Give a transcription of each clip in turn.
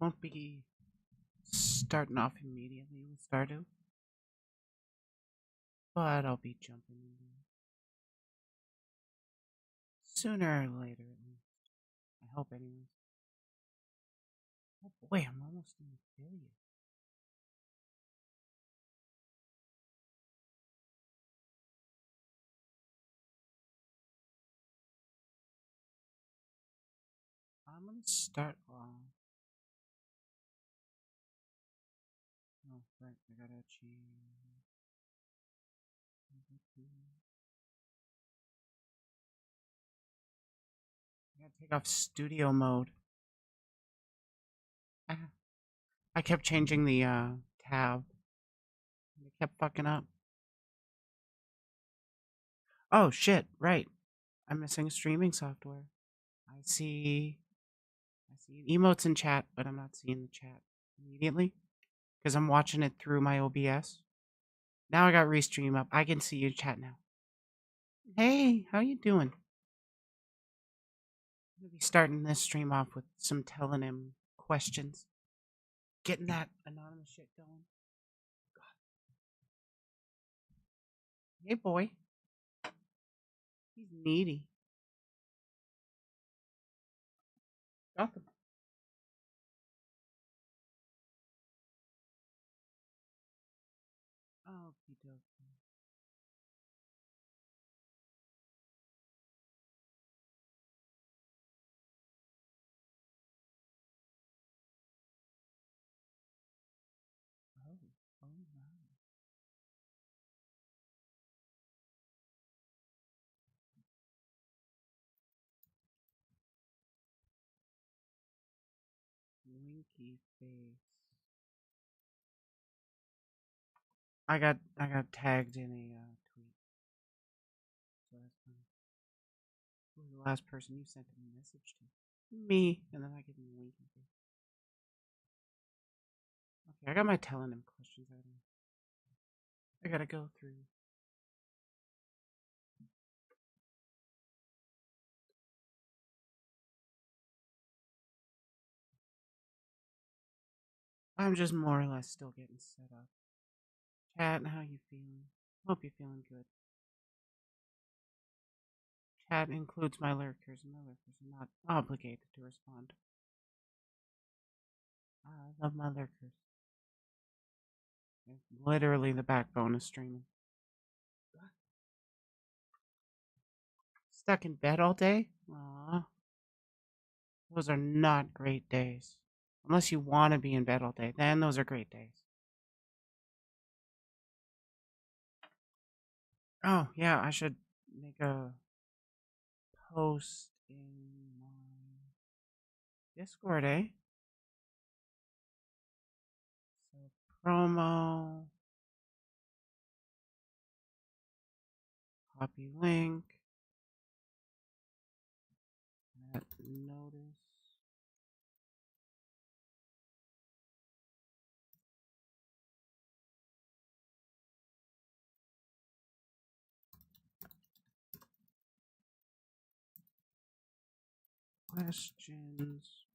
Won't be starting off immediately with Stardew, but I'll be jumping into it sooner or later at least. I hope, anyways. Oh boy, I'm almost in affiliate. I'm gonna start off. Oh, right, I gotta change. I gotta take off studio mode. I kept changing the tab. And it kept fucking up. Oh shit! Right, I'm missing streaming software. I see emotes in chat, but I'm not seeing the chat immediately because I'm watching it through my OBS. Now I got restream up. I can see your chat now. Hey, how you doing? I'm gonna be starting this stream off with some telling him questions. Getting that anonymous shit going. God. Hey boy. He's needy. Nothing. Okie dokie. Oh, oh my. Winky face. I got tagged in a tweet. So that's funny. Who was the last person you sent a message to? Me. And then I give him a winky face. Okay, I got my telling him questions out of. I gotta go through. I'm just more or less still getting set up. Chat, how you feeling? Hope you're feeling good. Chat includes my lurkers, and my lurkers are not obligated to respond. I love my lurkers. It's literally the backbone of streaming. Stuck in bed all day? Aw. Those are not great days. Unless you want to be in bed all day, then those are great days. Oh, yeah, I should make a post in my Discord, eh? So, promo, copy link, notice. Questions.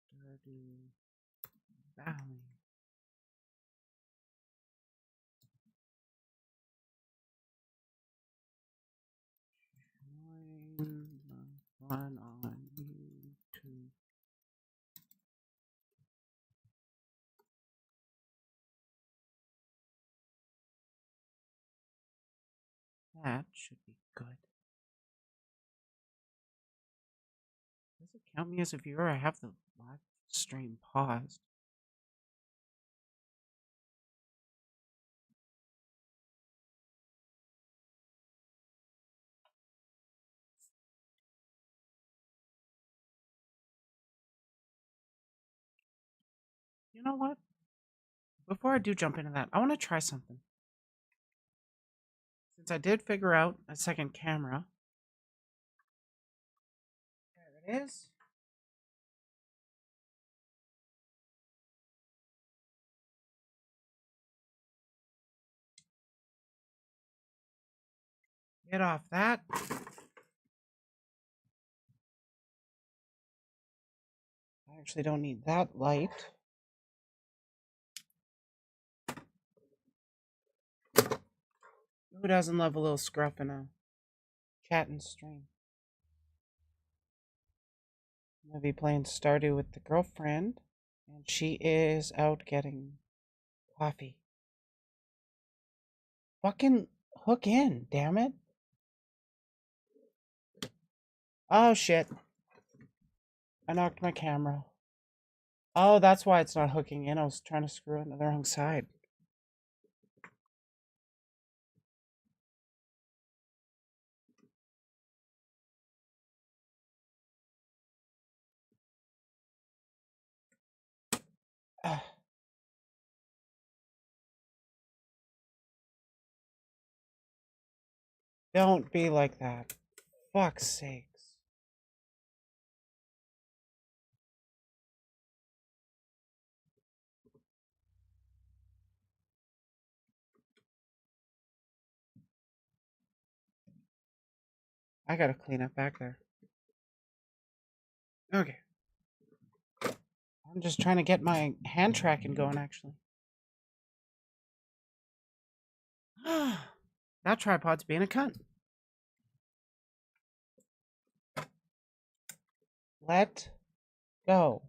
Stardew Valley. Join the fun on YouTube. That should be good. Does it count me as a viewer? I have the live stream paused. You know what? Before I do jump into that, I want to try something. Since I did figure out a second camera. There it is. Get off that. Actually, don't need that light. Who doesn't love a little scruff in a chattin stream? I'm gonna be playing Stardew with the girlfriend, and she is out getting coffee. Fucking hook in, damn it. Oh shit. I knocked my camera. Oh, that's why it's not hooking in. I was trying to screw it on the wrong side. Don't be like that. Fuck's sakes. I gotta clean up back there. Okay. I'm just trying to get my hand tracking going, actually. That tripod's being a cunt. Let go.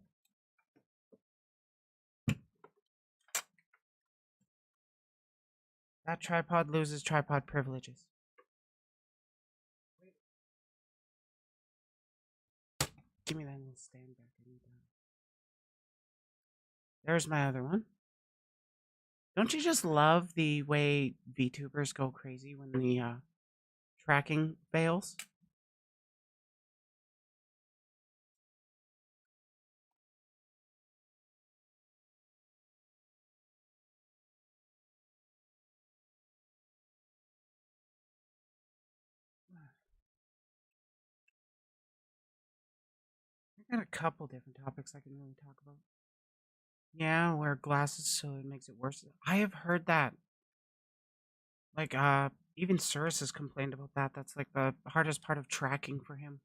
That tripod loses tripod privileges. Give me that little stand back. There's my other one. Don't you just love the way VTubers go crazy when the tracking fails? I got a couple different topics I can really talk about. Yeah, wear glasses so it makes it worse. I have heard that. Like, even Cirrus has complained about that. That's like the hardest part of tracking for him.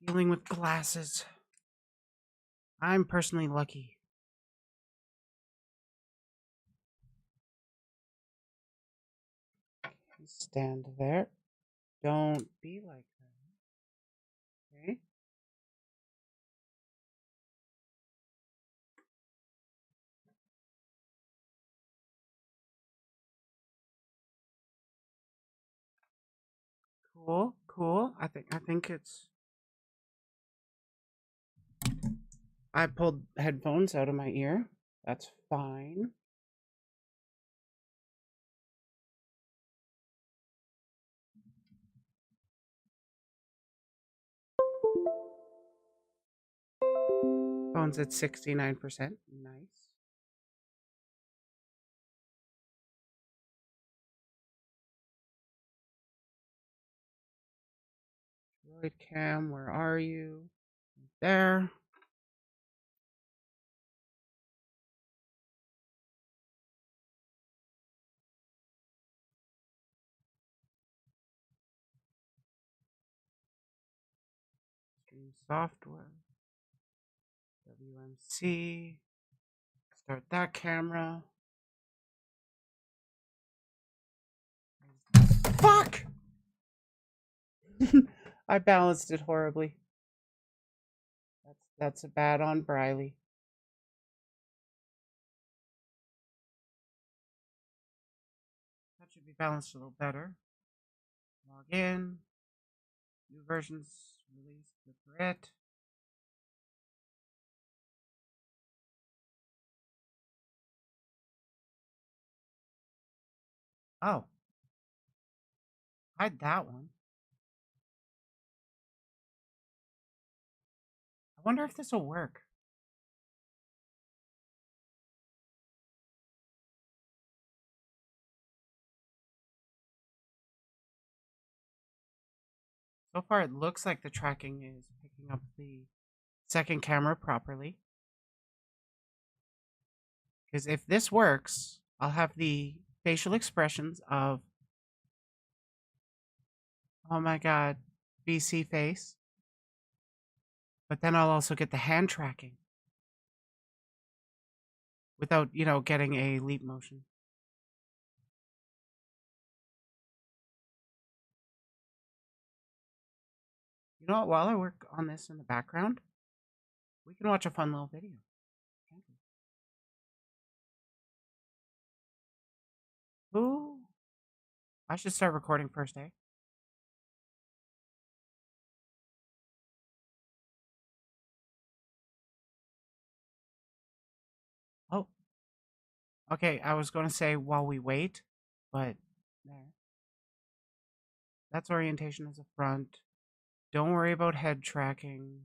Dealing with glasses. I'm personally lucky. Stand there. Don't be like that. Okay? Cool, cool. I think it's I pulled headphones out of my ear. That's fine. Phone's at 69%. Nice. Droid cam, where are you? There. Stream software. WMC. Start that camera. Fuck! I balanced it horribly. That's a bad on Briley. That should be balanced a little better. Log in. New versions released with Brit. Oh. Hide that one. I wonder if this will work. So far, it looks like the tracking is picking up the second camera properly. Because if this works, I'll have the facial expressions of, oh my god, BC face. But then I'll also get the hand tracking without, getting a leap motion. You know what? While I work on this in the background, we can watch a fun little video. Can't we? Ooh. I should start recording first, eh? Oh. Okay, I was going to say while we wait, but there. That's orientation as a front. Don't worry about head tracking.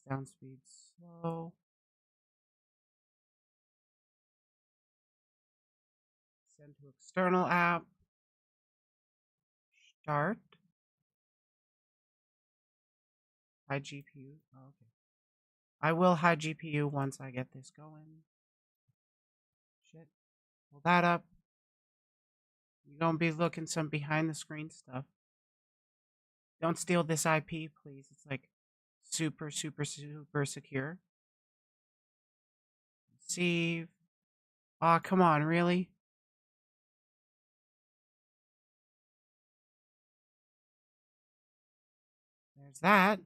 Down speed slow. Send to external app. Start. Hide GPU. Oh, okay. I will hide GPU once I get this going. Shit. Pull that up. You're going to be looking some behind the screen stuff. Don't steal this IP, please. It's like super, super, super secure. Receive. Aw, come on, really? There's that.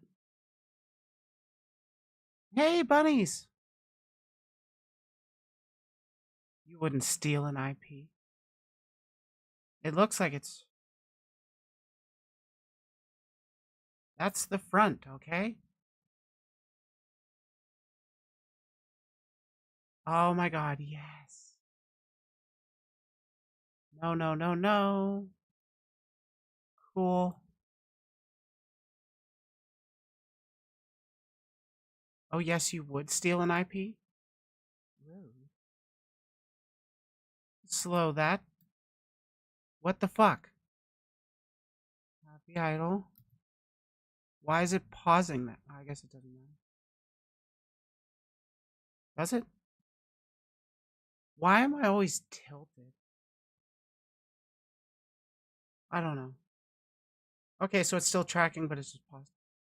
Hey, bunnies! You wouldn't steal an IP. It looks like it's... That's the front, okay? Oh my god, yes. No, no, no, no. Cool. Oh, yes, you would steal an IP? Rude. Slow that. What the fuck? Copy idle. Why is it pausing that? I guess it doesn't matter. Does it? Why am I always tilted? I don't know. Okay, so it's still tracking, but it's just paused.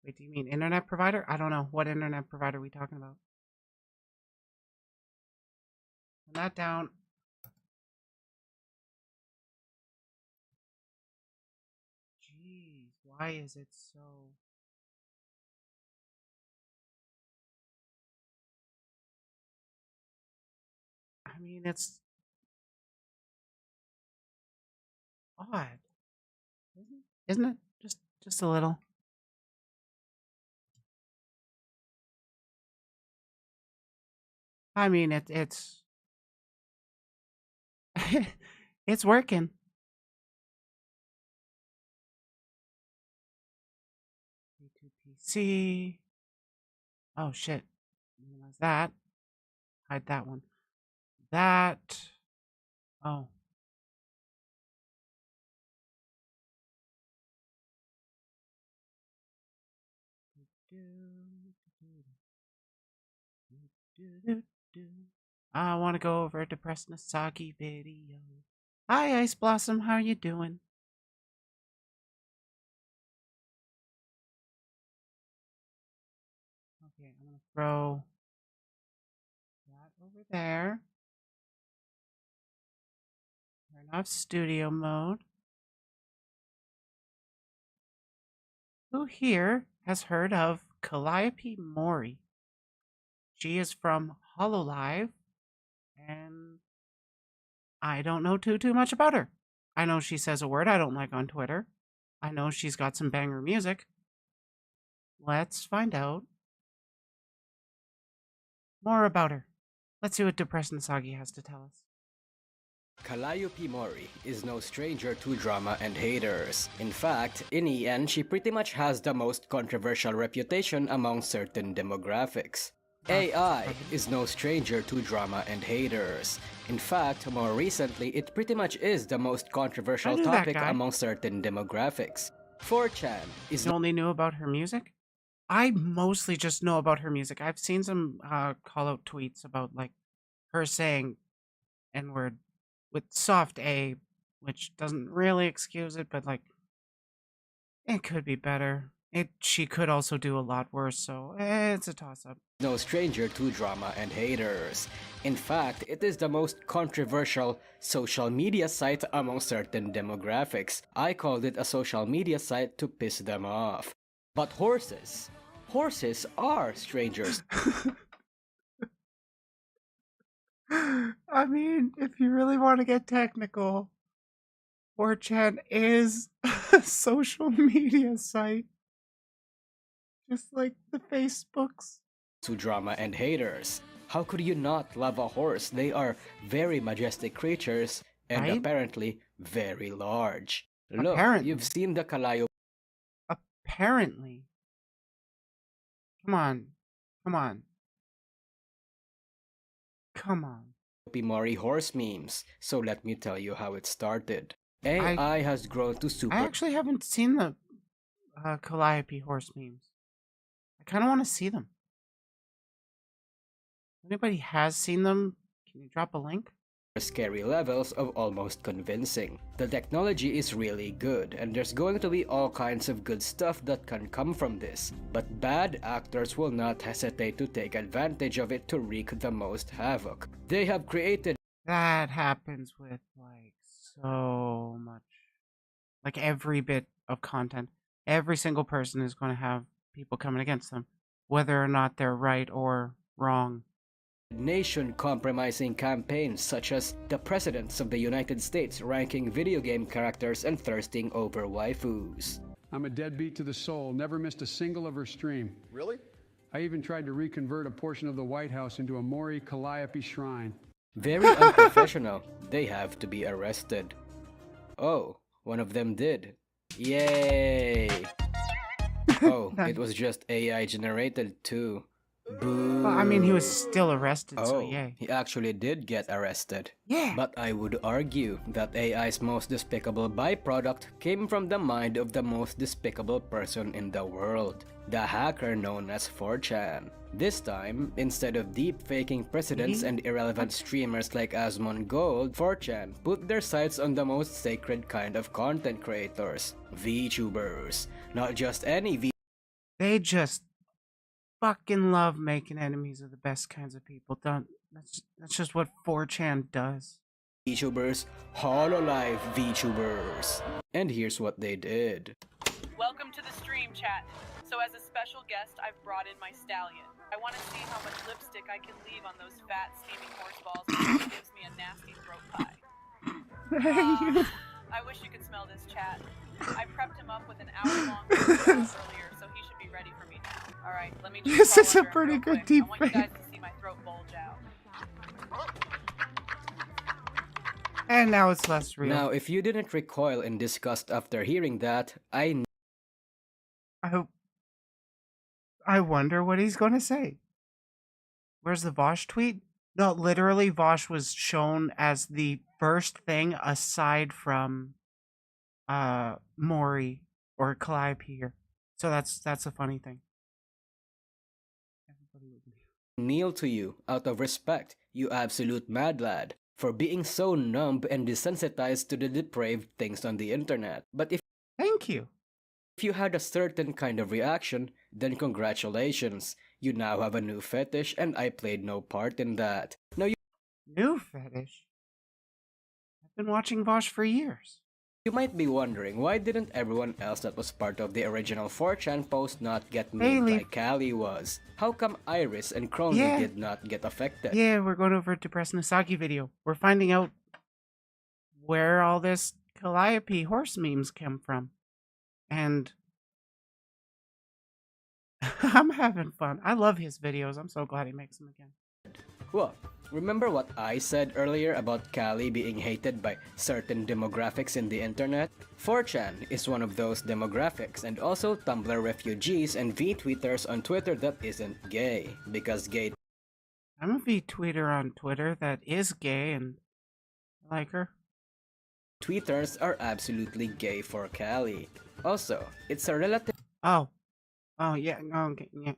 Wait, do you mean internet provider? I don't know. What internet provider are we talking about? Turn that down. Jeez, why is it so... I mean, it's odd. Isn't it? Just a little. I mean, it's it's working. P2PC. Oh shit. Minimize that. Hide that one. That. Oh. I want to go over to Press Nasagi video. Hi, Ice Blossom. How you doing? Okay, I'm going to throw that over there. Turn off studio mode. Who here has heard of Calliope Mori? She is from Hololive, and I don't know too much about her. I know she says a word I don't like on Twitter. I know she's got some banger music. Let's find out more about her. Let's see what Depressed Nasagi has to tell us. Calliope Mori is no stranger to drama and haters. In fact, in EN, she pretty much has the most controversial reputation among certain demographics. AI is no stranger to drama and haters. In fact, more recently, it pretty much is the most controversial topic among certain demographics. 4chan is... You only knew about her music? I mostly just know about her music. I've seen some call-out tweets about, like, her saying N-word with soft A, which doesn't really excuse it, but, like, it could be better. She could also do a lot worse, so it's a toss-up. No stranger to drama and haters. In fact, it is the most controversial social media site among certain demographics. I called it a social media site to piss them off. But horses are strangers. I mean, if you really want to get technical, 4chan is a social media site. Just like the Facebooks. To drama and haters. How could you not love a horse? They are very majestic creatures and Right? apparently very large. Look, Apparently. you've seen the Calliope Apparently. Come on. Come on. Come on. Mori horse memes, so let me tell you how it started. AI has grown to super. I actually haven't seen the Calliope horse memes. I kind of want to see them. If anybody has seen them, can you drop a link? Scary levels of almost convincing. The technology is really good, and there's going to be all kinds of good stuff that can come from this, but bad actors will not hesitate to take advantage of it to wreak the most havoc. They have created. That happens with like so much. Like every bit of content. Every single person is going to have people coming against them, whether or not they're right or wrong. Nation-compromising campaigns such as the presidents of the United States ranking video game characters and thirsting over waifus. I'm a deadbeat to the soul, never missed a single of her stream. Really? I even tried to reconvert a portion of the White House into a Maury Calliope shrine. Very unprofessional. They have to be arrested. Oh, one of them did. Yay! Oh, it was just AI generated too. Boo. Well, I mean, he was still arrested, so Oh, yay. he actually did get arrested. Yeah. But I would argue that AI's most despicable byproduct came from the mind of the most despicable person in the world, the hacker known as 4chan. This time, instead of deep-faking presidents and irrelevant streamers like Asmon Gold, 4chan put their sights on the most sacred kind of content creators, VTubers. Not just any They just fucking love making enemies of the best kinds of people. That's just what 4chan does. VTubers, Hololive VTubers. And here's what they did. Welcome to the stream, chat. So as a special guest, I've brought in my stallion. I want to see how much lipstick I can leave on those fat, steaming horse balls before he gives me a nasty throat pie. I wish you could smell this, chat. I prepped him up with an hour-long earlier, so he should be ready for me now. All right, let me just This is a follow pretty real good quick. deep I want you guys fake. to see my throat bulge out. And now it's less real. Now, if you didn't recoil in disgust after hearing that, I wonder what he's going to say. Where's the Vosh tweet? No, literally, Vosh was shown as the first thing aside from Maury or Calliope here. So that's a funny thing. kneel to you out of respect, you absolute mad lad, for being so numb and desensitized to the depraved things on the internet. But Thank you. if you had a certain kind of reaction, then congratulations. You now have a new fetish and I played no part in that. Now New fetish? I've been watching Vosh for years. you might be wondering, why didn't everyone else that was part of the original 4chan post not get made like Callie was? How come Iris and Crony did not get affected? Yeah, we're going over to Press Nasagi video. We're finding out where all this Calliope horse memes come from. And I'm having fun. I love his videos. I'm so glad he makes them again. Well, remember what I said earlier about Callie being hated by certain demographics in the internet? 4chan is one of those demographics, and also Tumblr refugees and V-tweeters on Twitter that isn't gay, because gay I'm a V-tweeter on Twitter that is gay and I like her. tweeters are absolutely gay for Callie. Also, it's a relative Oh, yeah, okay, yeah.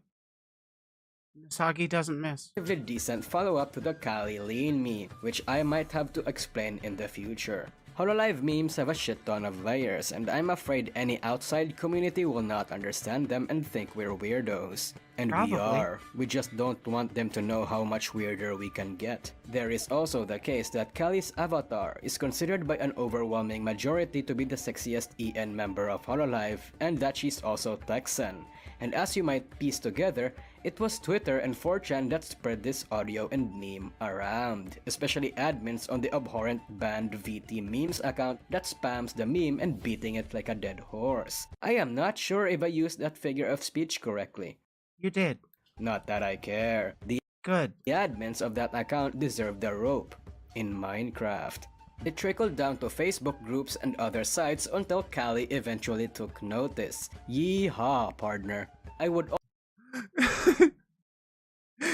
Nasagi doesn't miss. decent follow-up to the Callie lean meme, which I might have to explain in the future. Hololive memes have a shit ton of layers, and I'm afraid any outside community will not understand them and think we're weirdos. And we Probably. are. We just don't want them to know how much weirder we can get. There is also the case that Kali's avatar is considered by an overwhelming majority to be the sexiest EN member of Hololive, and that she's also Texan. And as you might piece together, it was Twitter and 4chan that spread this audio and meme around, especially admins on the abhorrent banned VT memes account that spams the meme and beating it like a dead horse. I am not sure if I used that figure of speech correctly. You did. Not that I care. The Good. admins of that account deserve the rope. In Minecraft. It trickled down to Facebook groups and other sites until Kali eventually took notice. Yeehaw, partner. I would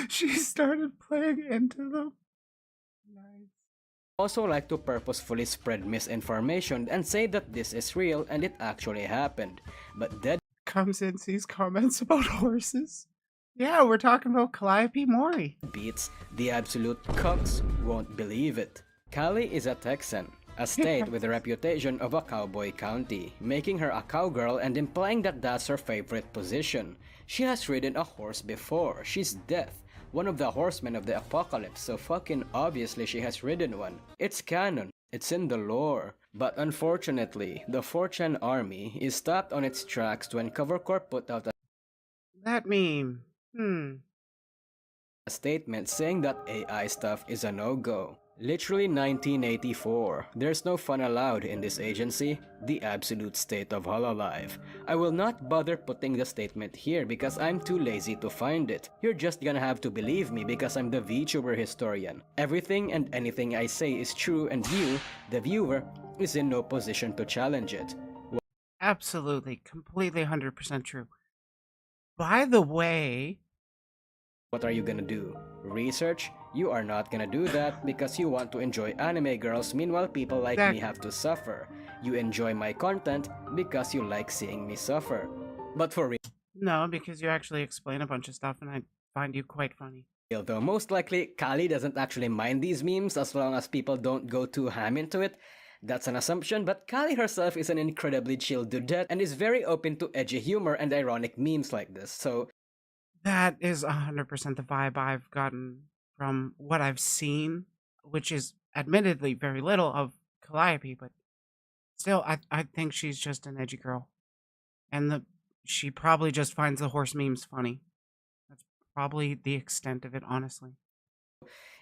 She started playing into them. Nice. also like to purposefully spread misinformation and say that this is real and it actually happened. But Comes in, sees comments about horses. Yeah, we're talking about Calliope Mori. deadbeats, the absolute cucks, won't believe it. Kali is a Texan, a state with a reputation of a cowboy county, making her a cowgirl and implying that that's her favorite position. She has ridden a horse before. She's Death, one of the horsemen of the apocalypse, so fucking obviously she has ridden one. It's canon. It's in the lore. But unfortunately, the 4chan army is stopped on its tracks when Covercorp put out That meme. a statement saying that AI stuff is a no-go. Literally 1984. There's no fun allowed in this agency. The absolute state of Hololive. I will not bother putting the statement here because I'm too lazy to find it. You're just gonna have to believe me because I'm the VTuber historian. Everything and anything I say is true and you, the viewer, is in no position to challenge it. Absolutely. Completely 100% true. By the way, What are you gonna do? Research? You are not gonna do that because you want to enjoy anime girls, meanwhile people like me have to suffer. You enjoy my content because you like seeing me suffer. But for no, because you actually explain a bunch of stuff and I find you quite funny. real though, most likely Kali doesn't actually mind these memes as long as people don't go too ham into it. That's an assumption, but Kali herself is an incredibly chill dudette and is very open to edgy humor and ironic memes like this, so That is 100% the vibe I've gotten from what I've seen, which is admittedly very little of Calliope, but still, I think she's just an edgy girl. And she probably just finds the horse memes funny. That's probably the extent of it, honestly.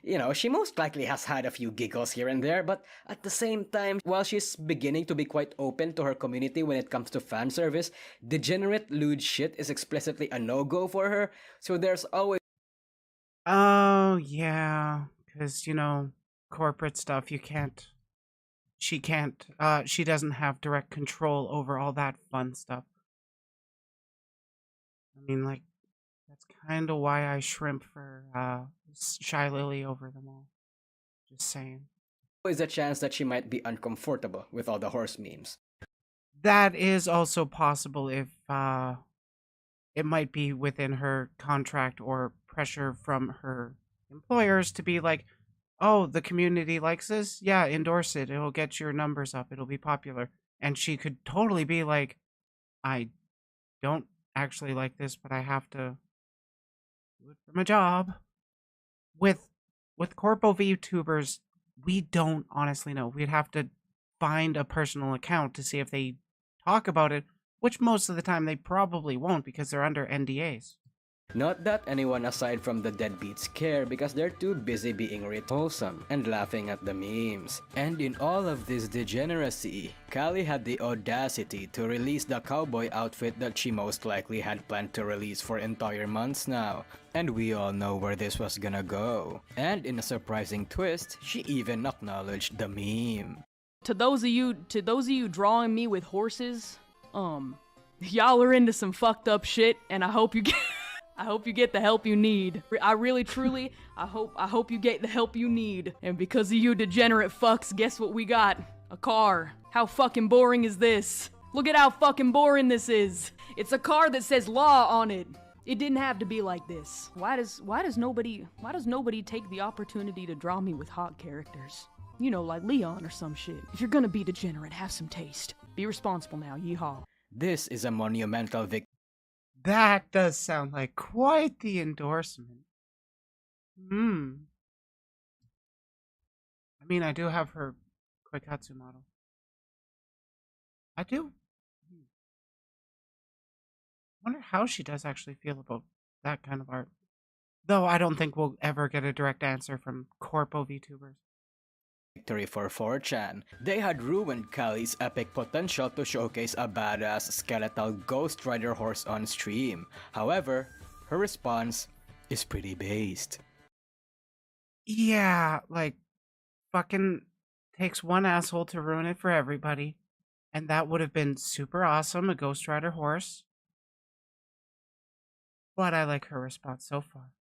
you know, she most likely has had a few giggles here and there, but at the same time, while she's beginning to be quite open to her community when it comes to fan service, degenerate lewd shit is explicitly a no-go for her, so there's always Oh, yeah. Because, corporate stuff, she doesn't have direct control over all that fun stuff. I mean, like, that's kind of why I shrimp for Shy Lily over them all. Just saying. a chance that she might be uncomfortable with all the horse memes. That is also possible if it might be within her contract or pressure from her employers to be like, oh, the community likes this? Yeah, endorse it. It'll get your numbers up. It'll be popular. And she could totally be like, I don't actually like this, but I have to do it for my job. With corpo VTubers, we don't honestly know. We'd have to find a personal account to see if they talk about it, which most of the time they probably won't because they're under NDAs. Not that anyone aside from the deadbeats care because they're too busy being wholesome and laughing at the memes. And in all of this degeneracy, Kali had the audacity to release the cowboy outfit that she most likely had planned to release for entire months now. And we all know where this was gonna go. And in a surprising twist, she even acknowledged the meme. To those of you drawing me with horses, y'all are into some fucked up shit, and I hope you get the help you need. I really, truly, I hope you get the help you need. And because of you degenerate fucks, guess what we got? A car. How fucking boring is this? Look at how fucking boring this is. It's a car that says law on it. It didn't have to be like this. Why does nobody take the opportunity to draw me with hot characters? You know, like Leon or some shit. If you're gonna be degenerate, have some taste. Be responsible now, yeehaw. This is a monumental victory That does sound like quite the endorsement. I mean, I do have her Koikatsu model. I do. Wonder how she does actually feel about that kind of art. Though I don't think we'll ever get a direct answer from Corpo VTubers. for 4chan. They had ruined Kali's epic potential to showcase a badass skeletal Ghost Rider horse on stream. However, her response is pretty based. Yeah, like, fucking takes one asshole to ruin it for everybody. And that would have been super awesome, a Ghost Rider horse. But I like her response so far.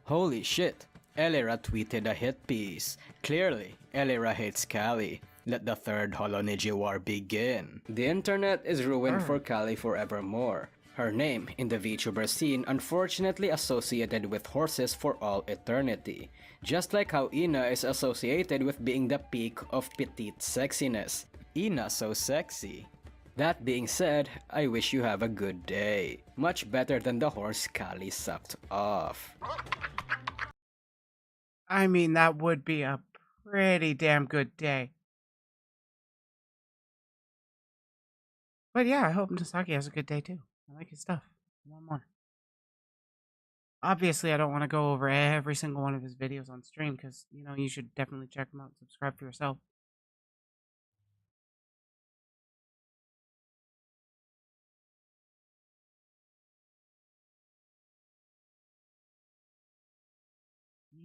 Holy shit, Elira tweeted a hit piece. Clearly, Elira hates Kali. Let the third Holoniji War begin. The internet is ruined for Kali forevermore. Her name in the VTuber scene unfortunately associated with horses for all eternity. Just like how Ina is associated with being the peak of petite sexiness. Ina so sexy. That being said, I wish you have a good day. Much better than the horse Kali sucked off. I mean, that would be a pretty damn good day. But yeah, I hope Nasaki has a good day too. I like his stuff. I want more. Obviously, I don't want to go over every single one of his videos on stream because, you know, you should definitely check him out and subscribe for yourself.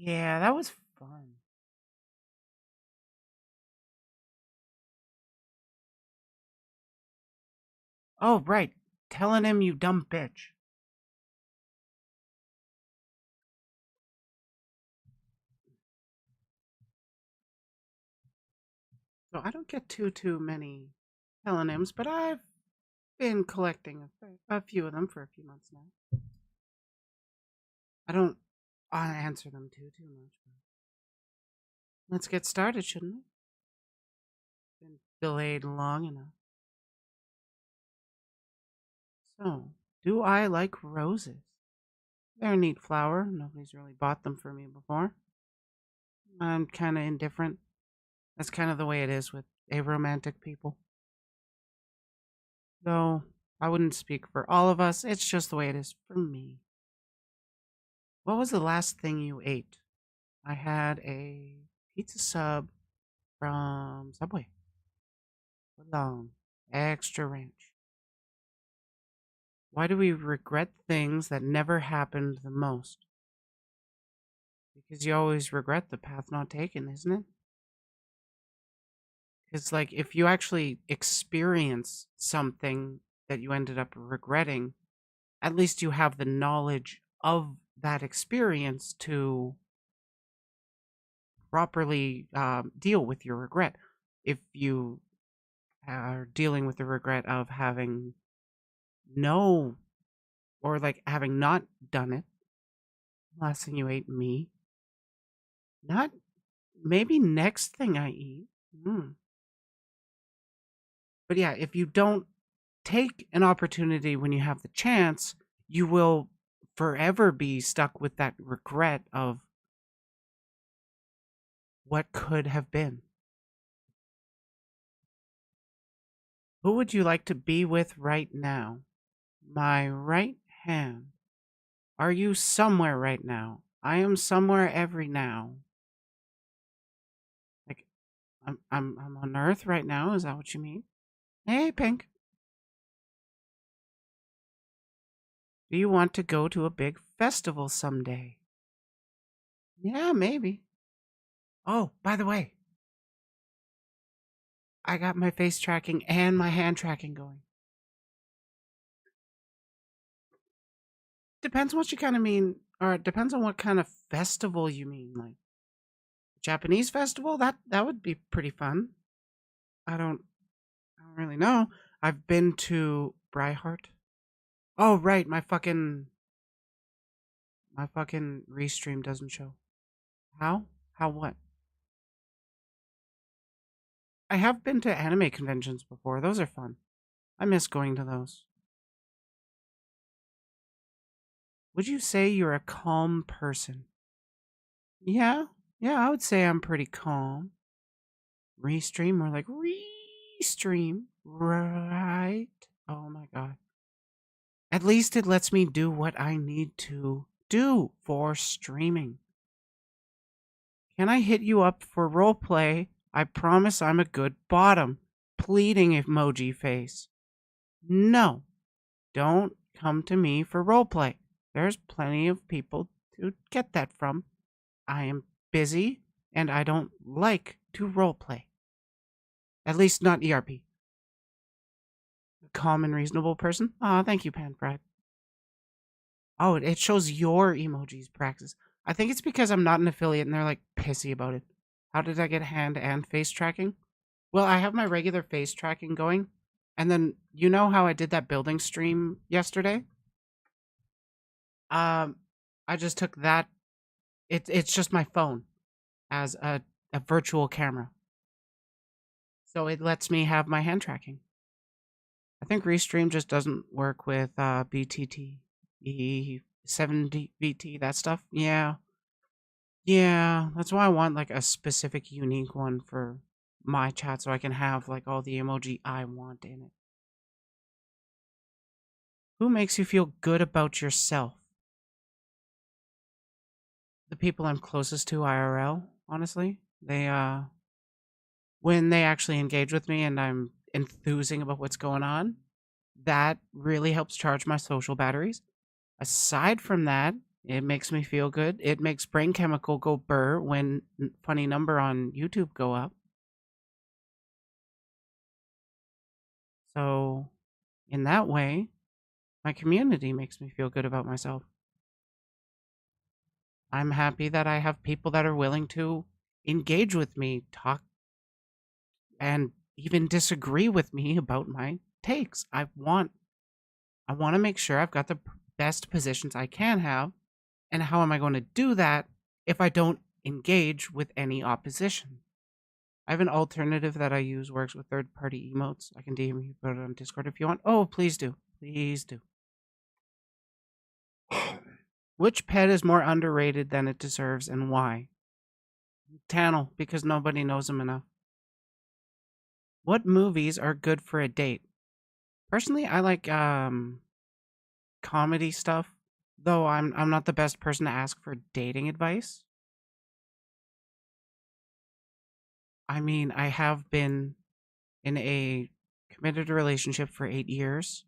Yeah, that was fun. Oh, right. Telling him you dumb bitch. So I don't get too many telonyms, but I've been collecting a few of them for a few months now. I don't answer them too much. But let's get started, shouldn't we? Been delayed long enough. So, do I like roses? They're a neat flower. Nobody's really bought them for me before. I'm kind of indifferent. That's kind of the way it is with aromantic people. Though, I wouldn't speak for all of us. It's just the way it is for me. What was the last thing you ate? I had a pizza sub from Subway. Long, extra ranch. Why do we regret things that never happened the most? Because you always regret the path not taken, isn't it? Because, like, if you actually experience something that you ended up regretting, at least you have the knowledge of that experience to properly deal with your regret. If you are dealing with the regret of having having not done it, last thing you ate, me. Not maybe next thing I eat. But yeah, if you don't take an opportunity when you have the chance, you will forever be stuck with that regret of what could have been. Who would you like to be with right now? My right hand. Are you somewhere right now? I am somewhere every now. Like I'm on Earth right now, is that what you mean? Hey, Pink. Do you want to go to a big festival someday? Yeah, maybe. Oh, by the way, I got my face tracking and my hand tracking going. Depends what you kind of mean, or it depends on what kind of festival you mean. Like Japanese festival, that would be pretty fun. I don't really know. I've been to Bryhart. Oh, right, my fucking restream doesn't show. How? How what? I have been to anime conventions before. Those are fun. I miss going to those. Would you say you're a calm person? Yeah, I would say I'm pretty calm. Restream, more like restream, right? Oh my god. At least it lets me do what I need to do for streaming. Can I hit you up for roleplay? I promise I'm a good bottom. Pleading emoji face. No, don't come to me for roleplay. There's plenty of people to get that from. I am busy and I don't like to roleplay. At least not ERP. A calm and reasonable person? Aw, thank you, Panfried. Oh, it shows your emojis practice. I think it's because I'm not an affiliate and they're like pissy about it. How did I get hand and face tracking? Well, I have my regular face tracking going. And then you know how I did that building stream yesterday? I just took that. It's just my phone as a virtual camera. So it lets me have my hand tracking. I think Restream just doesn't work with BTT, E70 VT, that stuff. Yeah. Yeah, that's why I want like a specific unique one for my chat so I can have like all the emoji I want in it. Who makes you feel good about yourself? The people I'm closest to IRL, honestly. They when they actually engage with me and I'm enthusing about what's going on, that really helps charge my social batteries. Aside from that, it makes me feel good. It makes brain chemical go burr when funny number on YouTube go up. So, in that way, my community makes me feel good about myself. I'm happy that I have people that are willing to engage with me, talk, and even disagree with me about my takes. I want to make sure I've got the best positions I can have. And how am I going to do that if I don't engage with any opposition? I have an alternative that I use, works with third-party emotes. I can DM you about it on Discord if you want. Oh, please do. Please do. Which pet is more underrated than it deserves and why? Tannel, because nobody knows him enough. What movies are good for a date? Personally, I like comedy stuff, though I'm not the best person to ask for dating advice. I mean, I have been in a committed relationship for 8 years,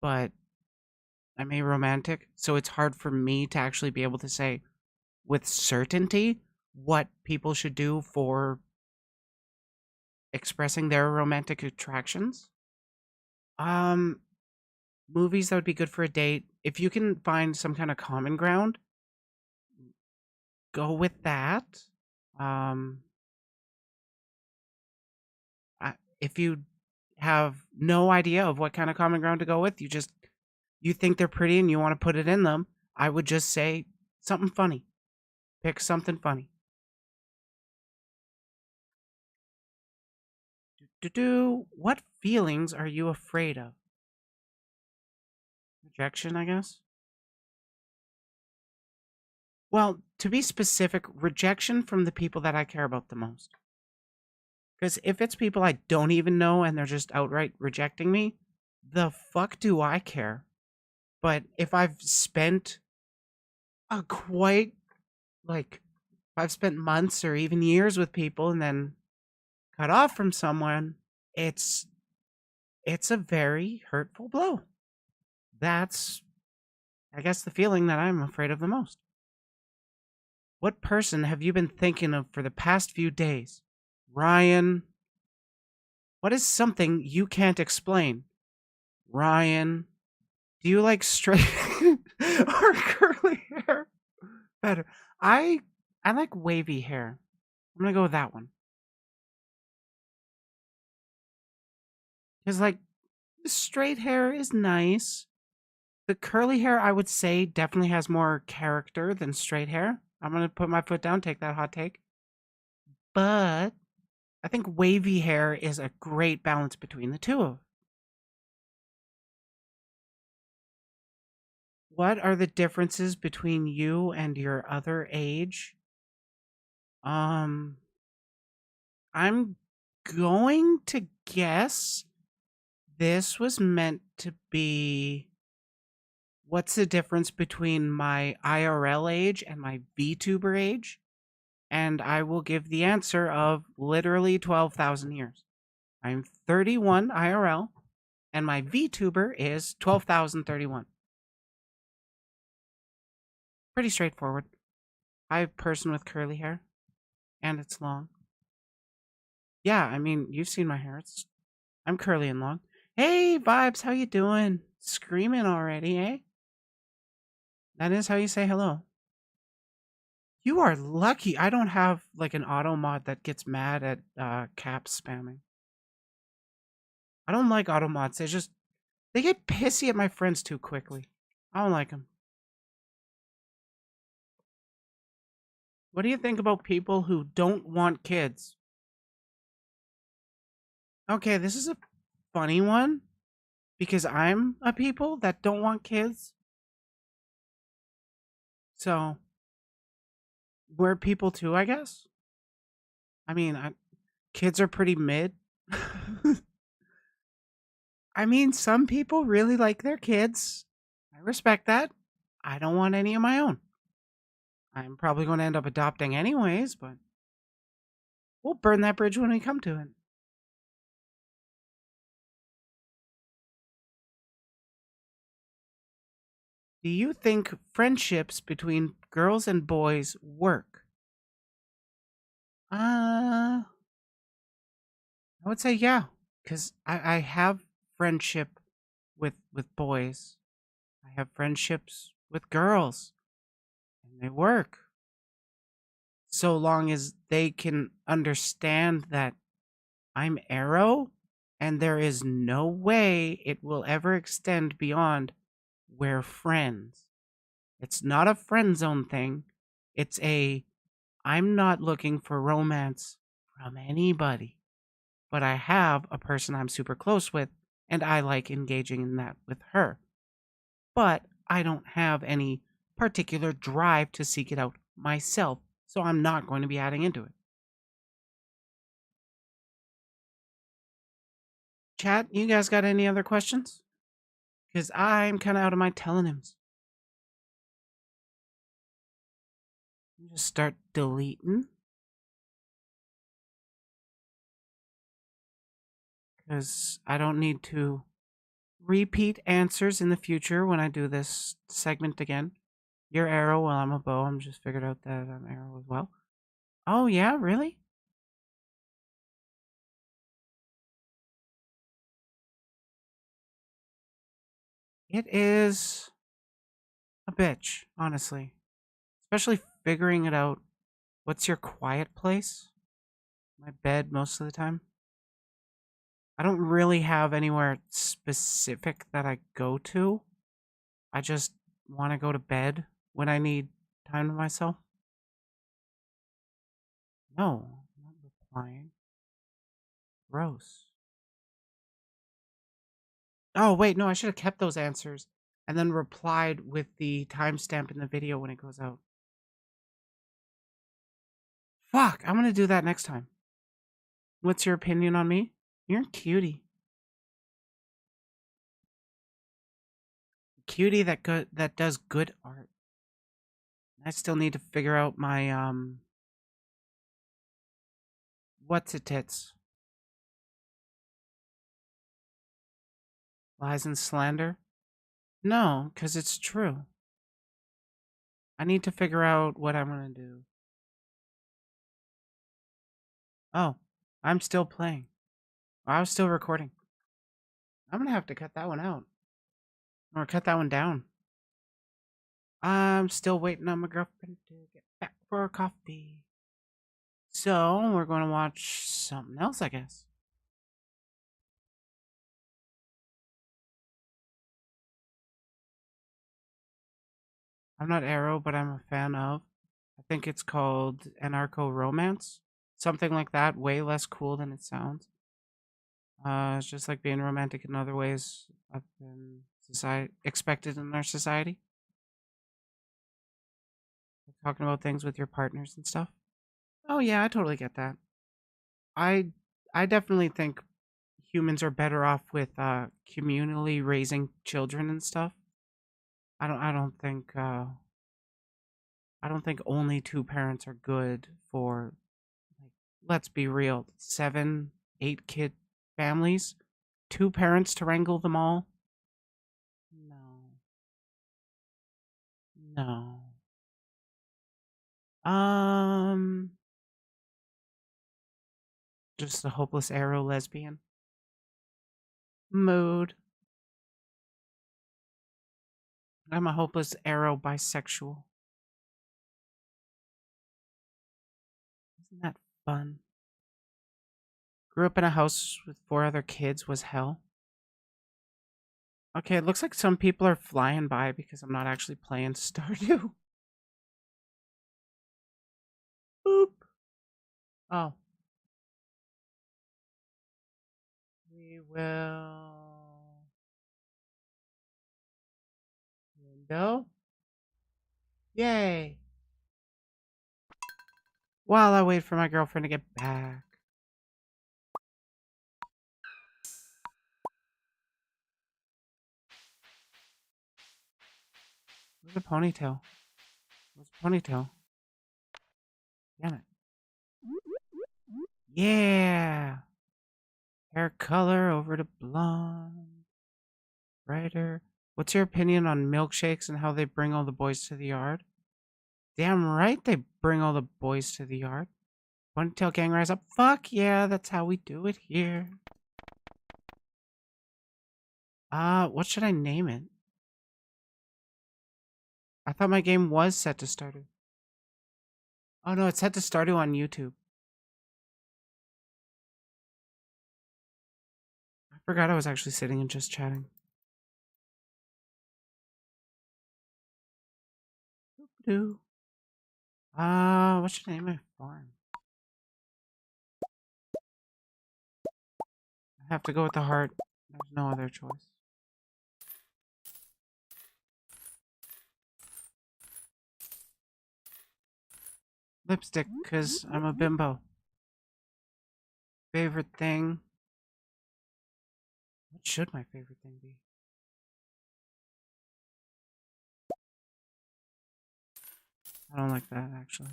but I'm aromantic, so it's hard for me to actually be able to say with certainty what people should do for expressing their romantic attractions. Um, Movies that would be good for a date. If you can find some kind of common ground, go with that. Um, if you have no idea of what kind of common ground to go with, you think they're pretty and you want to put it in them, I would just say something funny. Pick something funny. What feelings are you afraid of? Rejection, I guess. Well, to be specific, rejection from the people that I care about the most. Because if it's people I don't even know and they're just outright rejecting me, the fuck do I care? But if I've spent I've spent months or even years with people and then cut off from someone, it's a very hurtful blow. That's, I guess, the feeling that I'm afraid of the most. What person have you been thinking of for the past few days? Ryan. What is something you can't explain? Ryan. Do you like straight or curly hair better? I like wavy hair. I'm gonna go with that one. Because like the straight hair is nice. The curly hair, I would say, definitely has more character than straight hair. I'm gonna put my foot down, take that hot take. But I think wavy hair is a great balance between the two of. What are the differences between you and your other age? Um, I'm going to guess this was meant to be what's the difference between my IRL age and my VTuber age? And I will give the answer of literally 12,000 years. I'm 31 IRL, and my VTuber is 12,031. Pretty straightforward. I'm a person with curly hair, and it's long. Yeah, I mean, you've seen my hair. I'm curly and long. Hey, Vibes, how you doing? Screaming already, eh? That is how you say hello. You are lucky I don't have like an auto mod that gets mad at caps spamming. I don't like auto mods. They get pissy at my friends too quickly. I don't like them. What do you think about people who don't want kids? Okay, this is a funny one because I'm a people that don't want kids. So we're people too, I guess. I mean, kids are pretty mid. I mean, some people really like their kids. I respect that. I don't want any of my own. I'm probably going to end up adopting anyways, but we'll burn that bridge when we come to it. Do you think friendships between girls and boys work? I would say yeah, because I have friendship with boys. I have friendships with girls, and they work. So long as they can understand that I'm Arrow, and there is no way it will ever extend beyond we're friends. It's not a friend zone thing. It's I'm not looking for romance from anybody, but I have a person I'm super close with, and I like engaging in that with her. But I don't have any particular drive to seek it out myself, so I'm not going to be adding into it. Chat, you guys got any other questions? Because I'm kind of out of my telonyms. Just start deleting. Because I don't need to repeat answers in the future when I do this segment again. You're Arrow while I'm a bow. I'm just figured out that I'm Arrow as well. Oh, yeah? Really? It is a bitch, honestly. Especially figuring it out. What's your quiet place? My bed most of the time. I don't really have anywhere specific that I go to. I just want to go to bed when I need time to myself. No, I'm not replying. Gross. Oh, wait, no, I should have kept those answers and then replied with the timestamp in the video when it goes out. Fuck, I'm gonna do that next time. What's your opinion on me? You're a cutie. Cutie that does good art. I still need to figure out my what's it tits? Lies and slander? No, because it's true. I need to figure out what I'm gonna do. Oh, I'm still playing. I was still recording. I'm gonna have to cut that one out. Or cut that one down. I'm still waiting on my girlfriend to get back for a coffee. So, we're gonna watch something else, I guess. I'm not Arrow, but I'm a fan of. I think it's called Anarcho Romance. something like that, way less cool than it sounds. It's just like being romantic in other ways than society expected in our society. Like talking about things with your partners and stuff. Oh yeah, I totally get that. I I definitely think humans are better off with communally raising children and stuff. I don't think only two parents are good for, like, let's be real, 7, 8 kid families, two parents to wrangle them all. No. No. Um just a hopeless arrow lesbian. Mood. I'm a hopeless arrow bisexual. Isn't that fun? Grew up in a house with 4 other kids was hell. Okay, it looks like some people are flying by because I'm not actually playing Stardew. Boop. Oh. We will... Window? Yay. While I wait for my girlfriend to get back. Where's the ponytail? Where's the ponytail? Damn it. Yeah! Hair color over to blonde. Brighter. What's your opinion on milkshakes and how they bring all the boys to the yard? Damn right they bring all the boys to the yard. Ponytail gang rise up. Fuck yeah, that's how we do it here. What should I name it? I thought my game was set to Stardew. Oh no, it's set to Stardew on YouTube. I forgot I was actually sitting and just chatting. Boop-a-doo. What should I name my farm? I have to go with the heart. There's no other choice. Lipstick, because I'm a bimbo. Favorite thing? What should my favorite thing be? I don't like that, actually.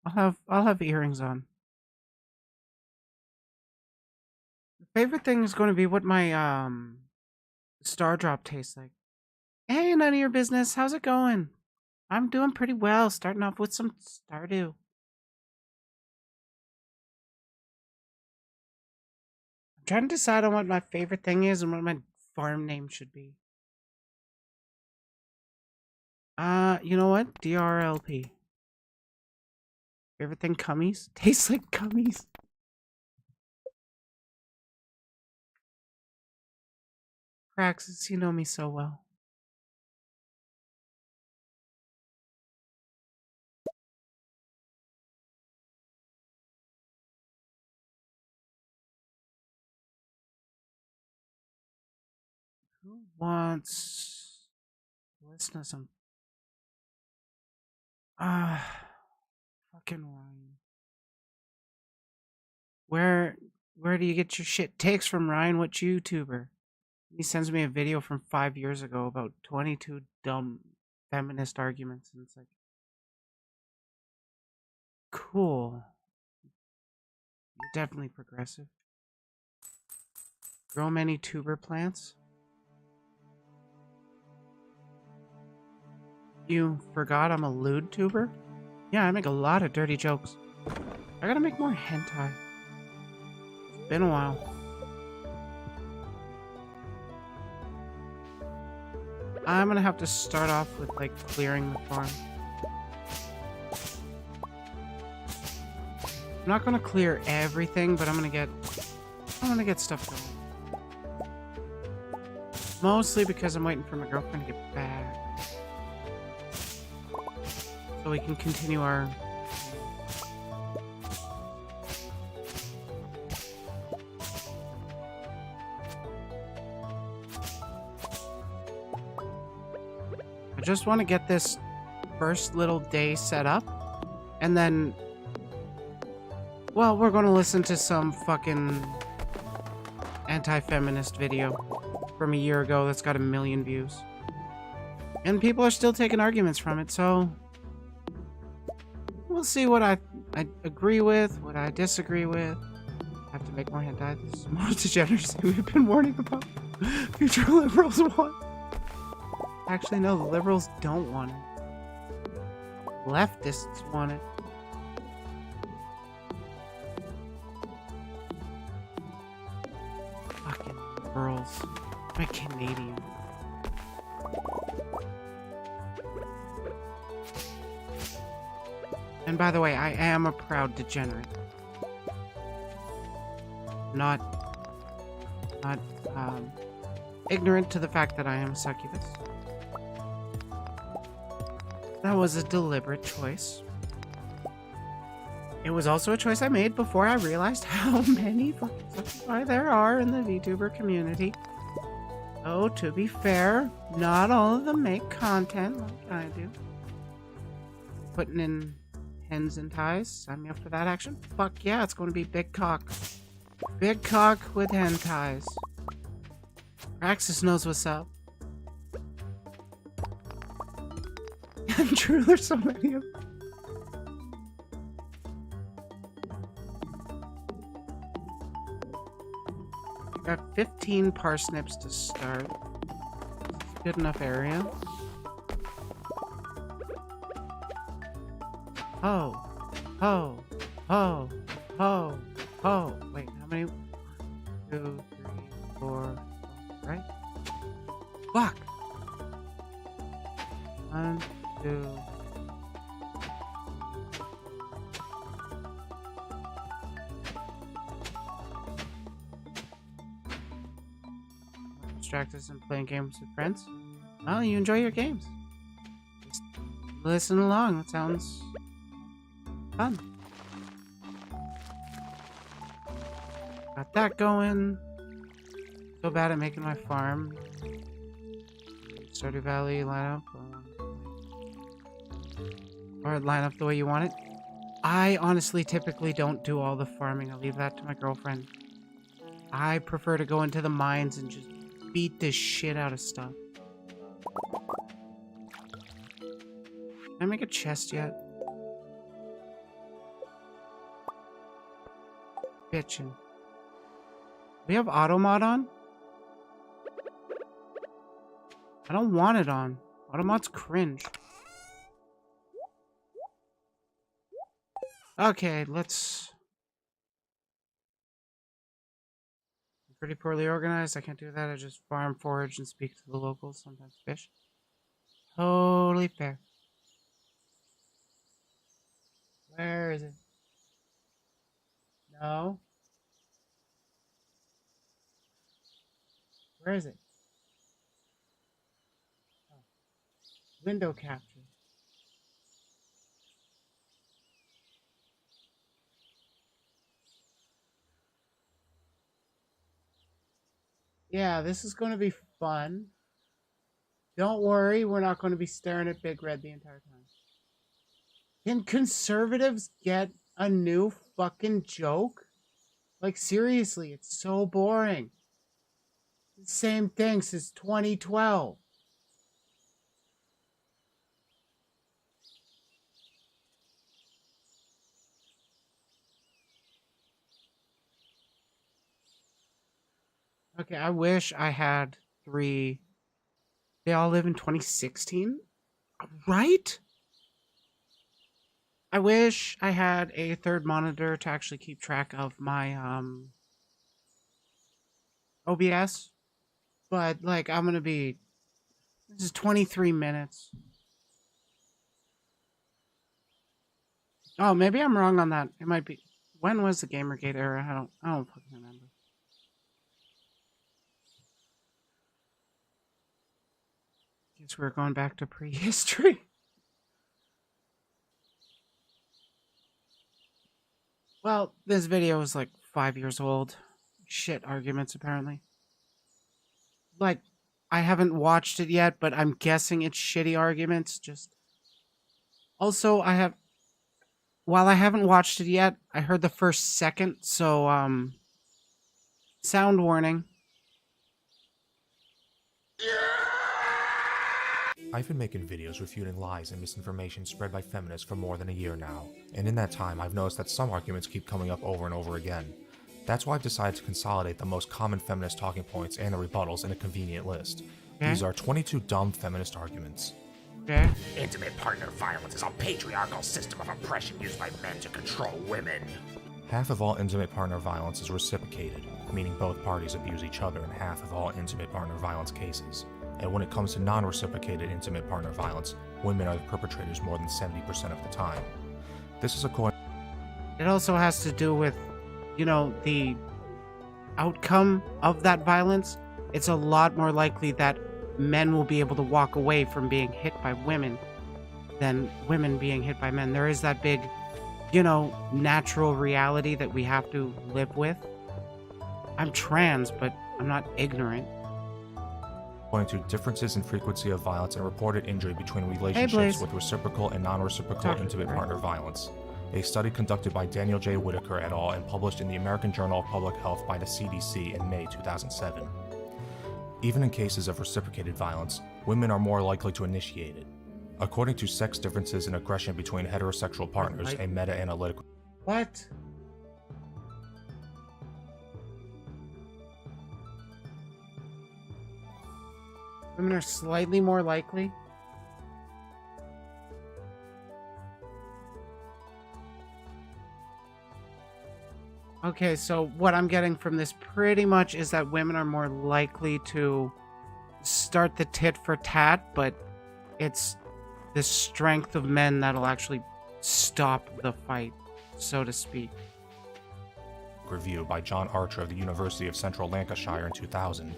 I'll have earrings on. The favorite thing is going to be what my star drop tastes like. Hey, none of your business. How's it going? I'm doing pretty well, starting off with some Stardew. I'm trying to decide on what my favorite thing is and what my farm name should be. You know what? DRLP. Favorite thing, cummies? Tastes like cummies. Praxis, you know me so well. Who wants to listen to some... fucking Ryan. Where do you get your shit takes from, Ryan? What YouTuber? He sends me a video from 5 years ago about 22 dumb feminist arguments, and it's like, cool. You're definitely progressive. Grow many tuber plants? You forgot I'm a lewd tuber? Yeah, I make a lot of dirty jokes. I gotta make more hentai. It's been a while. I'm gonna have to start off with, like, clearing the farm. I'm not gonna clear everything, but I'm gonna get stuff going. Mostly because I'm waiting for my girlfriend to get back. So we can continue our I just want to get this first little day set up, and then, well, we're going to listen to some fucking anti-feminist video from a year ago that's got 1 million views. And people are still taking arguments from it, so we'll see what I agree with, what I disagree with. I have to make more hentai. This is more degeneracy we've been warning about. Future liberals want. Actually, no, the liberals don't want it. Leftists want it. Fucking liberals. I'm a Canadian. And by the way, I am a proud degenerate. Not ignorant to the fact that I am a succubus. That was a deliberate choice. It was also a choice I made before I realized how many fucking succubi there are in the VTuber community. Oh, to be fair, not all of them make content like I do. Putting in hens and ties, sign me up for that action? Fuck yeah, it's going to be big cock. Big cock with hen ties. Praxis knows what's up. And true, there's so many of them. Got 15 parsnips to start. Good enough area. Ho! Ho! Ho! Ho! Ho! Wait, how many? 1, 2, 3, 4, right? Fuck! 1, 2. Distract us and playing games with friends. Well, you enjoy your games. Just listen along. That sounds fun. Got that going. So bad at making my farm. Stardew Valley line up. Or line up the way you want it. I honestly typically don't do all the farming. I leave that to my girlfriend. I prefer to go into the mines and just beat the shit out of stuff. Can I make a chest yet? Bitchin'. We have auto mod on? I don't want it on. Auto mod's cringe. Okay, let's... I'm pretty poorly organized. I can't do that. I just farm, forage, and speak to the locals. Sometimes fish. Totally fair. Where is it? No. Where is it? Oh. Window capture. Yeah, this is going to be fun. Don't worry, we're not going to be staring at Big Red the entire time. Can conservatives get a new fucking joke? Like, seriously, it's so boring. Same thing since 2012. Okay, I wish I had 3. They all live in 2016? Right? I wish I had a third monitor to actually keep track of my OBS. But like I'm gonna be this is 23 minutes. Oh, maybe I'm wrong on that. It might be when was the Gamergate era? I don't fucking remember. Guess we're going back to prehistory. Well, this video is like 5 years old. Shit arguments, apparently. Like, I haven't watched it yet, but I'm guessing it's shitty arguments. Just. Also, while I haven't watched it yet, I heard the first second, so, sound warning. I've been making videos refuting lies and misinformation spread by feminists for more than a year now, and in that time I've noticed that some arguments keep coming up over and over again. That's why I've decided to consolidate the most common feminist talking points and the rebuttals in a convenient list. These are 22 dumb feminist arguments. Okay. Intimate partner violence is a patriarchal system of oppression used by men to control women. Half of all intimate partner violence is reciprocated, meaning both parties abuse each other in half of all intimate partner violence cases. And when it comes to non-reciprocated intimate partner violence, women are the perpetrators more than 70% of the time. This is according. It also has to do with, the outcome of that violence. It's a lot more likely that men will be able to walk away from being hit by women than women being hit by men. There is that big, natural reality that we have to live with. I'm trans, but I'm not ignorant. Pointing to differences in frequency of violence and reported injury between relationships with reciprocal and non-reciprocal intimate partner violence. A study conducted by Daniel J. Whitaker et al. And published in the American Journal of Public Health by the CDC in May 2007. Even in cases of reciprocated violence, women are more likely to initiate it. According to Sex Differences in Aggression Between Heterosexual Partners, a meta-analytical. What? Women are slightly more likely? Okay, so what I'm getting from this pretty much is that women are more likely to start the tit for tat, but it's the strength of men that'll actually stop the fight, so to speak. Review by John Archer of the University of Central Lancashire in 2000.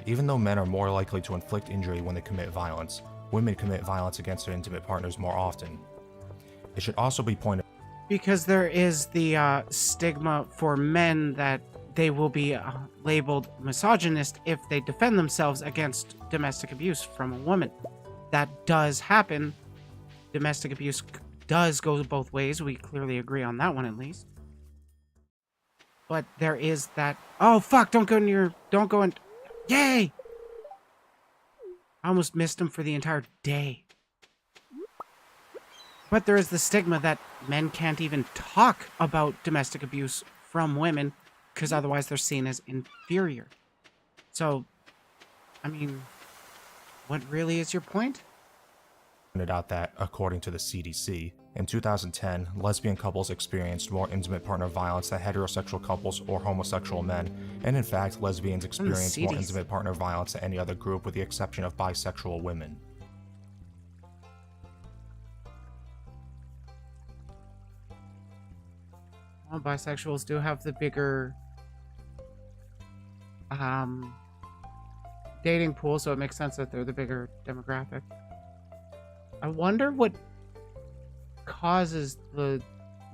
Even though men are more likely to inflict injury when they commit violence, women commit violence against their intimate partners more often. It should also be pointed because there is the stigma for men that they will be labeled misogynist if they defend themselves against domestic abuse from a woman. That does happen. Domestic abuse does go both ways. We clearly agree on that one at least. But there is that. Oh fuck! Don't go in. Yay! I almost missed him for the entire day. But there is the stigma that men can't even talk about domestic abuse from women because otherwise they're seen as inferior. So, I mean, what really is your point? Pointed out that, according to the CDC, in 2010, lesbian couples experienced more intimate partner violence than heterosexual couples or homosexual men, and in fact, lesbians experienced more intimate partner violence than any other group with the exception of bisexual women. Well, bisexuals do have the bigger dating pool, so it makes sense that they're the bigger demographic. I wonder what causes the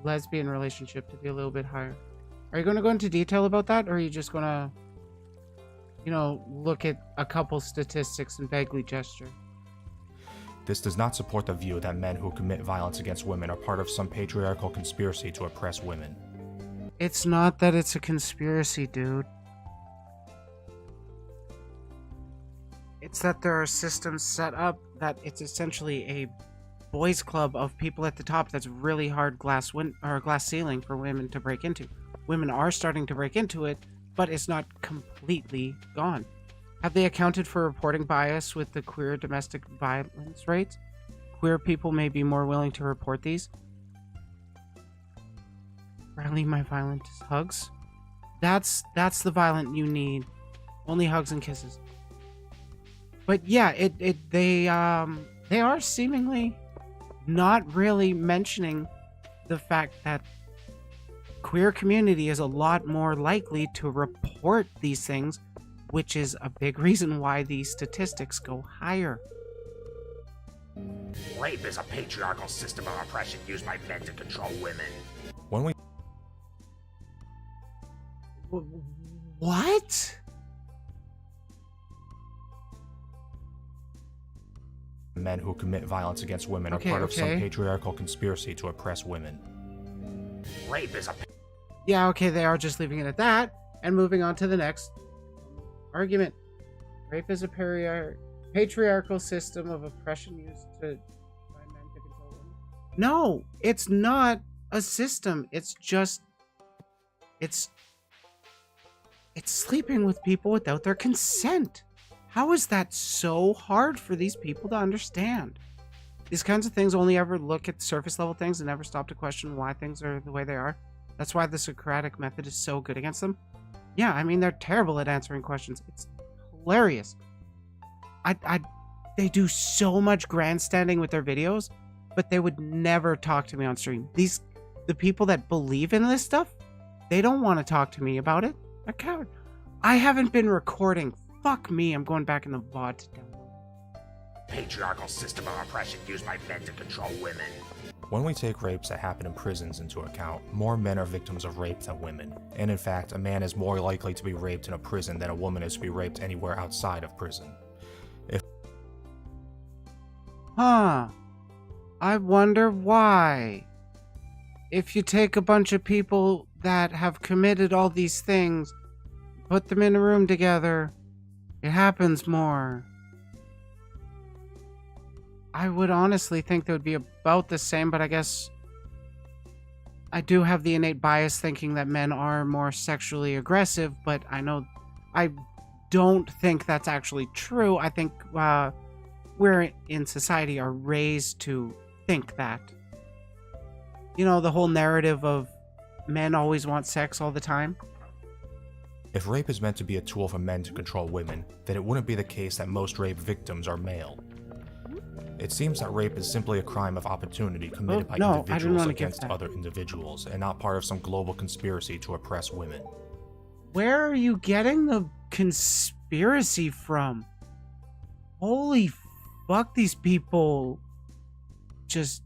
lesbian relationship to be a little bit higher. Are you going to go into detail about that, or are you just going to, look at a couple statistics and vaguely gesture? This does not support the view that men who commit violence against women are part of some patriarchal conspiracy to oppress women. It's not that it's a conspiracy, dude. It's that there are systems set up that it's essentially a boys club of people at the top that's really hard glass ceiling for women to break into. Women are starting to break into it, but it's not completely gone. Have they accounted for reporting bias with the queer domestic violence rates? Queer people may be more willing to report these. Riley, my violent is hugs. That's the violent you need. Only hugs and kisses. But yeah, they are seemingly not really mentioning the fact that queer community is a lot more likely to report these things, which is a big reason why these statistics go higher. Rape is a patriarchal system of oppression used by men to control women. When we What? Men who commit violence against women are part of some patriarchal conspiracy to oppress women. Rape is a... Yeah, okay, they are just leaving it at that and moving on to the next argument. Rape is a patriarchal system of oppression used by men to control women. No, it's not a system. It's just... It's sleeping with people without their consent. How is that so hard for these people to understand? These kinds of things only ever look at surface level things and never stop to question why things are the way they are. That's why the Socratic method is so good against them. Yeah, I mean, they're terrible at answering questions. It's hilarious. They do so much grandstanding with their videos, but they would never talk to me on stream. The people that believe in this stuff, they don't want to talk to me about it. They're coward. I haven't been recording. Fuck me, I'm going back in the VOD to download. Patriarchal system of oppression used by men to control women. When we take rapes that happen in prisons into account, more men are victims of rape than women. And in fact, a man is more likely to be raped in a prison than a woman is to be raped anywhere outside of prison. Huh. I wonder why. If you take a bunch of people that have committed all these things, put them in a room together, it happens more. I would honestly think they would be about the same, but I guess I do have the innate bias thinking that men are more sexually aggressive, but I don't think that's actually true. I think we're in society are raised to think that. You know, the whole narrative of men always want sex all the time. If rape is meant to be a tool for men to control women, then it wouldn't be the case that most rape victims are male. It seems that rape is simply a crime of opportunity committed by individuals against other individuals, and not part of some global conspiracy to oppress women. Where are you getting the conspiracy from? Holy fuck, these people just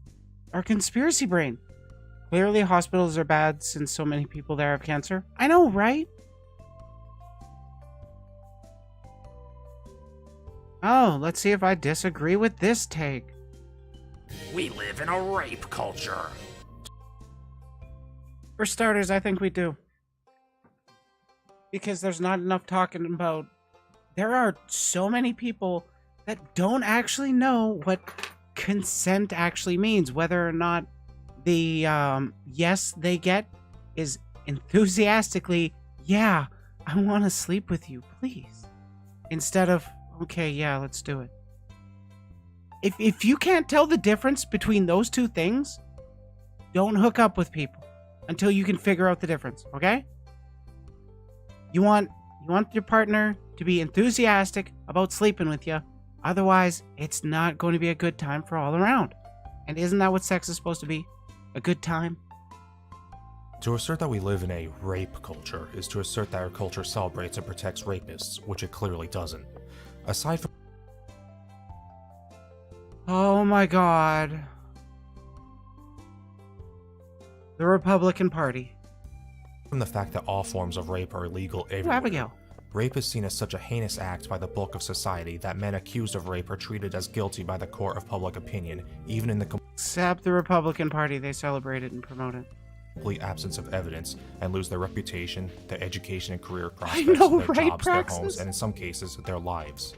are conspiracy brain. Clearly hospitals are bad since so many people there have cancer. I know, right? Oh, let's see if I disagree with this take. We live in a rape culture. For starters, I think we do. Because there's not enough talking about... There are so many people that don't actually know what consent actually means. Whether or not the yes they get is enthusiastically, yeah, I want to sleep with you, please. Instead of, okay, yeah, let's do it. If you can't tell the difference between those two things, don't hook up with people until you can figure out the difference, okay? You want your partner to be enthusiastic about sleeping with you. Otherwise, it's not going to be a good time for all around. And isn't that what sex is supposed to be? A good time? To assert that we live in a rape culture is to assert that our culture celebrates and protects rapists, which it clearly doesn't. Aside from... Oh my god. The Republican Party. From the fact that all forms of rape are illegal everywhere. Abigail. Rape is seen as such a heinous act by the bulk of society that men accused of rape are treated as guilty by the court of public opinion, even in the Except the Republican Party, they celebrate it and promote it. complete absence of evidence, and lose their reputation, their education and career I prospects, know, their right, jobs, Praxis? their homes, and in some cases, their lives.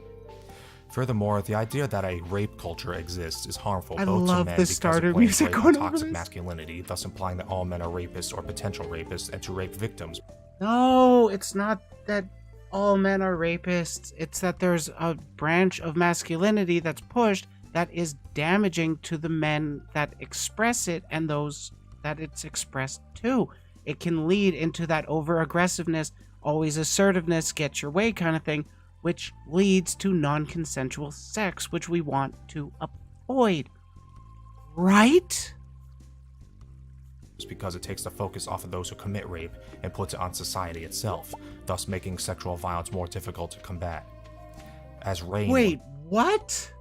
Furthermore, the idea that a rape culture exists is harmful I both to love men the because starter it blames music rape going on over toxic this. masculinity, thus implying that all men are rapists or potential rapists, and to rape victims. No, it's not that all men are rapists. It's that there's a branch of masculinity that's pushed that is damaging to the men that express it and those that it's expressed to. It can lead into that over-aggressiveness, always assertiveness, get your way kind of thing, which leads to non-consensual sex, which we want to avoid. Right? Because it takes the focus off of those who commit rape and puts it on society itself, thus making sexual violence more difficult to combat. As Rain... Wait, what?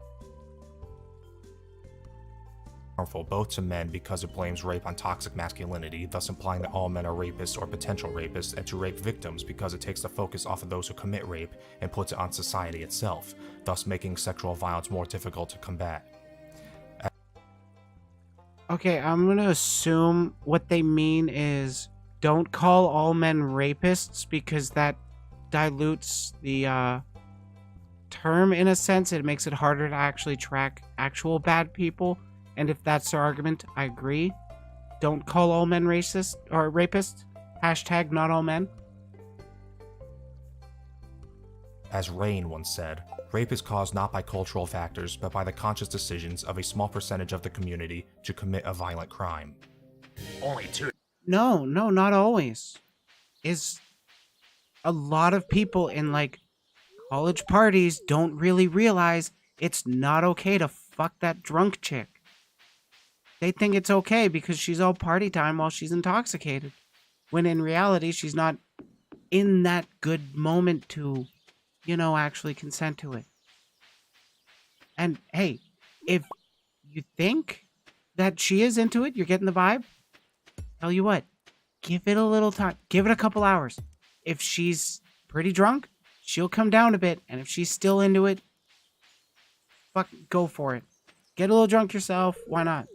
harmful both to men because it blames rape on toxic masculinity, thus implying that all men are rapists or potential rapists, and to rape victims because it takes the focus off of those who commit rape and puts it on society itself, thus making sexual violence more difficult to combat. Okay, I'm gonna assume what they mean is don't call all men rapists because that dilutes the term in a sense. It makes it harder to actually track actual bad people. And if that's their argument, I agree. Don't call all men racist or rapists. Hashtag not all men. As Rain once said, rape is caused not by cultural factors, but by the conscious decisions of a small percentage of the community to commit a violent crime. Only 2. No, not always. Is a lot of people in like college parties don't really realize it's not okay to fuck that drunk chick. They think it's okay because she's all party time while she's intoxicated. When in reality, she's not in that good moment to, actually consent to it. And hey, if you think that she is into it, you're getting the vibe, tell you what, give it a little time. Give it a couple hours. If she's pretty drunk, she'll come down a bit. And if she's still into it, go for it. Get a little drunk yourself. Why not?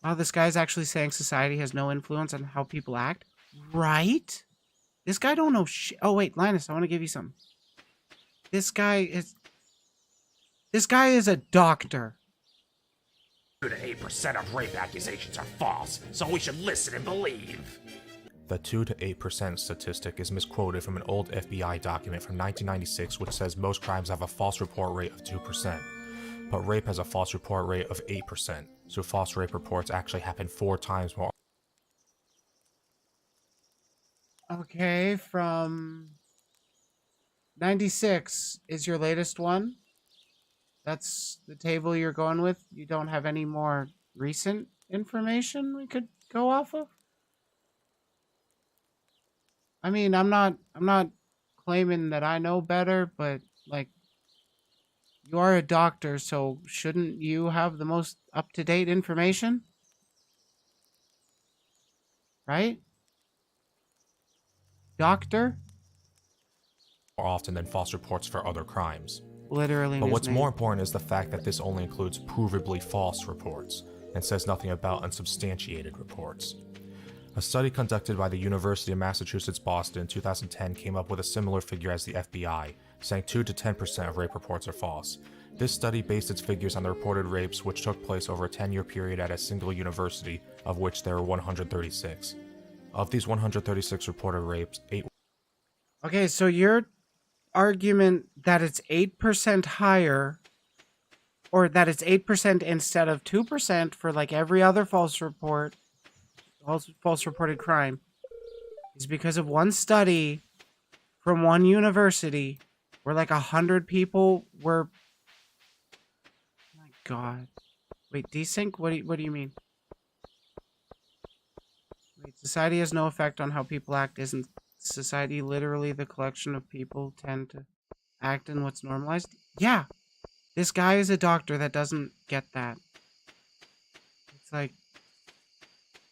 Wow, this guy's actually saying society has no influence on how people act. Right? This guy don't know shit. Oh, wait, Linus, I want to give you something. This guy is a doctor. 2 to 8% of rape accusations are false, so we should listen and believe. The 2 to 8% statistic is misquoted from an old FBI document from 1996 which says most crimes have a false report rate of 2%, but rape has a false report rate of 8%, so false rape reports actually happen 4 times more. Okay, from 96 is your latest one. That's the table you're going with. You don't have any more recent information we could go off of? I mean, I'm not claiming that I know better, but like you are a doctor, so shouldn't you have the most up-to-date information? Right? Doctor? More often than false reports for other crimes. Literally. But what's more important is the fact that this only includes provably false reports, and says nothing about unsubstantiated reports. A study conducted by the University of Massachusetts Boston in 2010 came up with a similar figure as the FBI, saying 2 to 10% of rape reports are false. This study based its figures on the reported rapes which took place over a 10-year period at a single university, of which there were 136. Of these 136 reported rapes, 8... Okay, so your argument that it's 8% higher, or that it's 8% instead of 2% for like every other false reported crime, is because of one study from one university where like 100 people were... My God. Wait, desync? What do you mean? Wait, society has no effect on how people act. Isn't society literally the collection of people tend to act in what's normalized? Yeah. This guy is a doctor that doesn't get that. It's like...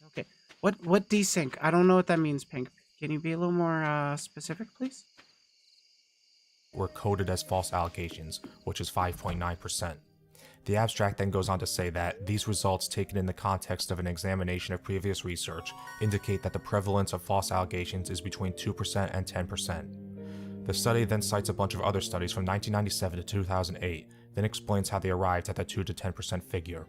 Okay. What desync? I don't know what that means, Pink. Can you be a little more specific, please? were coded as false allegations, which is 5.9%. The abstract then goes on to say that these results, taken in the context of an examination of previous research, indicate that the prevalence of false allegations is between 2% and 10%. The study then cites a bunch of other studies from 1997 to 2008, then explains how they arrived at the 2 to 10% figure.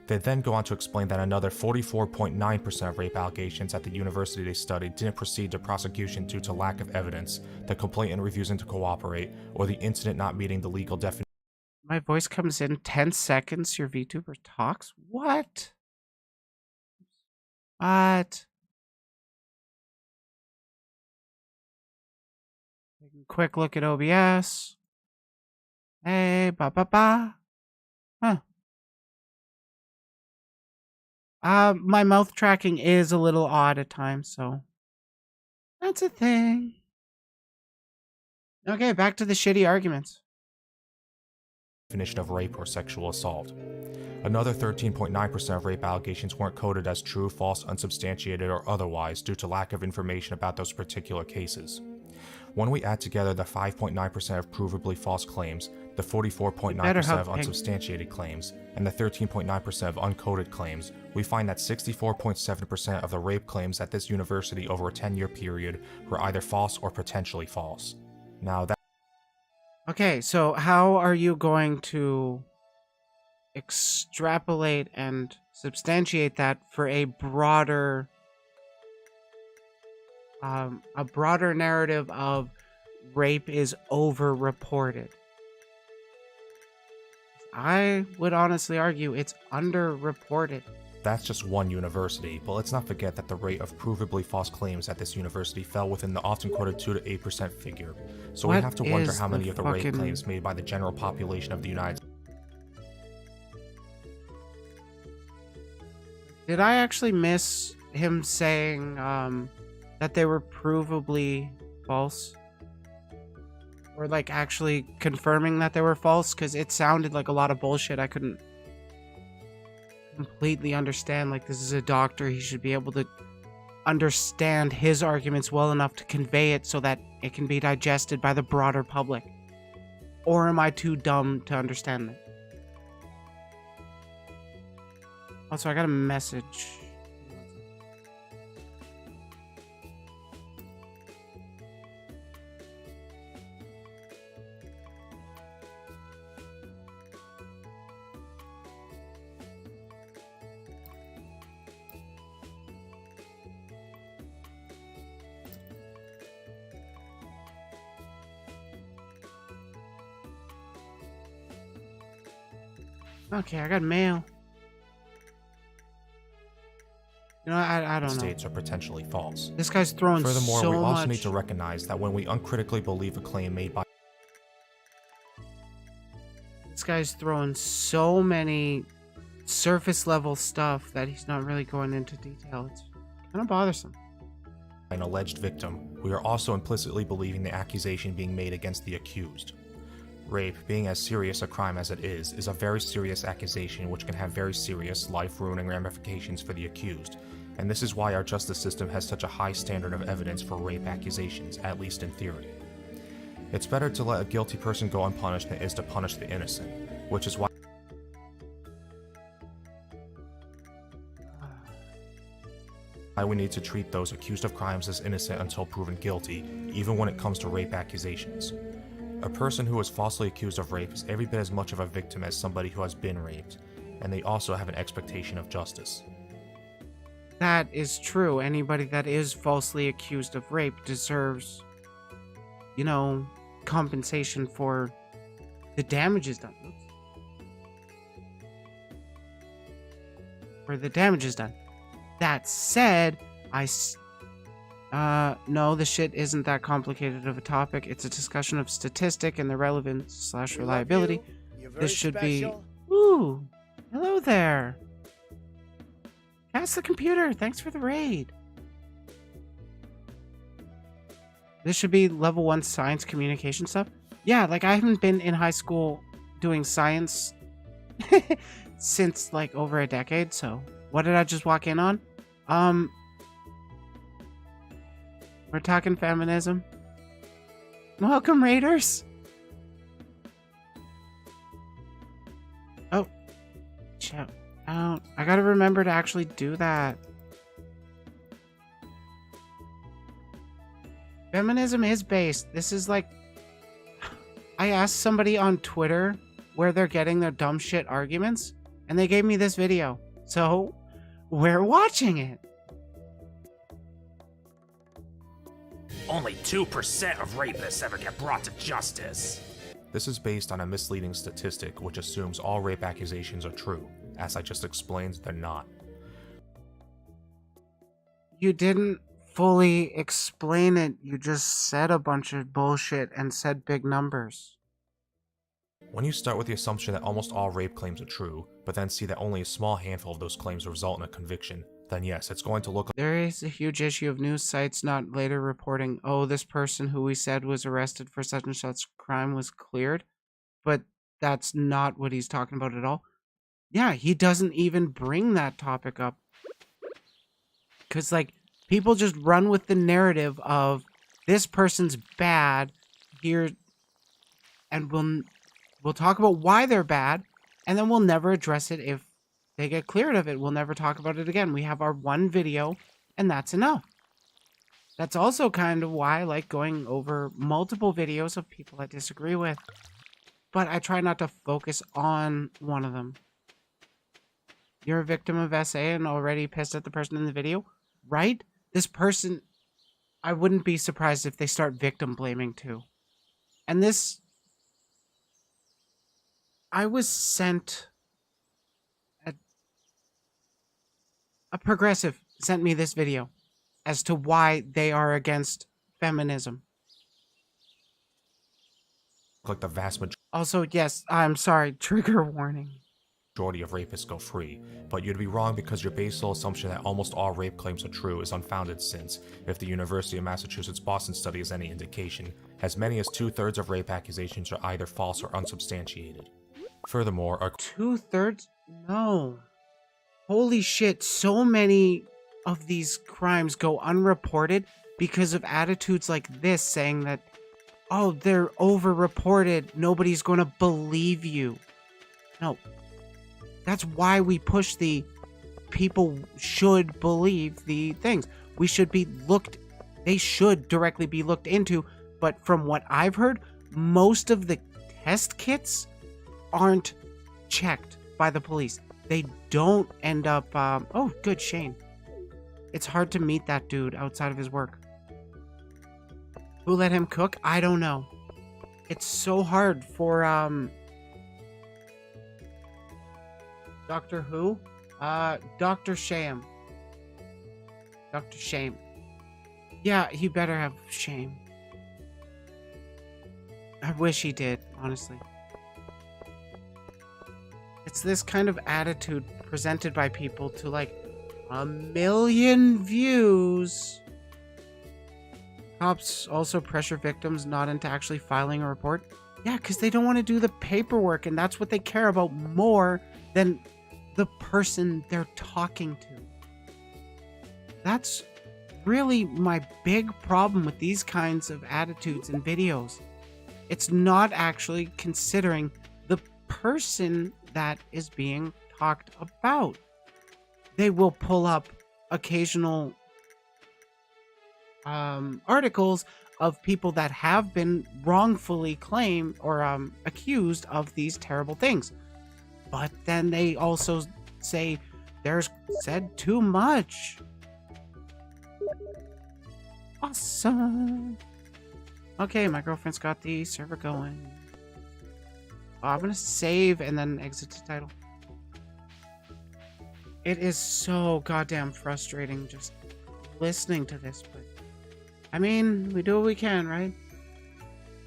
They then go on to explain that another 44.9% of rape allegations at the university they studied didn't proceed to prosecution due to lack of evidence, the complainant refusing to cooperate, or the incident not meeting the legal definition. My voice comes in 10 seconds, your VTuber talks? What? What? Quick look at OBS. Hey, ba. Huh. My mouth tracking is a little odd at times, so that's a thing. Okay, back to the shitty arguments. definition of rape or sexual assault. Another 13.9% of rape allegations weren't coded as true, false, unsubstantiated, or otherwise due to lack of information about those particular cases. When we add together the 5.9% of provably false claims, the 44.9% of unsubstantiated claims, and the 13.9% of uncoded claims, we find that 64.7% of the rape claims at this university over a 10-year period were either false or potentially false. Now that... Okay, so how are you going to extrapolate and substantiate that for a broader narrative of rape is over-reported? I would honestly argue it's under-reported. That's just one university, but let's not forget that the rate of provably false claims at this university fell within the often quoted 2 to 8% figure. So we have to wonder how many of the rape claims made by the general population of the United States. Did I actually miss him saying that they were provably false? Or like actually confirming that they were false? Because it sounded like a lot of bullshit. I couldn't completely understand. Like, this is a doctor. He should be able to understand his arguments well enough to convey it so that it can be digested by the broader public. Or am I too dumb to understand that? Also, I got a message. Okay, I got mail. You know, I don't know. States are potentially false. This guy's throwing Furthermore, so we also much. need to recognize that when we uncritically believe a claim made by... This guy's throwing so many surface level stuff that he's not really going into detail. It's kind of bothersome. An alleged victim, we are also implicitly believing the accusation being made against the accused. Rape, being as serious a crime as it is a very serious accusation which can have very serious, life-ruining ramifications for the accused, and this is why our justice system has such a high standard of evidence for rape accusations, at least in theory. It's better to let a guilty person go unpunished than it is to punish the innocent, which is why we need to treat those accused of crimes as innocent until proven guilty, even when it comes to rape accusations. A person who is falsely accused of rape is every bit as much of a victim as somebody who has been raped, and they also have an expectation of justice. That is true. Anybody that is falsely accused of rape deserves, you know, compensation for the damages done. Oops. For the damages done. That said, no, the shit isn't that complicated of a topic. It's a discussion of statistic and the relevance / reliability. This should be... Ooh, hello there. Cast the computer. Thanks for the raid. This should be level 1 science communication stuff. Yeah, like I haven't been in high school doing science since like over a decade, so what did I just walk in on? We're talking feminism. Welcome, Raiders. Oh, shout out. I gotta remember to actually do that. Feminism is based. This is like... I asked somebody on Twitter where they're getting their dumb shit arguments, and they gave me this video. So, we're watching it. Only 2% of rapists ever get brought to justice. This is based on a misleading statistic which assumes all rape accusations are true. As I just explained, they're not. You didn't fully explain it. You just said a bunch of bullshit and said big numbers. When you start with the assumption that almost all rape claims are true, but then see that only a small handful of those claims result in a conviction, then yes, it's going to look like... There is a huge issue of news sites not later reporting, oh, this person who we said was arrested for such and such crime was cleared. But that's not what he's talking about at all. Yeah, he doesn't even bring that topic up. Because, like, people just run with the narrative of this person's bad here, and we'll talk about why they're bad, and then we'll never address it if they get cleared of it. We'll never talk about it again. We have our one video, and that's enough. That's also kind of why I like going over multiple videos of people I disagree with. But I try not to focus on one of them. You're a victim of SA and already pissed at the person in the video, right? This person, I wouldn't be surprised if they start victim blaming too. And this, I was sent, a progressive sent me this video as to why they are against feminism. Like the vast Also, yes, I'm sorry, trigger warning. majority of rapists go free, but you'd be wrong because your basal assumption that almost all rape claims are true is unfounded since, if the University of Massachusetts Boston study is any indication, as many as 2/3 of rape accusations are either false or unsubstantiated. Furthermore, 2/3? No. Holy shit, so many of these crimes go unreported because of attitudes like this saying that, oh, they're over-reported, nobody's gonna believe you. No. That's why we push the people should believe the things. We should be they should directly be looked into, but from what I've heard, most of the test kits aren't checked by the police. They don't end up, oh, good, Shane. It's hard to meet that dude outside of his work. Who let him cook? I don't know. It's so hard for, Doctor Who? Dr. Sham. Dr. Shame. Yeah, he better have shame. I wish he did, honestly. It's this kind of attitude presented by people to, like, 1 million views. Cops also pressure victims not into actually filing a report. Yeah, because they don't want to do the paperwork, and that's what they care about more than the person they're talking to. That's really my big problem with these kinds of attitudes and videos. It's not actually considering the person that is being talked about. They will pull up occasional articles of people that have been wrongfully claimed or accused of these terrible things. But then they also say there's said too much. Awesome. Okay, my girlfriend's got the server going. Oh, I'm gonna save and then exit the title. It is so goddamn frustrating just listening to this, but I mean, we do what we can, right?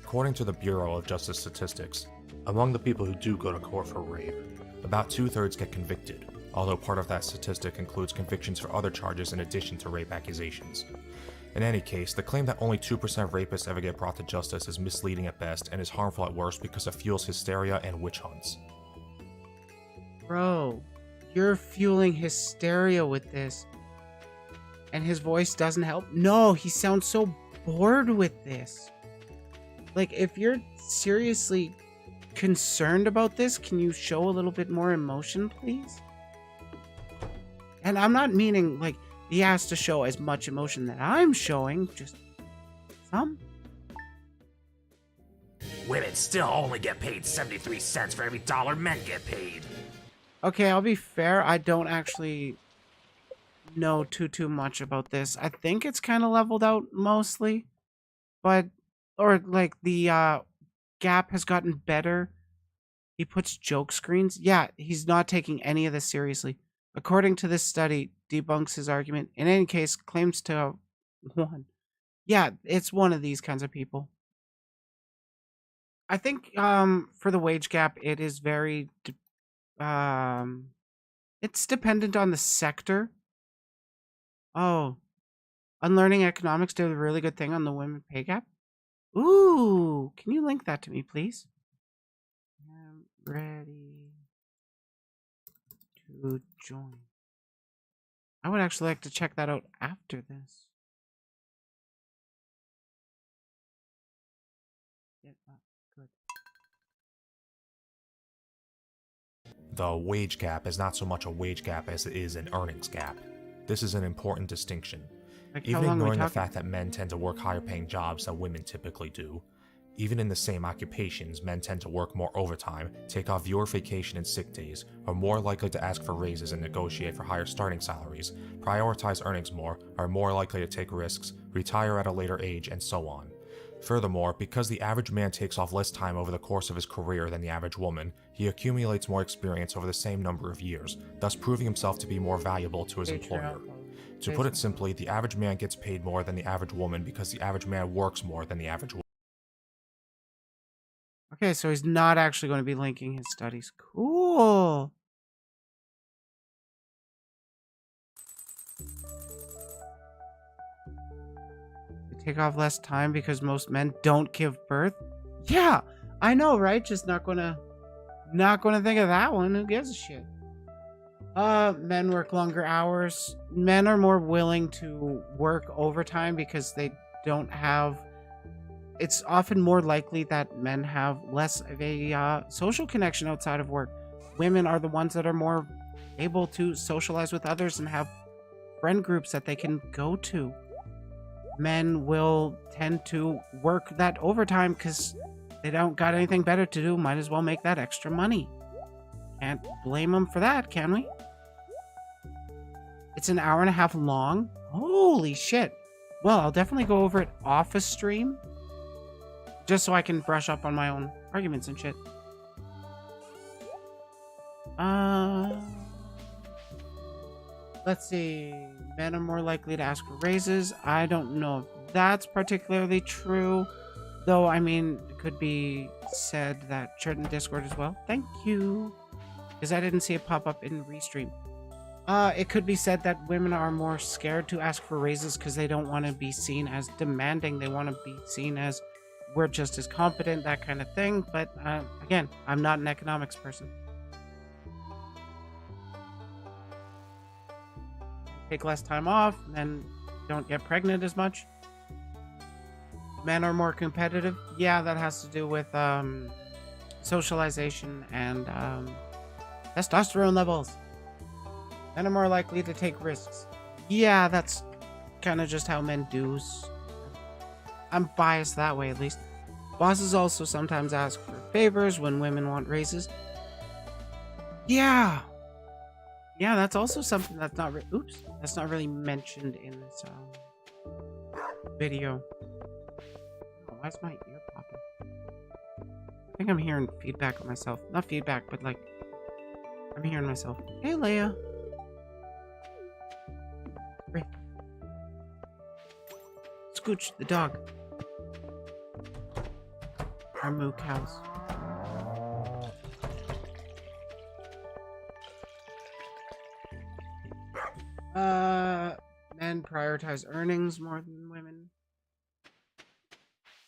according to the Bureau of Justice Statistics, among the people who do go to court for rape, about 2/3 get convicted, although part of that statistic includes convictions for other charges in addition to rape accusations. In any case, the claim that only 2% of rapists ever get brought to justice is misleading at best and is harmful at worst because it fuels hysteria and witch hunts. Bro, you're fueling hysteria with this. And his voice doesn't help? No, he sounds so bored with this. Like, if you're seriously concerned about this, can you show a little bit more emotion, please? And I'm not meaning, like, he has to show as much emotion that I'm showing, just some. Women still only get paid 73 cents for every dollar men get paid. Okay, I'll be fair, I don't actually know too much about this. I think it's kind of leveled out mostly, but, or like the gap has gotten better. He puts joke screens. Yeah, he's not taking any of this seriously. According to this study, debunks his argument. In any case, claims to have won. Yeah, it's one of these kinds of people. I think for the wage gap, it is very it's dependent on the sector. Oh, Unlearning Economics did a really good thing on the women pay gap. Ooh, can you link that to me, please? Ready to join. I would actually like to check that out after this. Yeah, good. The wage gap is not so much a wage gap as it is an earnings gap. This is an important distinction. Like, how Even long are we ignoring the talking? fact that men tend to work higher paying jobs than women typically do, even in the same occupations, men tend to work more overtime, take off fewer vacation and sick days, are more likely to ask for raises and negotiate for higher starting salaries, prioritize earnings more, are more likely to take risks, retire at a later age, and so on. Furthermore, because the average man takes off less time over the course of his career than the average woman, he accumulates more experience over the same number of years, thus proving himself to be more valuable to his employer. To put it simply, the average man gets paid more than the average woman because the average man works more than the average woman. Okay, so he's not actually going to be linking his studies. Cool. They take off less time because most men don't give birth. Yeah, I know, right? Just not gonna think of that one. Who gives a shit? Men work longer hours. Men are more willing to work overtime because they don't have. It's often more likely that men have less of a social connection outside of work. Women are the ones that are more able to socialize with others and have friend groups that they can go to. Men will tend to work that overtime because they don't got anything better to do. Might as well make that extra money. Can't blame them for that, can we? It's an hour and a half long. Holy shit. Well, I'll definitely go over it off a stream. Just so I can brush up on my own arguments and shit. Let's see. Men are more likely to ask for raises. I don't know if that's particularly true. Though, I mean, it could be said that shared in Discord as well. Thank you. Because I didn't see it pop up in Restream. It could be said that women are more scared to ask for raises because they don't want to be seen as demanding. They want to be seen as we're just as competent, that kind of thing. But again, I'm not an economics person. Take less time off, men don't get pregnant as much. Men are more competitive. Yeah, that has to do with socialization and testosterone levels. Men are more likely to take risks. Yeah, that's kind of just how men do. I'm biased that way, at least. Bosses also sometimes ask for favors when women want raises. Yeah. Yeah, that's also something that's not that's not really mentioned in this video. Oh, why is my ear popping? I think I'm hearing feedback of myself. Not feedback, but like I'm hearing myself. Hey, Leia. Scooch, the dog. Our moo cows. Men prioritize earnings more than women.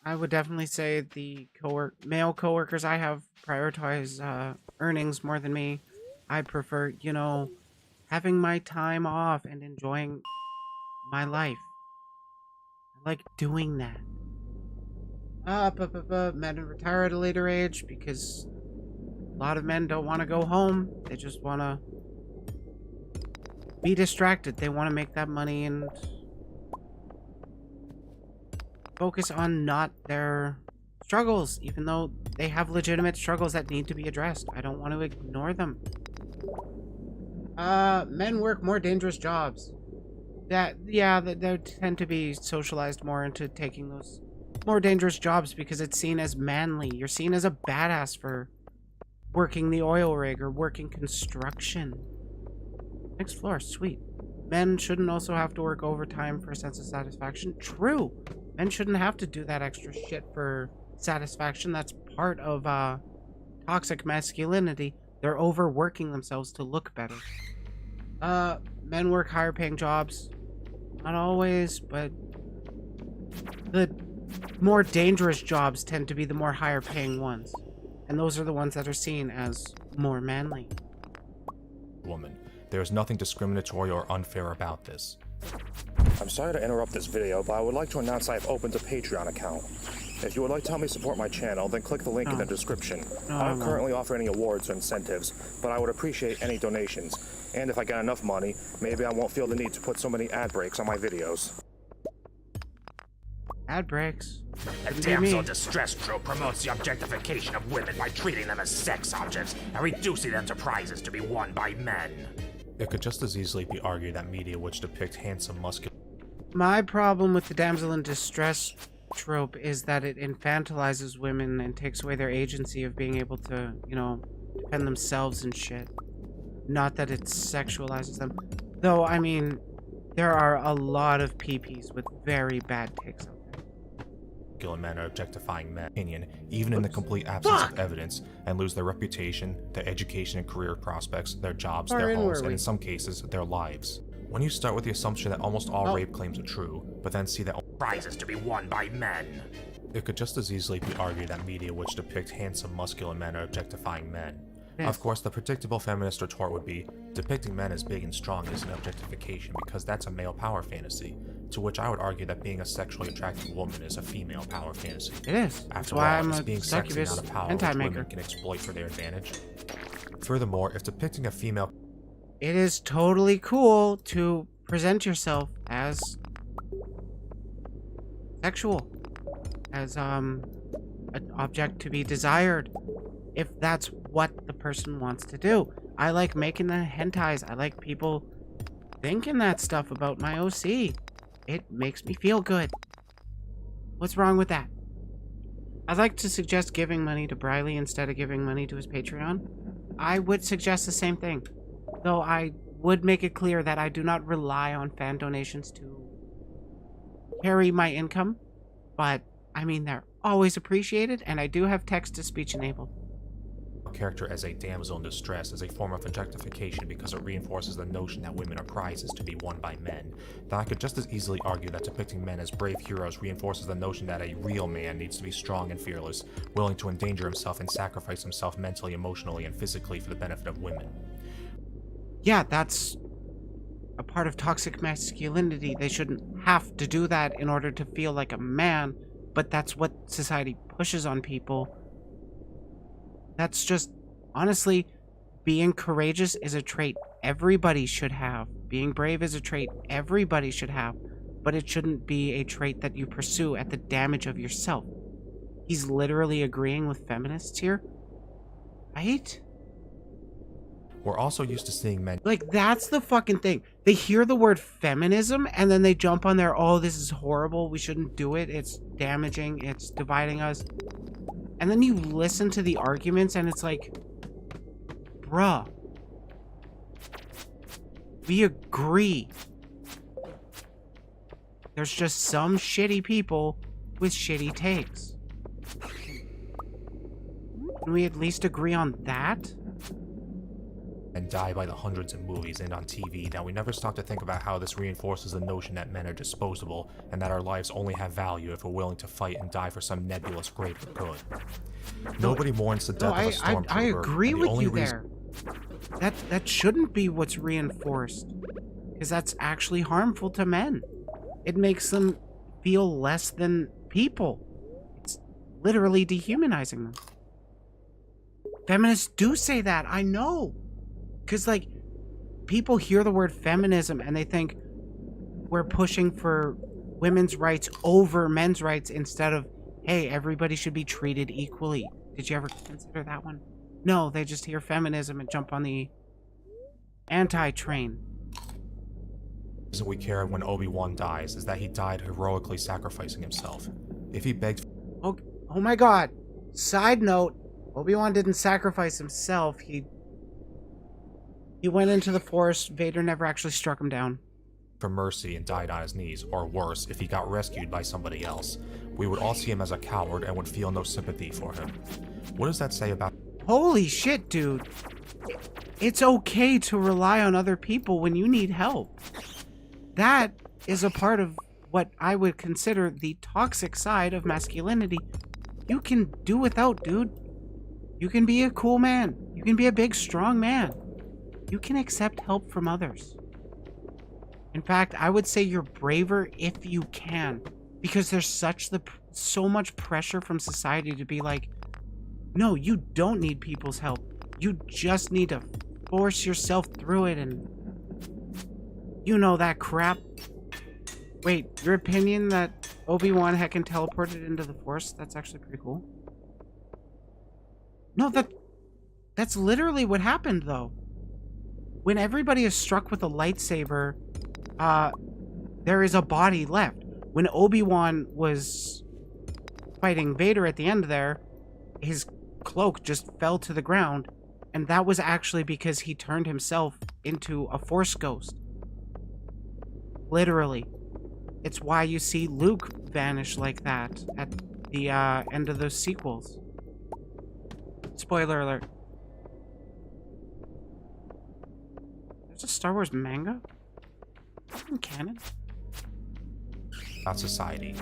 I would definitely say the male coworkers I have prioritize earnings more than me. I prefer, you know, having my time off and enjoying my life. I like doing that. Men retire at a later age because a lot of men don't want to go home. They just want to be distracted. They want to make that money and focus on not their struggles, even though they have legitimate struggles that need to be addressed. I don't want to ignore them. Men work more dangerous jobs. They tend to be socialized more into taking those more dangerous jobs because it's seen as manly. You're seen as a badass for working the oil rig or working construction. Next floor, sweet. Men shouldn't also have to work overtime for a sense of satisfaction. True. Men shouldn't have to do that extra shit for satisfaction. That's part of toxic masculinity. They're overworking themselves to look better. Men work higher paying jobs. Not always, but the more dangerous jobs tend to be the more higher paying ones. And those are the ones that are seen as more manly. Woman. There is nothing discriminatory or unfair about this. I'm sorry to interrupt this video, but I would like to announce I have opened a Patreon account. If you would like to help me support my channel, then click the link in the description. I don't currently offer any awards or incentives, but I would appreciate any donations. And if I get enough money, maybe I won't feel the need to put so many ad breaks on my videos. Ad breaks. The damsel distress trope promotes the objectification of women by treating them as sex objects and reducing them to prizes to be won by men. It could just as easily be argued that media which depict handsome, muscular... My problem with the damsel in distress trope is that it infantilizes women and takes away their agency of being able to, you know, defend themselves and shit. Not that it sexualizes them. Though, I mean, there are a lot of PPs with very bad takes out there. Men are objectifying men, opinion, even in the complete absence of evidence, and lose their reputation, their education and career prospects, their jobs, their homes, and in some cases, their lives. When you start with the assumption that almost all rape claims are true, but then see that prizes to be won by men. It could just as easily be argued that media which depict handsome, muscular men are objectifying men. Of course, the predictable feminist retort would be, depicting men as big and strong is an objectification because that's a male power fantasy, to which I would argue that being a sexually attractive woman is a female power fantasy. It is. After all, I'm it's being sexy, not a power which women can exploit for their advantage. Furthermore, if depicting a female... It is totally cool to present yourself as sexual, as an object to be desired, if that's what the person wants to do. I like making the hentais. I like people thinking that stuff about my OC. It makes me feel good. What's wrong with that? I'd like to suggest giving money to Briley instead of giving money to his Patreon. I would suggest the same thing. Though I would make it clear that I do not rely on fan donations to carry my income. But, I mean, they're always appreciated, and I do have text-to-speech enabled. Character as a damsel in distress is a form of objectification because it reinforces the notion that women are prizes to be won by men. Then I could just as easily argue that depicting men as brave heroes reinforces the notion that a real man needs to be strong and fearless, willing to endanger himself and sacrifice himself mentally, emotionally, and physically for the benefit of women. Yeah, that's a part of toxic masculinity. They shouldn't have to do that in order to feel like a man, but that's what society pushes on people. That's just, honestly, being courageous is a trait everybody should have. Being brave is a trait everybody should have, but it shouldn't be a trait that you pursue at the damage of yourself. He's literally agreeing with feminists here, right? We're also used to seeing men... Like, that's the fucking thing. They hear the word feminism, and then they jump on there, oh, this is horrible, we shouldn't do it, it's damaging, it's dividing us. And then you listen to the arguments, and it's like, bruh, we agree. There's just some shitty people with shitty takes. Can we at least agree on that? And die by the hundreds in movies and on TV, that we never stop to think about how this reinforces the notion that men are disposable and that our lives only have value if we're willing to fight and die for some nebulous greater good. Nobody mourns the death of a stormtrooper. I agree with you there. That shouldn't be what's reinforced, because that's actually harmful to men. It makes them feel less than people. It's literally dehumanizing them. Feminists do say that, I know. Because, like, people hear the word feminism and they think we're pushing for women's rights over men's rights instead of, hey, everybody should be treated equally. Did you ever consider that one? No, they just hear feminism and jump on the anti-train. The reason we care when Obi-Wan dies is that he died heroically sacrificing himself. If he begged... Oh my god. Side note, Obi-Wan didn't sacrifice himself. He went into the forest. Vader never actually struck him down. For mercy and died on his knees, or worse, if he got rescued by somebody else. We would all see him as a coward and would feel no sympathy for him. What does that say about... Holy shit, dude. It's okay to rely on other people when you need help. That is a part of what I would consider the toxic side of masculinity. You can do without, dude. You can be a cool man. You can be a big, strong man. You can accept help from others. In fact, I would say you're braver if you can, because there's so much pressure from society to be like, no, you don't need people's help. You just need to force yourself through it and you know that crap. Wait, your opinion that Obi-Wan heckin' teleported into the Force? That's actually pretty cool. No, that's literally what happened, though. When everybody is struck with a lightsaber, there is a body left. When Obi-Wan was fighting Vader at the end there, his cloak just fell to the ground, and that was actually because he turned himself into a Force ghost. Literally. It's why you see Luke vanish like that at the end of those sequels. Spoiler alert. There's a Star Wars manga? Is that in canon? About society.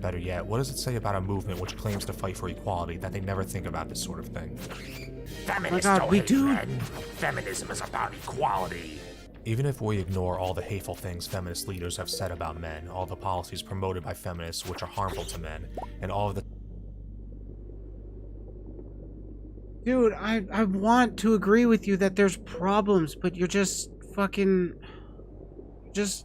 Better yet, what does it say about a movement which claims to fight for equality that they never think about this sort of thing? Feminists God, don't we hate do. men. Feminism is about equality. Even if we ignore all the hateful things feminist leaders have said about men, all the policies promoted by feminists which are harmful to men, and all of the... Dude, I want to agree with you that there's problems, but you're just fucking... just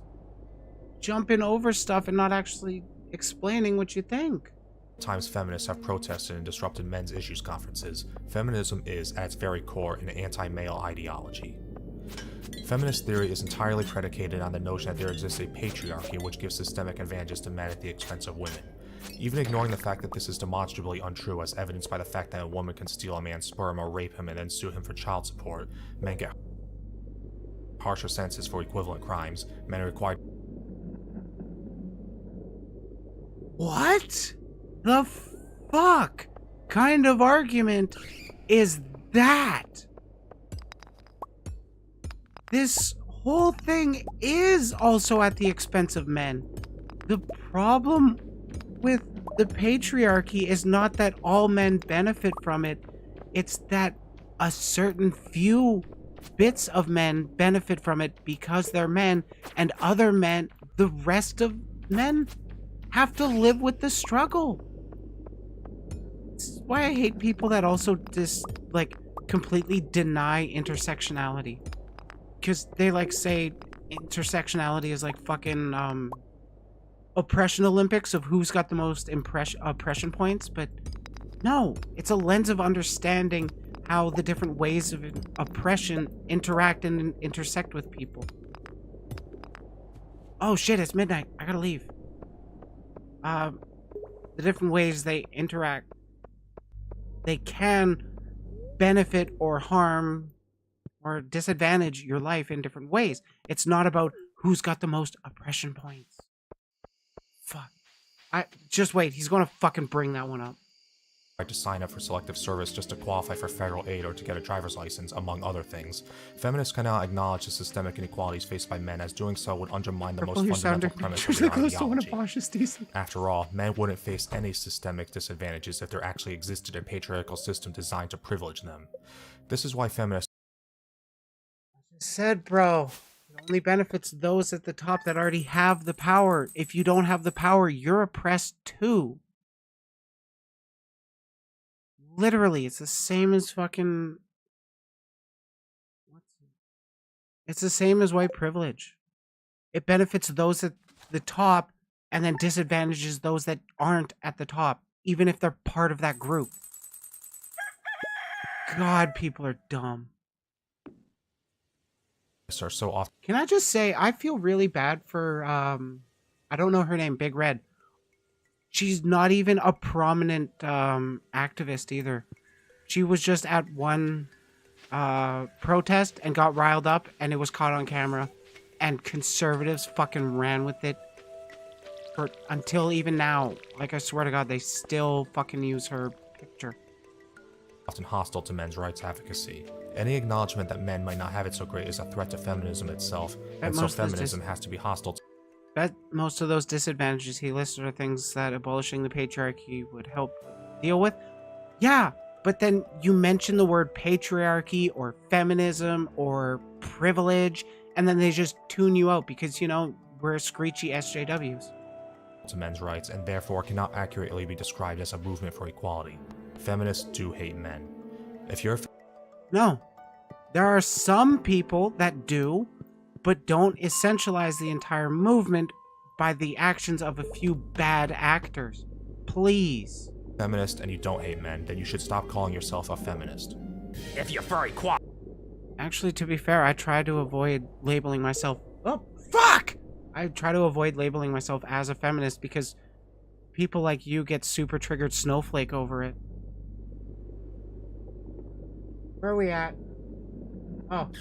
jumping over stuff and not actually explaining what you think. times feminists have protested and disrupted men's issues conferences, feminism is, at its very core, an anti-male ideology. Feminist theory is entirely predicated on the notion that there exists a patriarchy which gives systemic advantages to men at the expense of women. Even ignoring the fact that this is demonstrably untrue as evidenced by the fact that a woman can steal a man's sperm or rape him and then sue him for child support, men get harsher sentences for equivalent crimes, men are required... What the fuck kind of argument is that? This whole thing is also at the expense of men. The problem with the patriarchy is not that all men benefit from it, it's that a certain few bits of men benefit from it because they're men, and other men, the rest of men, have to live with the struggle. This is why I hate people that also completely deny intersectionality. Because they say intersectionality is like fucking oppression Olympics of who's got the most oppression points, but no, it's a lens of understanding how the different ways of oppression interact and intersect with people. Oh shit, it's midnight. I gotta leave. The different ways they interact. They can benefit or harm or disadvantage your life in different ways. It's not about who's got the most oppression points. Fuck. Just wait, he's gonna fucking bring that one up. to sign up for selective service just to qualify for federal aid or to get a driver's license, among other things. Feminists cannot acknowledge the systemic inequalities faced by men, as doing so would undermine the most fundamental premise of their ideology. After all, men wouldn't face any systemic disadvantages if there actually existed a patriarchal system designed to privilege them. This is why feminists said, bro, it only benefits those at the top that already have the power. If you don't have the power, you're oppressed too. Literally, it's the same as fucking... It's the same as white privilege. It benefits those at the top and then disadvantages those that aren't at the top, even if they're part of that group. God, people are dumb. are so often... Can I just say, I feel really bad for, I don't know her name, Big Red. She's not even a prominent activist either. She was just at one protest and got riled up, and it was caught on camera. And conservatives fucking ran with it until even now. Like, I swear to God, they still fucking use her picture. Often hostile to men's rights advocacy. Any acknowledgement that men might not have it so great is a threat to feminism itself, and so feminism has to be hostile to... Bet most of those disadvantages he listed are things that abolishing the patriarchy would help deal with. Yeah, but then you mention the word patriarchy or feminism or privilege, and then they just tune you out because, you know, we're screechy SJWs. To men's rights and therefore cannot accurately be described as a movement for equality. Feminists do hate men. If you're No. There are some people that do, but don't essentialize the entire movement by the actions of a few bad actors. Please. feminist and you don't hate men, then you should stop calling yourself a feminist. If you're for equality, Actually, to be fair, I try to avoid labeling myself... Oh, fuck! I try to avoid labeling myself as a feminist because people like you get super triggered snowflake over it. Where are we at? Oh.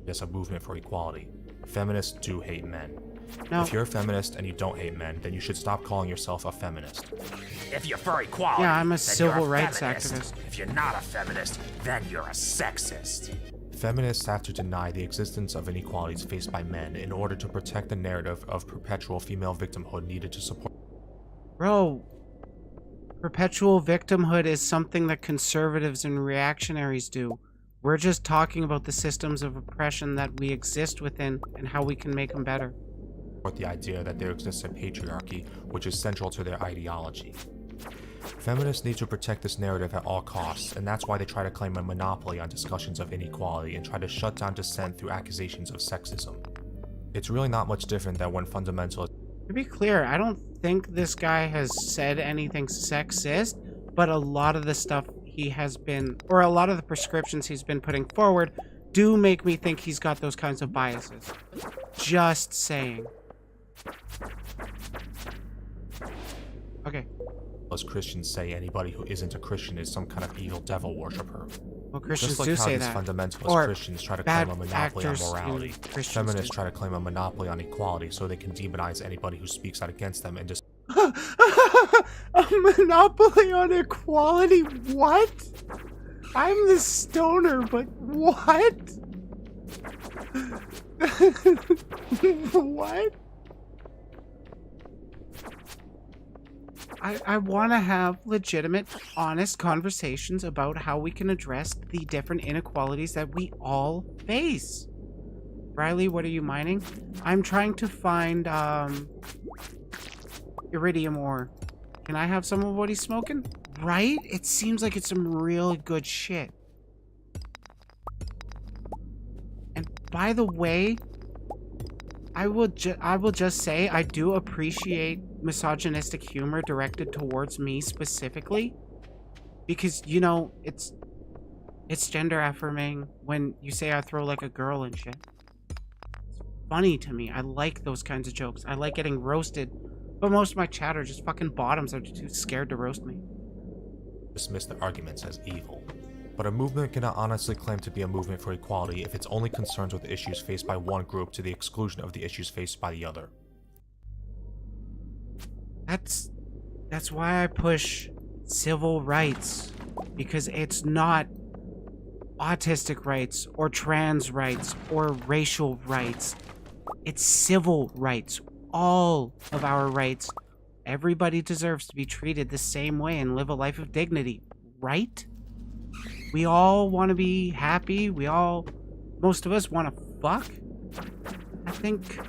It's a movement for equality. Feminists do hate men. No. If you're a feminist and you don't hate men, then you should stop calling yourself a feminist. if you're for equality, Yeah, I'm a then civil you're a rights feminist. activist. If you're not a feminist, then you're a sexist. Feminists have to deny the existence of inequalities faced by men in order to protect the narrative of perpetual female victimhood needed to support. Bro, perpetual victimhood is something that conservatives and reactionaries do. We're just talking about the systems of oppression that we exist within and how we can make them better. The idea that there exists a patriarchy, which is central to their ideology. Feminists need to protect this narrative at all costs, and that's why they try to claim a monopoly on discussions of inequality and try to shut down dissent through accusations of sexism. It's really not much different than when fundamentalists. To be clear, I don't think this guy has said anything sexist, but a lot of the stuff he has been, or a lot of the prescriptions he's been putting forward, do make me think he's got those kinds of biases. Just saying. Okay. As Christians say anybody who isn't a Christian is some kind of evil devil worshiper. Well, Christians Just like do how say these that. fundamentalist Or Christians try to bad claim a monopoly on actors in morality. Christians Feminists do. try to claim a monopoly on equality so they can demonize anybody who speaks out against them and just. A monopoly on equality? What? I'm the stoner, but what? What? I want to have legitimate, honest conversations about how we can address the different inequalities that we all face. Riley, what are you mining? I'm trying to find, iridium ore. Can I have some of what he's smoking? Right? It seems like it's some really good shit. And by the way, I will just say I do appreciate misogynistic humor directed towards me specifically, because, you know, it's gender affirming when you say I throw like a girl and shit. It's funny to me. I like those kinds of jokes. I like getting roasted, but most of my chat are just fucking bottoms that are too scared to roast me. Dismiss the arguments as evil. But a movement cannot honestly claim to be a movement for equality if it's only concerned with the issues faced by one group to the exclusion of the issues faced by the other. That's why I push civil rights, because it's not autistic rights or trans rights or racial rights. It's civil rights. All of our rights. Everybody deserves to be treated the same way and live a life of dignity, right? We all want to be happy. Most of us want to fuck. I think,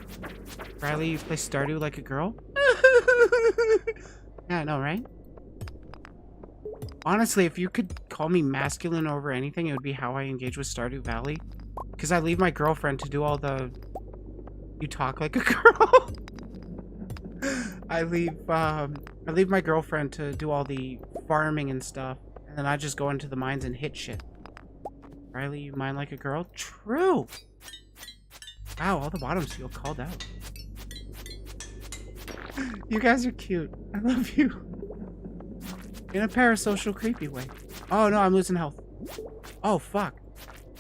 Riley, you play Stardew like a girl? Yeah, I know, right? Honestly, if you could call me masculine over anything, it would be how I engage with Stardew Valley. Because I leave my girlfriend to do all the... You talk like a girl. I leave my girlfriend to do all the farming and stuff. And then I just go into the mines and hit shit. Riley, you mine like a girl? True! Wow, all the bottoms feel called out. You guys are cute. I love you. In a parasocial, creepy way. Oh no, I'm losing health. Oh fuck.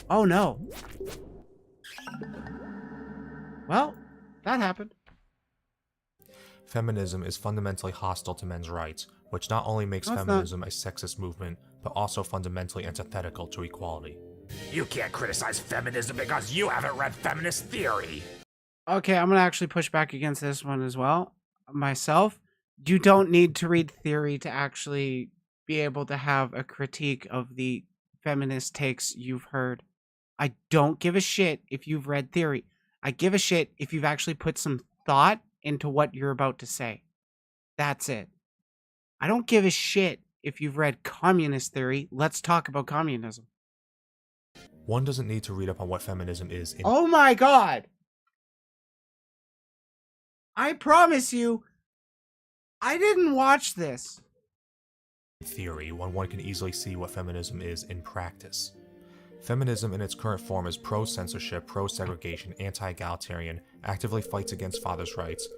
Oh no. Well, that happened. Feminism is fundamentally hostile to men's rights, which not only makes No, it's feminism a sexist movement, but also fundamentally antithetical to equality. You can't criticize feminism because you haven't read feminist theory. Okay, I'm gonna actually push back against this one as well. Myself, you don't need to read theory to actually be able to have a critique of the feminist takes you've heard. I don't give a shit if you've read theory. I give a shit if you've actually put some thought into what you're about to say. That's it. I don't give a shit if you've read communist theory. Let's talk about communism. One doesn't need to read up on what feminism is in Oh my god! I promise you, I didn't watch this. theory when one can easily see what feminism is in practice. Feminism in its current form is pro-censorship, pro-segregation, anti-egalitarian, actively fights against fathers' rights.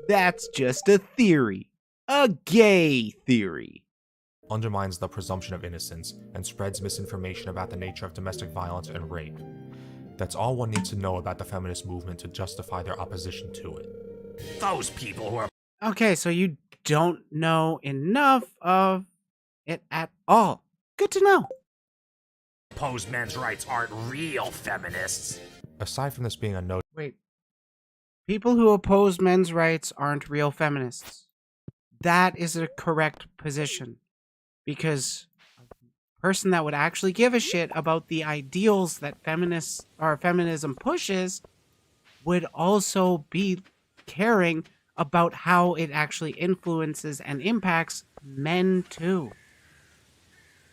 That's just a theory. A gay theory. Undermines the presumption of innocence, and spreads misinformation about the nature of domestic violence and rape. That's all one needs to know about the feminist movement to justify their opposition to it. Those people who are Okay, so you don't know enough of it at all. Good to know. opposed men's rights aren't real feminists. Aside from this being a note, Wait. People who oppose men's rights aren't real feminists. That is a correct position. Because a person that would actually give a shit about the ideals that feminists or feminism pushes would also be caring about how it actually influences and impacts men too.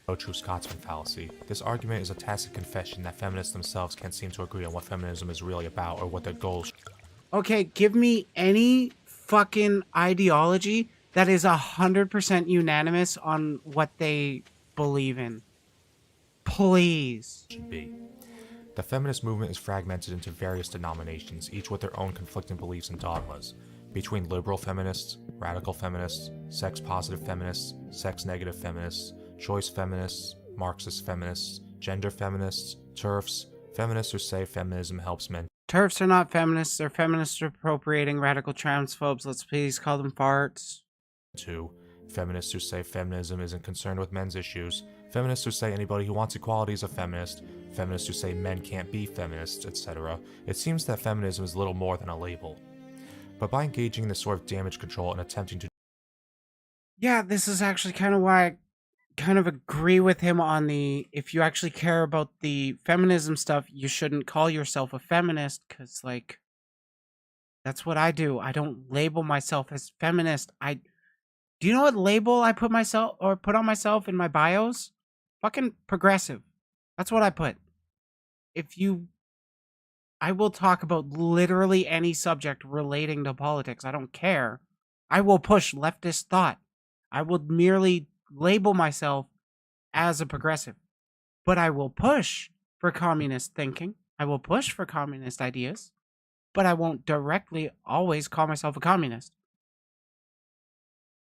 no true Scotsman fallacy. This argument is a tacit confession that feminists themselves can't seem to agree on what feminism is really about or what their goals. Okay, give me any fucking ideology that is 100% unanimous on what they believe in. Please. Should be. The feminist movement is fragmented into various denominations, each with their own conflicting beliefs and dogmas. Between liberal feminists, radical feminists, sex-positive feminists, sex-negative feminists, choice feminists, Marxist feminists, gender feminists, TERFs, feminists who say feminism helps men. TERFs are not feminists, they're feminists appropriating radical transphobes. Let's please call them farts. 2. Feminists who say feminism isn't concerned with men's issues. Feminists who say anybody who wants equality is a feminist. Feminists who say men can't be feminists, etc. It seems that feminism is little more than a label. But by engaging in this sort of damage control and attempting to... Yeah, this is actually kind of why I kind of agree with him on the, if you actually care about the feminism stuff, you shouldn't call yourself a feminist, because, like, that's what I do. I don't label myself as feminist. Do you know what label I put on myself in my bios? Fucking progressive. That's what I put. I will talk about literally any subject relating to politics. I don't care. I will push leftist thought. I will merely label myself as a progressive. But I will push for communist thinking. I will push for communist ideas. But I won't directly always call myself a communist.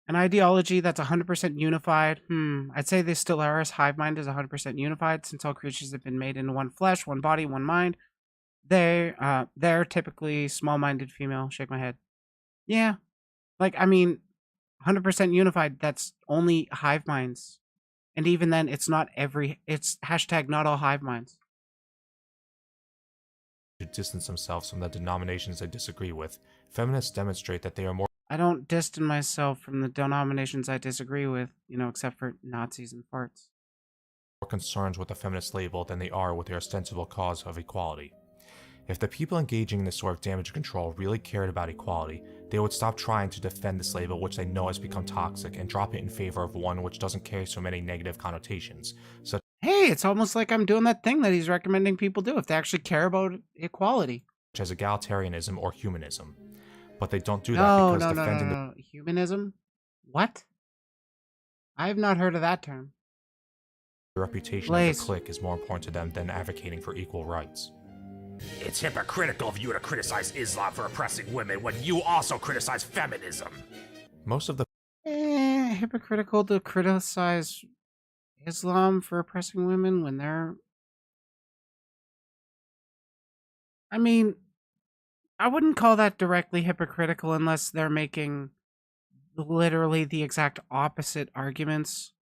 An ideology that's 100% unified. I'd say the Stellaris hive mind is 100% unified, since all creatures have been made in one flesh, one body, one mind. They're typically small-minded female. Shake my head. Yeah. Like, I mean, 100% unified, that's only hive minds. And even then, it's hashtag not all hive minds. to distance themselves from the denominations they disagree with. Feminists demonstrate that they are more I don't distance myself from the denominations I disagree with, except for Nazis and farts. concerned with the feminist label than they are with their ostensible cause of equality. If the people engaging in this sort of damage control really cared about equality, they would stop trying to defend this label which they know has become toxic and drop it in favor of one which doesn't carry so many negative connotations, such Hey, it's almost like I'm doing that thing that he's recommending people do if they actually care about equality. as egalitarianism or humanism. But they don't do that because defending No. Humanism? What? I have not heard of that term. the reputation Blaze. of the clique is more important to them than advocating for equal rights. It's hypocritical of you to criticize Islam for oppressing women when you also criticize feminism. Most of the Hypocritical to criticize Islam for oppressing women when they're... I mean, I wouldn't call that directly hypocritical unless they're making literally the exact opposite arguments.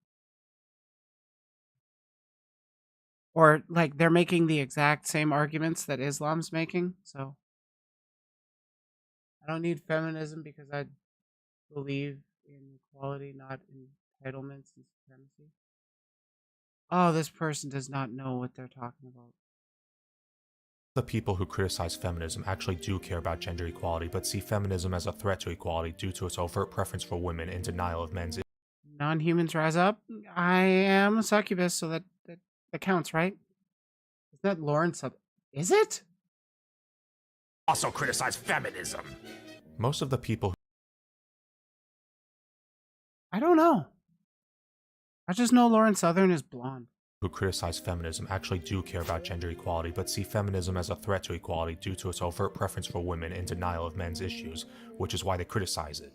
Or, like, they're making the exact same arguments that Islam's making, so... I don't need feminism because I believe in equality, not in entitlements and supremacy. Oh, this person does not know what they're talking about. The people who criticize feminism actually do care about gender equality, but see feminism as a threat to equality due to its overt preference for women and denial of men's. Non-humans rise up. I am a succubus, so that counts, right? Is that Lawrence? Is it? Also criticize feminism. Most of the people I don't know. I just know Lauren Southern is blonde. Who criticize feminism actually do care about gender equality, but see feminism as a threat to equality due to its overt preference for women and denial of men's issues, which is why they criticize it.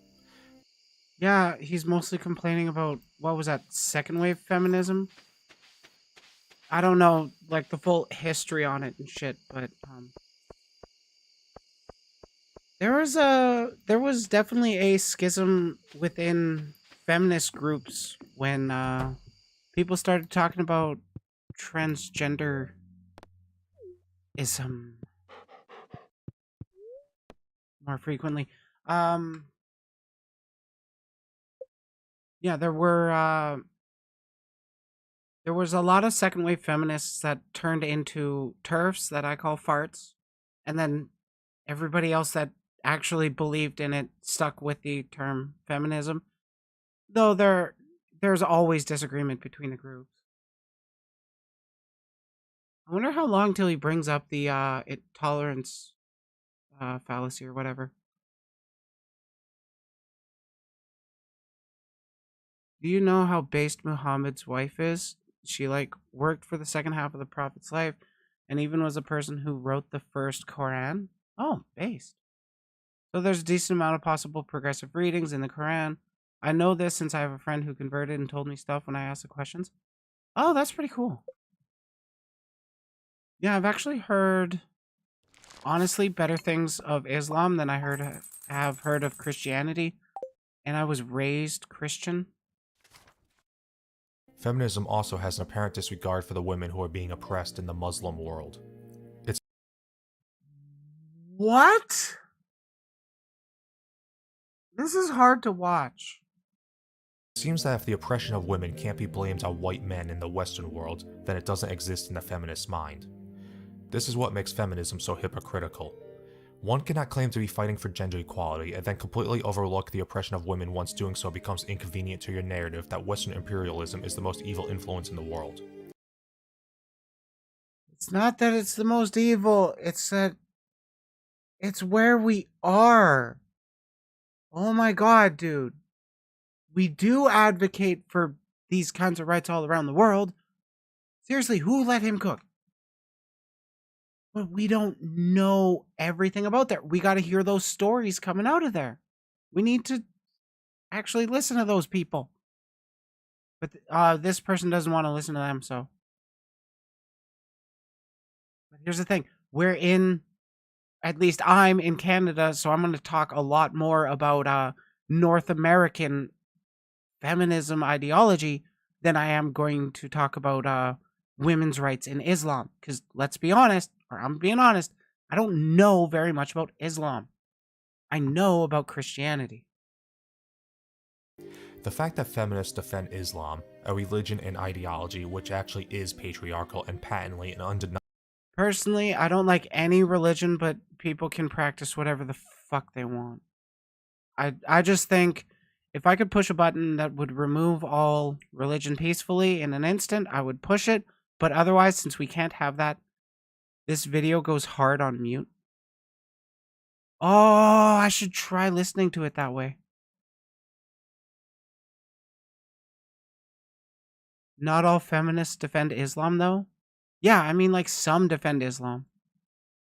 Yeah, he's mostly complaining about, what was that, second wave feminism? I don't know, like, the full history on it and shit, but, there was definitely a schism within feminist groups when, people started talking about transgenderism more frequently. Yeah, there was a lot of second wave feminists that turned into TERFs that I call farts, and then everybody else that actually believed in it stuck with the term feminism. Though there's always disagreement between the groups. I wonder how long till he brings up the tolerance fallacy or whatever. Do you know how based Muhammad's wife is? She like worked for the second half of the Prophet's life and even was a person who wrote the first Quran. Oh, based. So there's a decent amount of possible progressive readings in the Quran. I know this since I have a friend who converted and told me stuff when I asked the questions. Oh, that's pretty cool. Yeah, I've actually heard, honestly, better things of Islam than I have heard of Christianity. And I was raised Christian. Feminism also has an apparent disregard for the women who are being oppressed in the Muslim world. What? This is hard to watch. It seems that if the oppression of women can't be blamed on white men in the Western world, then it doesn't exist in the feminist mind. This is what makes feminism so hypocritical. One cannot claim to be fighting for gender equality and then completely overlook the oppression of women once doing so becomes inconvenient to your narrative that Western imperialism is the most evil influence in the world. It's not that it's the most evil, it's that it's where we are. Oh my god, dude. We do advocate for these kinds of rights all around the world. Seriously, who let him cook? But we don't know everything about there. We got to hear those stories coming out of there. We need to actually listen to those people. But this person doesn't want to listen to them, so. But here's the thing. At least I'm in Canada, so I'm going to talk a lot more about North American feminism ideology than I am going to talk about women's rights in Islam. Because let's be honest, or I'm being honest, I don't know very much about Islam. I know about Christianity. The fact that feminists defend Islam, a religion and ideology which actually is patriarchal and patently and undeniable. Personally, I don't like any religion, but people can practice whatever the fuck they want. I just think if I could push a button that would remove all religion peacefully in an instant, I would push it. But otherwise, since we can't have that, this video goes hard on mute. Oh, I should try listening to it that way. Not all feminists defend Islam, though. Yeah, I mean, like, some defend Islam.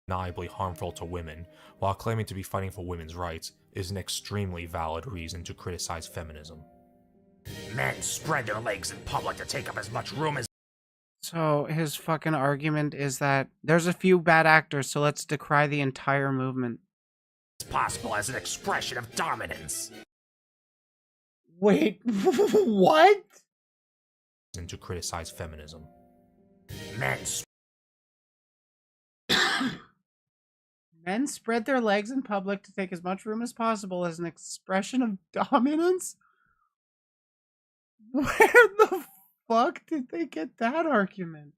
Undeniably harmful to women, while claiming to be fighting for women's rights, is an extremely valid reason to criticize feminism. Men spread their legs in public to take up as much room as So his fucking argument is that there's a few bad actors, so let's decry the entire movement. possible as an expression of dominance. Wait, what? And to criticize feminism. Men spread their legs in public to take as much room as possible as an expression of dominance? Where the fuck did they get that argument?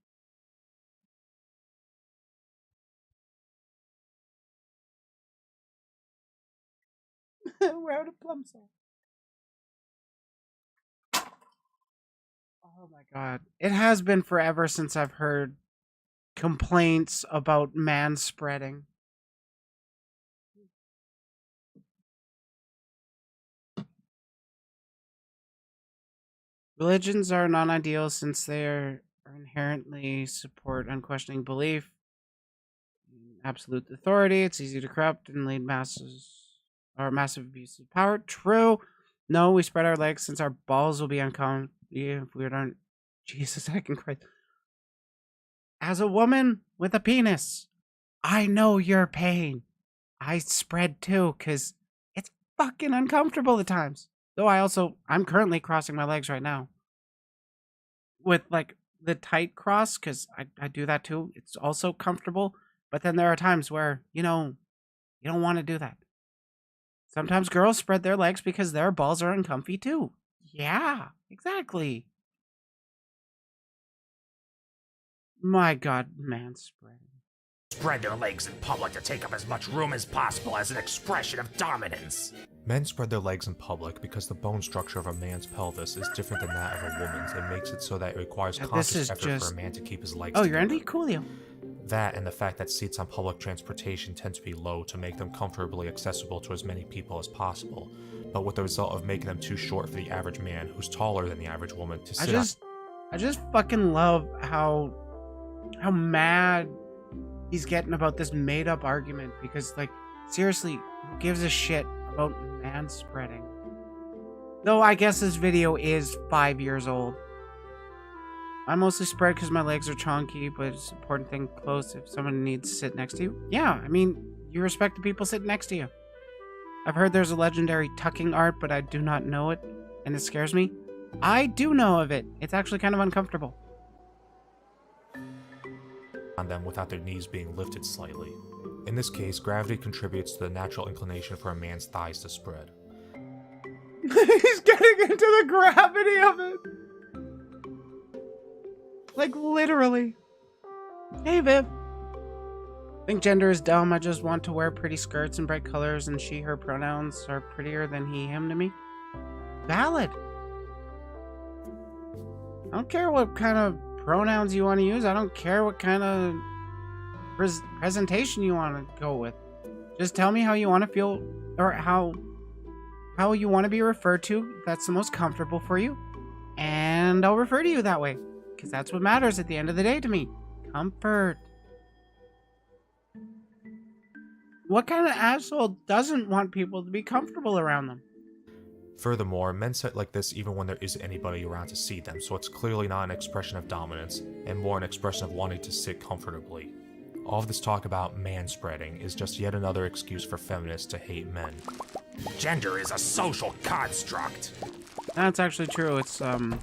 Where are the plums at? Oh my god. It has been forever since I've heard complaints about manspreading. Religions are non-ideal since they are inherently support unquestioning belief in absolute authority. It's easy to corrupt and lead massive abuse of power. True. No, we spread our legs since our balls will be uncomfortable if we aren't. Jesus, I can cry. As a woman with a penis, I know your pain. I spread too, because it's fucking uncomfortable at times. Though I'm currently crossing my legs right now. With like the tight cross, because I do that too. It's also comfortable. But then there are times where, you don't want to do that. Sometimes girls spread their legs because their balls are uncomfy too. Yeah, exactly. My god, manspreading. Spread their legs in public to take up as much room as possible as an expression of dominance. Men spread their legs in public because the bone structure of a man's pelvis is different than that of a woman's and makes it so that it requires conscious effort for a man to keep his legs together. You're Andy? Coolio. That and the fact that seats on public transportation tend to be low to make them comfortably accessible to as many people as possible, but with the result of making them too short for the average man who's taller than the average woman to sit on. I just fucking love how mad he's getting about this made up argument, because like seriously, who gives a shit about manspreading? Though I guess this video is 5 years old. I mostly spread because my legs are chonky, but it's an important thing close if someone needs to sit next to you. Yeah, I mean, you respect the people sitting next to you. I've heard there's a legendary tucking art, but I do not know it, and it scares me. I do know of it. It's actually kind of uncomfortable. On them without their knees being lifted slightly. In this case, gravity contributes to the natural inclination for a man's thighs to spread. He's getting into the gravity of it! Like, literally. Hey, Viv. I think gender is dumb. I just want to wear pretty skirts and bright colors, and she, her pronouns are prettier than he, him to me. Valid. I don't care what kind of pronouns you want to use. I don't care what kind of presentation you want to go with. Just tell me how you want to feel, or how you want to be referred to. That's the most comfortable for you. And I'll refer to you that way. Because that's what matters at the end of the day to me. Comfort. What kind of asshole doesn't want people to be comfortable around them? Furthermore, men sit like this even when there isn't anybody around to see them, so it's clearly not an expression of dominance, and more an expression of wanting to sit comfortably. All of this talk about manspreading is just yet another excuse for feminists to hate men. Gender is a social construct. That's actually true. It's, oh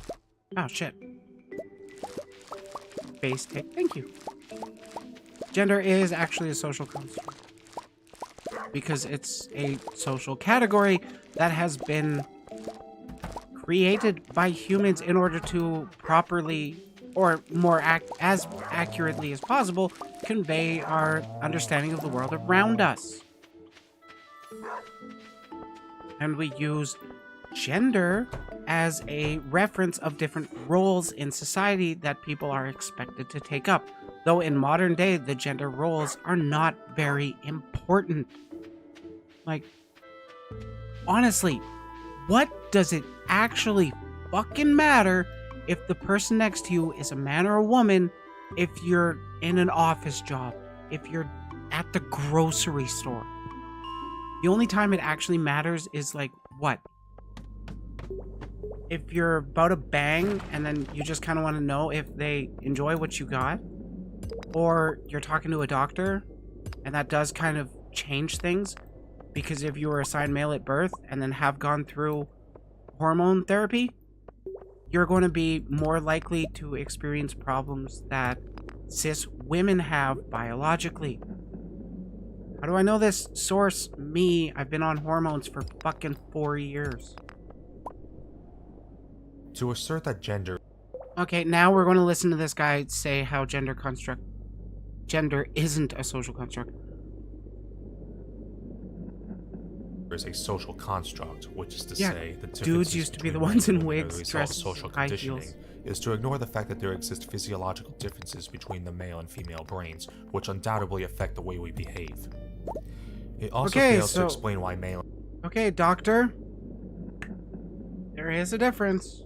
shit. Base take. Thank you. Gender is actually a social construct. Because it's a social category that has been created by humans in order to properly, or more as accurately as possible, convey our understanding of the world around us. And we use gender as a reference of different roles in society that people are expected to take up. Though in modern day, the gender roles are not very important. Like, honestly, what does it actually fucking matter if the person next to you is a man or a woman, if you're in an office job, if you're at the grocery store? The only time it actually matters is like, what? If you're about to bang and then you just kind of want to know if they enjoy what you got, or you're talking to a doctor and that does kind of change things, because if you were assigned male at birth and then have gone through hormone therapy, you're going to be more likely to experience problems that cis women have biologically. How do I know this? Source, me. I've been on hormones for fucking 4 years. To assert that gender Okay, now we're going to listen to this guy say how gender isn't a social construct. is a social construct, which is to Yeah, say the dudes used to be the ones in wigs, dressed social high conditioning heels. is to ignore the fact that there exist physiological differences between the male and female brains, which undoubtedly affect the way we behave. It also fails to explain why male... Okay, doctor. There is a difference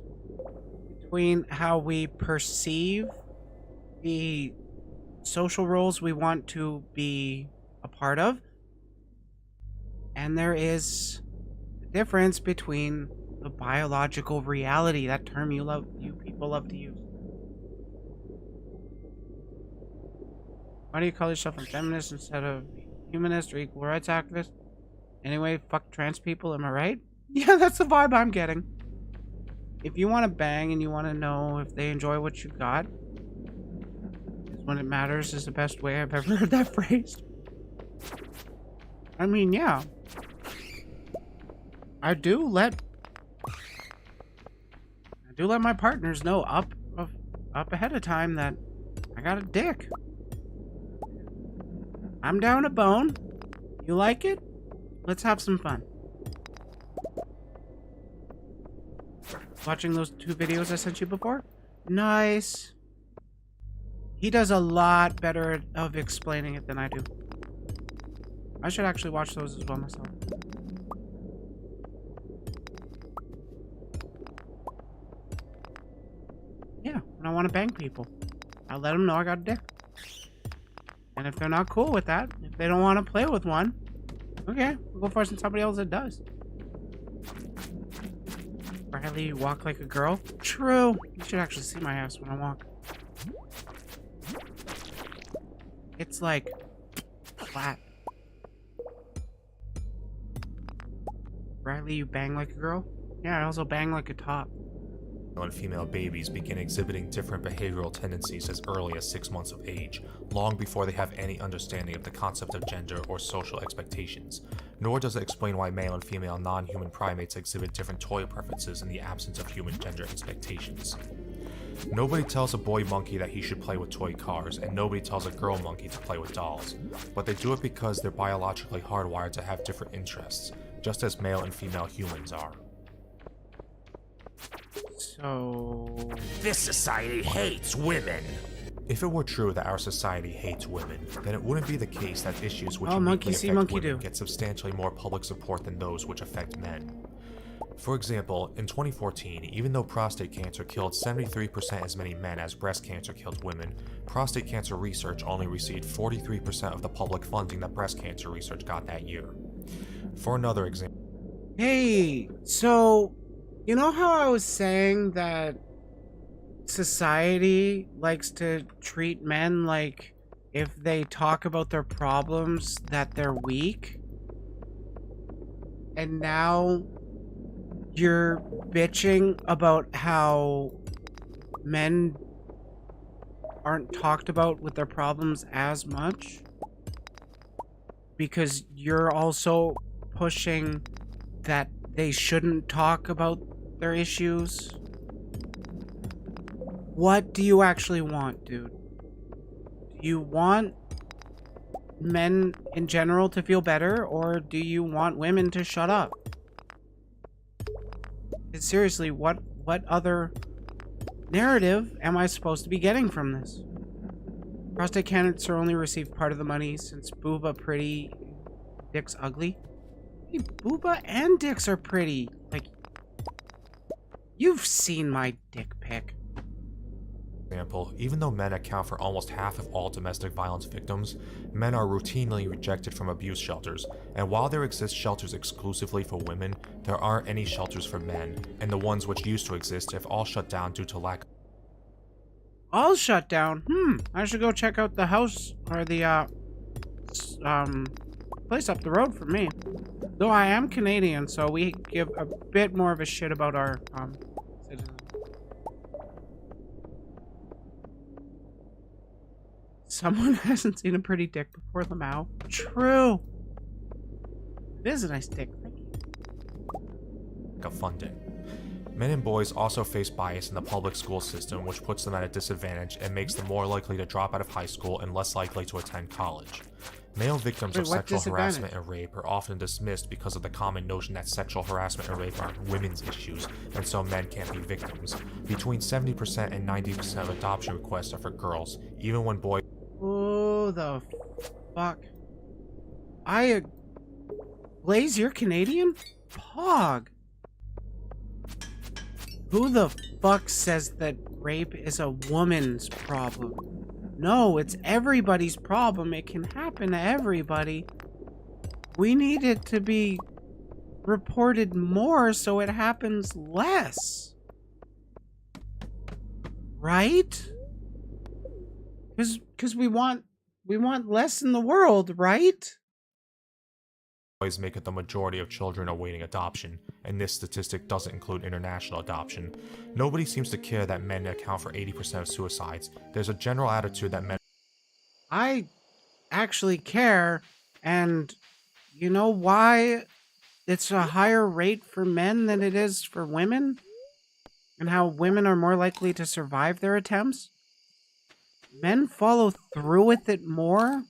between how we perceive the social roles we want to be a part of, and there is a difference between the biological reality, that term you people love to use. Why do you call yourself a feminist instead of humanist or equal rights activist? Anyway, fuck trans people, am I right? Yeah, that's the vibe I'm getting. If you want to bang and you want to know if they enjoy what you got, is when it matters is the best way I've ever heard that phrased. I mean, yeah. I do let my partners know up ahead of time that I got a dick. I'm down a bone. You like it? Let's have some fun. Watching those 2 videos I sent you before? Nice. He does a lot better of explaining it than I do. I should actually watch those as well myself. Yeah, when I want to bang people, I let them know I got a dick. And if they're not cool with that, if they don't want to play with one, okay, we'll go find somebody else that does. Riley, you walk like a girl? True. You should actually see my ass when I walk. It's like flat. Riley, you bang like a girl? Yeah, I also bang like a top. And female babies begin exhibiting different behavioral tendencies as early as 6 months of age, long before they have any understanding of the concept of gender or social expectations. Nor does it explain why male and female non-human primates exhibit different toy preferences in the absence of human gender expectations. Nobody tells a boy monkey that he should play with toy cars, and nobody tells a girl monkey to play with dolls, but they do it because they're biologically hardwired to have different interests, just as male and female humans are. So... This society hates women. If it were true that our society hates women, then it wouldn't be the case that issues which monkey see, monkey women do get substantially more public support than those which affect men. For example, in 2014, even though prostate cancer killed 73% as many men as breast cancer killed women, prostate cancer research only received 43% of the public funding that breast cancer research got that year. For another example... Hey, so... You know how I was saying that society likes to treat men like if they talk about their problems that they're weak? And now you're bitching about how men aren't talked about with their problems as much? Because you're also pushing that they shouldn't talk about their issues. What do you actually want, dude? Do you want men in general to feel better, or do you want women to shut up? And seriously, what other narrative am I supposed to be getting from this? Prostate cancer only received part of the money since booba pretty, dick's ugly. Hey, booba and dicks are pretty. Like, you've seen my dick pic. Example, even though men account for almost half of all domestic violence victims, men are routinely rejected from abuse shelters, and while there exist shelters exclusively for women, there aren't any shelters for men, and the ones which used to exist have all shut down due to lack. All shut down? I should go check out the house, or the, place up the road from me. Though I am Canadian, so we give a bit more of a shit about our, citizens. Someone hasn't seen a pretty dick before Lamau. True. It is a nice dick. Thank you. Of funding. Men and boys also face bias in the public school system, which puts them at a disadvantage and makes them more likely to drop out of high school and less likely to attend college. Male victims Wait, of what sexual disadvantage? harassment and rape are often dismissed because of the common notion that sexual harassment and rape are women's issues, and so men can't be victims. Between 70% and 90% of adoption requests are for girls, even when boys. Who the fuck? Blaze, you're Canadian? Pog. Who the fuck says that rape is a woman's problem? No, it's everybody's problem. It can happen to everybody. We need it to be reported more so it happens less. Right? Because we want less in the world, right? Boys make it the majority of children awaiting adoption, and this statistic doesn't include international adoption. Nobody seems to care that men account for 80% of suicides. There's a general attitude that men. I actually care, and you know why it's a higher rate for men than it is for women? And how women are more likely to survive their attempts? Men follow through with it more,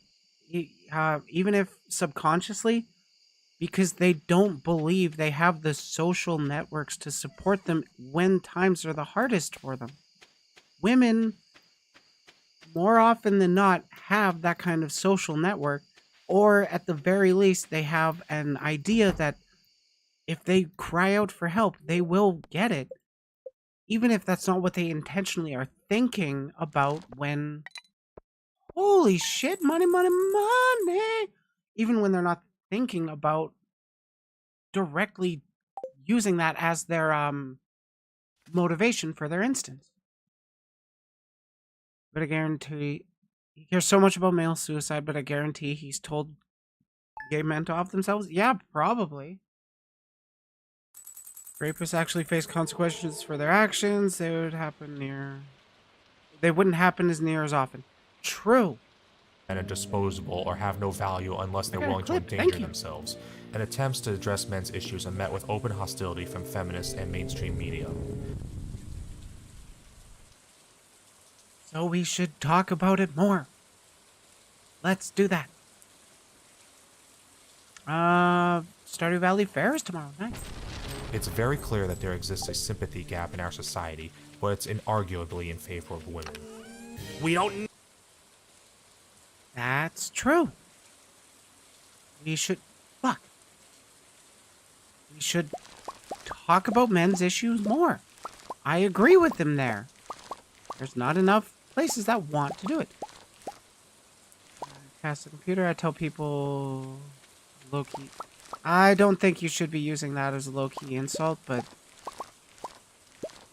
even if subconsciously, because they don't believe they have the social networks to support them when times are the hardest for them. Women, more often than not, have that kind of social network, or at the very least, they have an idea that if they cry out for help, they will get it, even if that's not what they intentionally are thinking about when... Holy shit, money, money, money! Even when they're not thinking about directly using that as their motivation for their instance. But I guarantee he cares so much about male suicide, but I guarantee he's told gay men to off themselves. Yeah, probably. Rapists actually face consequences for their actions. They wouldn't happen as near as often. True. And are disposable or have no value unless they're willing to endanger themselves, and attempts to address men's issues are met with open hostility from feminists and mainstream media. So we should talk about it more. Let's do that. Stardew Valley Fair is tomorrow night. It's very clear that there exists a sympathy gap in our society, but it's inarguably in favor of women. We don't. That's true. We should talk about men's issues more. I agree with them there. There's not enough places that want to do it. Cast the computer, I tell people low-key. I don't think you should be using that as a low-key insult, but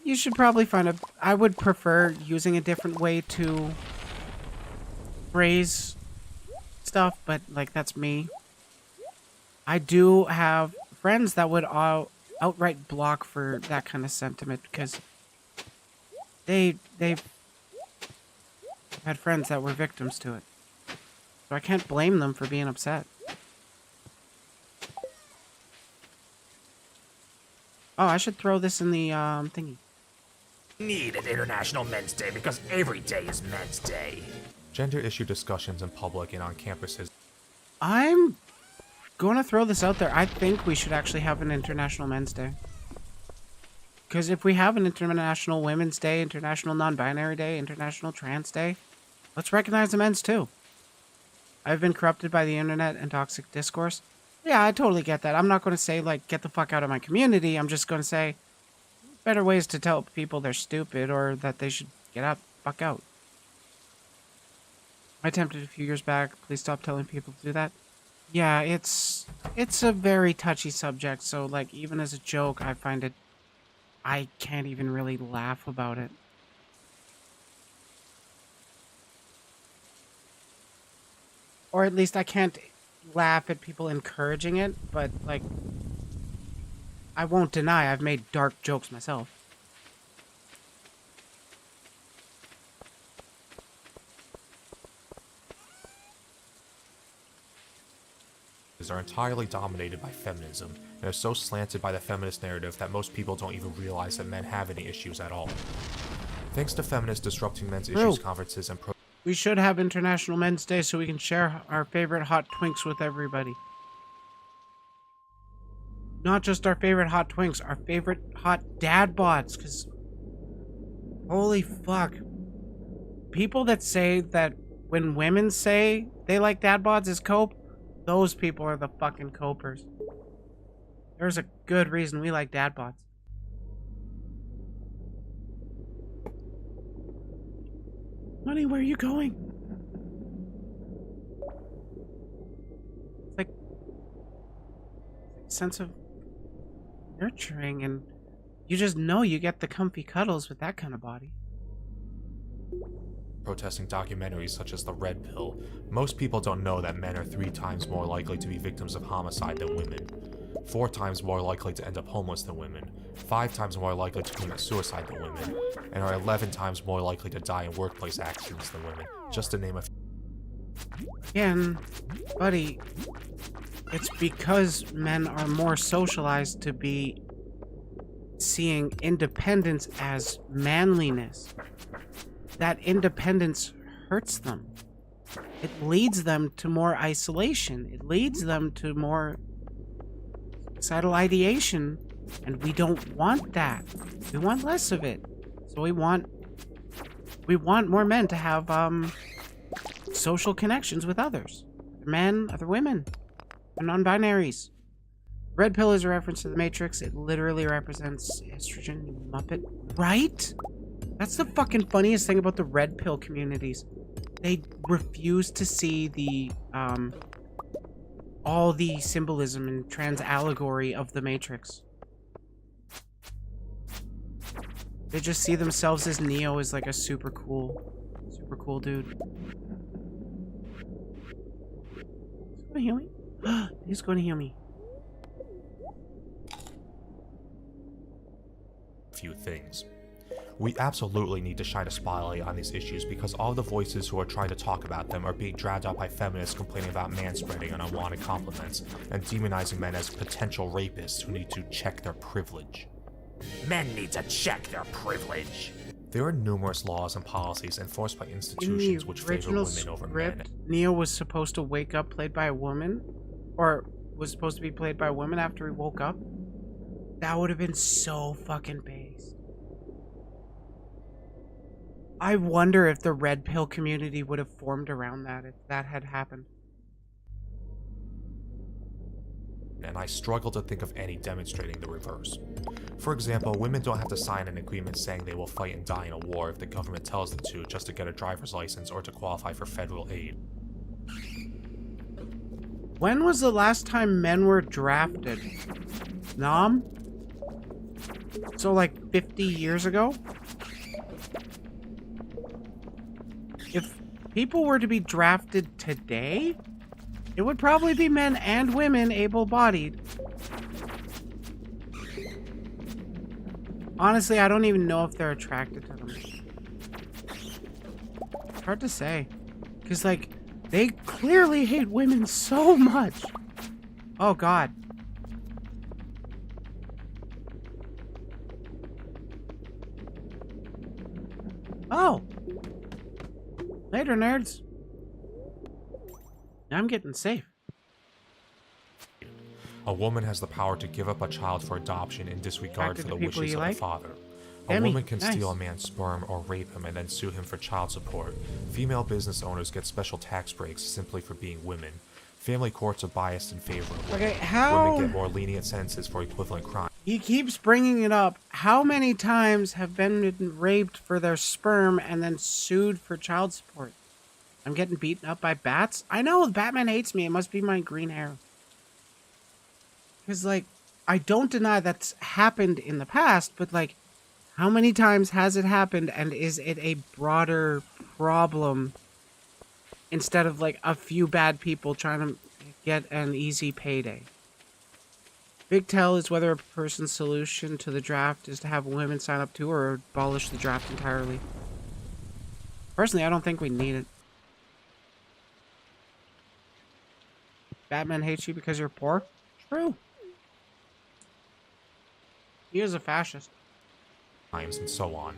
you should probably find I would prefer using a different way to phrase stuff, but like that's me. I do have friends that would outright block for that kind of sentiment because they've had friends that were victims to it. So I can't blame them for being upset. Oh, I should throw this in the thingy. Need an International Men's Day because every day is Men's Day. Gender issue discussions in public and on campuses. I'm going to throw this out there. I think we should actually have an International Men's Day. Because if we have an International Women's Day, International Non-Binary Day, International Trans Day, let's recognize the men's too. I've been corrupted by the internet and toxic discourse. Yeah, I totally get that. I'm not going to say, like, get the fuck out of my community. I'm just going to say better ways to tell people they're stupid or that they should get out, fuck out. I attempted a few years back. Please stop telling people to do that. Yeah, it's a very touchy subject, so, like, even as a joke, I find it... I can't even really laugh about it. Or at least I can't laugh at people encouraging it, but, like, I won't deny I've made dark jokes myself. choices are entirely dominated by feminism, and are so slanted by the feminist narrative that most people don't even realize that men have any issues at all. Thanks to feminists disrupting men's issues conferences and we should have International Men's Day so we can share our favorite hot twinks with everybody. Not just our favorite hot twinks, our favorite hot dad bods, because holy fuck. People that say that when women say they like dad bods as cope, those people are the fucking copers. There's a good reason we like dad bods. Honey, where are you going? It's like a sense of nurturing, and you just know you get the comfy cuddles with that kind of body. Protesting documentaries such as The Red Pill, most people don't know that men are 3 times more likely to be victims of homicide than women, 4 times more likely to end up homeless than women, 5 times more likely to commit suicide than women, and are 11 times more likely to die in workplace accidents than women, just to name a few. Again, buddy, it's because men are more socialized to be seeing independence as manliness. That independence hurts them. It leads them to more isolation. It leads them to more suicidal ideation, and we don't want that. We want less of it. So we want more men to have social connections with others. Other men, other women, and non-binaries. Red pill is a reference to the Matrix. It literally represents estrogen, you muppet. Right? That's the fucking funniest thing about the red pill communities. They refuse to see the, all the symbolism and trans allegory of the Matrix. They just see themselves as Neo as like a super cool dude. He's gonna heal me? He's gonna heal me. Few things. We absolutely need to shine a spotlight on these issues because all the voices who are trying to talk about them are being dragged out by feminists complaining about manspreading and unwanted compliments, and demonizing men as potential rapists who need to check their privilege. Men need to check their privilege. There are numerous laws and policies enforced by institutions which favor women over men. Neo was supposed to wake up played by a woman, or was supposed to be played by a woman after he woke up. That would have been so fucking based. I wonder if the red pill community would have formed around that if that had happened. And I struggle to think of any demonstrating the reverse. For example, women don't have to sign an agreement saying they will fight and die in a war if the government tells them to just to get a driver's license or to qualify for federal aid. When was the last time men were drafted? Nam? So like 50 years ago? If people were to be drafted today, it would probably be men and women able-bodied. Honestly, I don't even know if they're attracted to them. It's hard to say. Because, like, they clearly hate women so much. Oh, God. Oh. Later, nerds. I'm getting safe. A woman has the power to give up a child for adoption in disregard for the wishes of the father. A woman can steal a man's sperm or rape him and then sue him for child support. Female business owners get special tax breaks simply for being women. Family courts are biased in favor of women. Okay, how... Women get more lenient sentences for equivalent crimes. He keeps bringing it up. How many times have men been raped for their sperm and then sued for child support? I'm getting beaten up by bats? I know, Batman hates me. It must be my green hair. Because, like, I don't deny that's happened in the past, but, like, how many times has it happened, and is it a broader problem instead of, like, a few bad people trying to get an easy payday? Big tell is whether a person's solution to the draft is to have women sign up to or abolish the draft entirely. Personally, I don't think we need it. Batman hates you because you're poor. True. He is a fascist. And so on.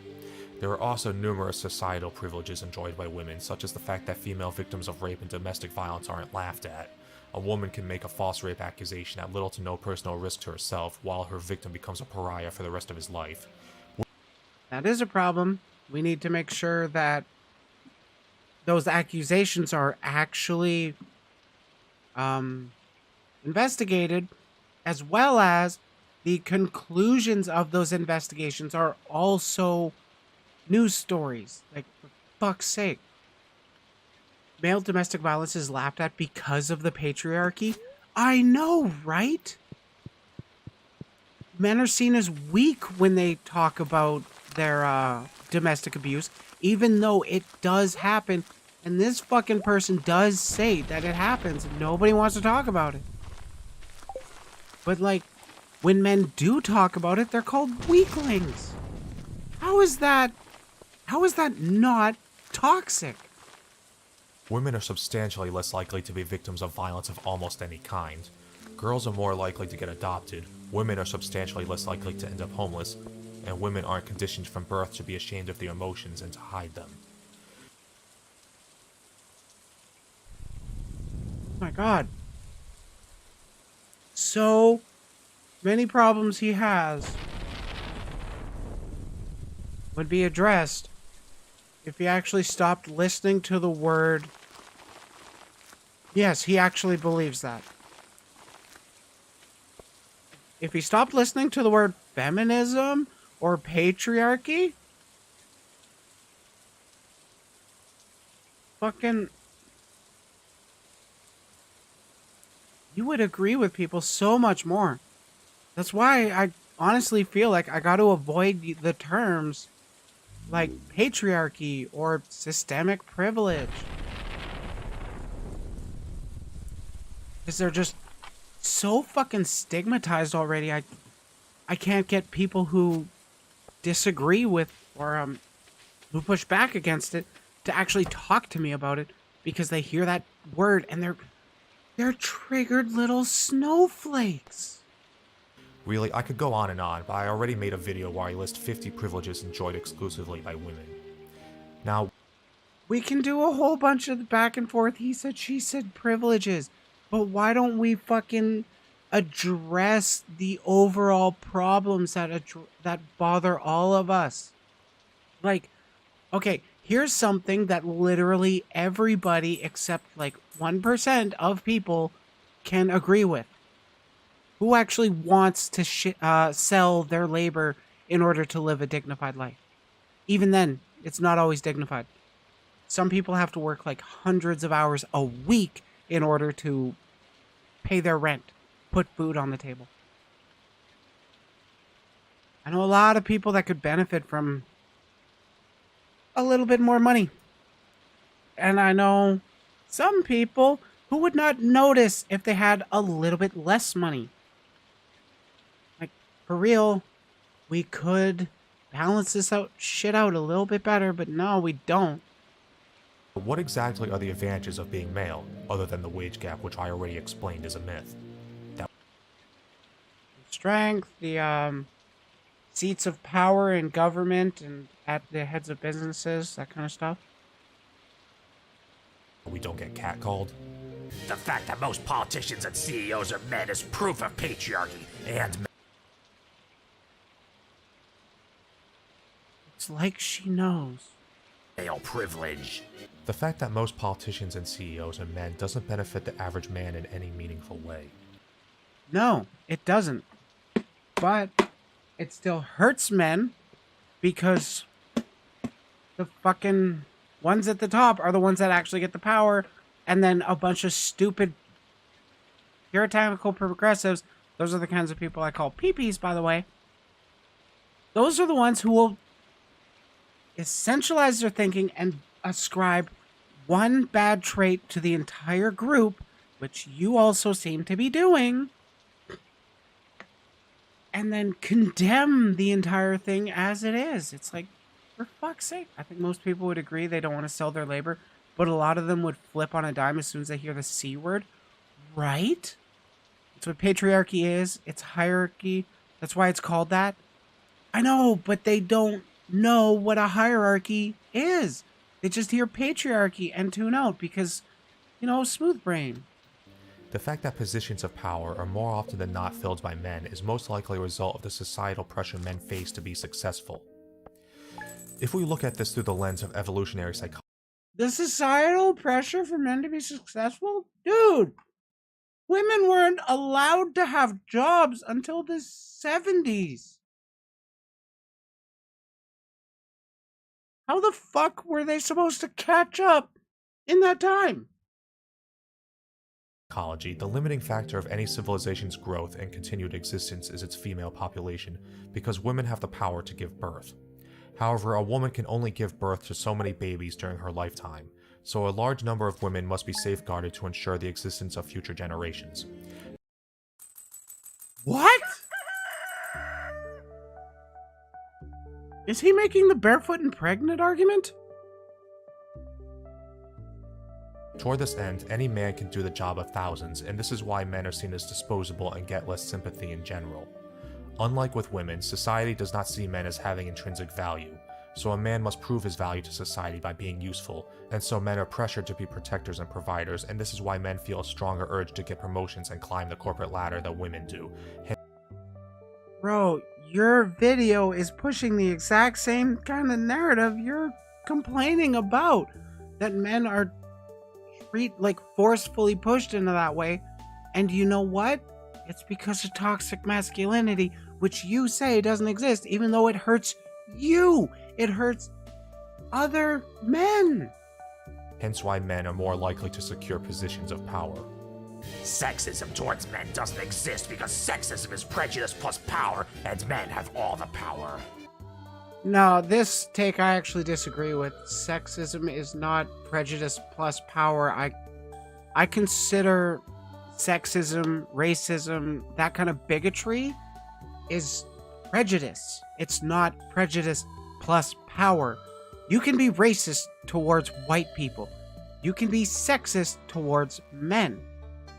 There are also numerous societal privileges enjoyed by women, such as the fact that female victims of rape and domestic violence aren't laughed at. A woman can make a false rape accusation at little to no personal risk to herself, while her victim becomes a pariah for the rest of his life. That is a problem. We need to make sure that those accusations are actually investigated, as well as the conclusions of those investigations are also news stories. Like, for fuck's sake. Male domestic violence is laughed at because of the patriarchy? I know, right? Men are seen as weak when they talk about their domestic abuse, even though it does happen. And this fucking person does say that it happens, and nobody wants to talk about it. But, like, when men do talk about it, they're called weaklings. How is that not toxic? Women are substantially less likely to be victims of violence of almost any kind. Girls are more likely to get adopted, women are substantially less likely to end up homeless, and women aren't conditioned from birth to be ashamed of their emotions and to hide them. Oh my god. So many problems he has would be addressed if he actually stopped listening to the word. Yes, he actually believes that. If he stopped listening to the word feminism or patriarchy, fucking, you would agree with people so much more. That's why I honestly feel like I got to avoid the terms like patriarchy or systemic privilege. Because they're just so fucking stigmatized already. I can't get people who disagree with or who push back against it to actually talk to me about it because they hear that word and they're triggered little snowflakes. Really, I could go on, but I already made a video where I list 50 privileges enjoyed exclusively by women. Now, we can do a whole bunch of back and forth, he said, she said privileges, but why don't we fucking address the overall problems that bother all of us? Like, okay, here's something that literally everybody except like 1% of people can agree with. Who actually wants to sell their labor in order to live a dignified life? Even then, it's not always dignified. Some people have to work like hundreds of hours a week in order to pay their rent, put food on the table. I know a lot of people that could benefit from a little bit more money. And I know some people who would not notice if they had a little bit less money. Like, for real, we could balance this shit out a little bit better, but no, we don't. what exactly are the advantages of being male, other than the wage gap, which I already explained is a myth? Strength, the seats of power in government and at the heads of businesses, that kind of stuff. We don't get catcalled. The fact that most politicians and CEOs are men is proof of patriarchy and It's like she knows. male privilege. The fact that most politicians and CEOs are men doesn't benefit the average man in any meaningful way. No, it doesn't. But it still hurts men because the fucking ones at the top are the ones that actually get the power, and then a bunch of stupid puritanical progressives, those are the kinds of people I call peepees, by the way. Those are the ones who will essentialize their thinking and ascribe one bad trait to the entire group, which you also seem to be doing, and then condemn the entire thing as it is. It's like, for fuck's sake. I think most people would agree they don't want to sell their labor, but a lot of them would flip on a dime as soon as they hear the C word. Right? That's what patriarchy is. It's hierarchy. That's why it's called that. I know, but they don't know what a hierarchy is. They just hear patriarchy and tune out because, smooth brain. The fact that positions of power are more often than not filled by men is most likely a result of the societal pressure men face to be successful. If we look at this through the lens of evolutionary psychology, the societal pressure for men to be successful? Dude, women weren't allowed to have jobs until the 70s. How the fuck were they supposed to catch up in that time? the limiting factor of any civilization's growth and continued existence is its female population, because women have the power to give birth. However, a woman can only give birth to so many babies during her lifetime, so a large number of women must be safeguarded to ensure the existence of future generations. What? Is he making the barefoot and pregnant argument? Toward this end, any man can do the job of thousands, and this is why men are seen as disposable and get less sympathy in general. Unlike with women, society does not see men as having intrinsic value, so a man must prove his value to society by being useful, and so men are pressured to be protectors and providers, and this is why men feel a stronger urge to get promotions and climb the corporate ladder than women do. Bro, your video is pushing the exact same kind of narrative you're complaining about, that men are forcefully pushed into that way, and you know what? It's because of toxic masculinity, which you say doesn't exist, even though it hurts you. It hurts other men. Hence why men are more likely to secure positions of power. Sexism towards men doesn't exist because sexism is prejudice plus power, and men have all the power. No, this take I actually disagree with. Sexism is not prejudice plus power. I consider sexism, racism, that kind of bigotry is prejudice. It's not prejudice plus power. You can be racist towards white people. You can be sexist towards men.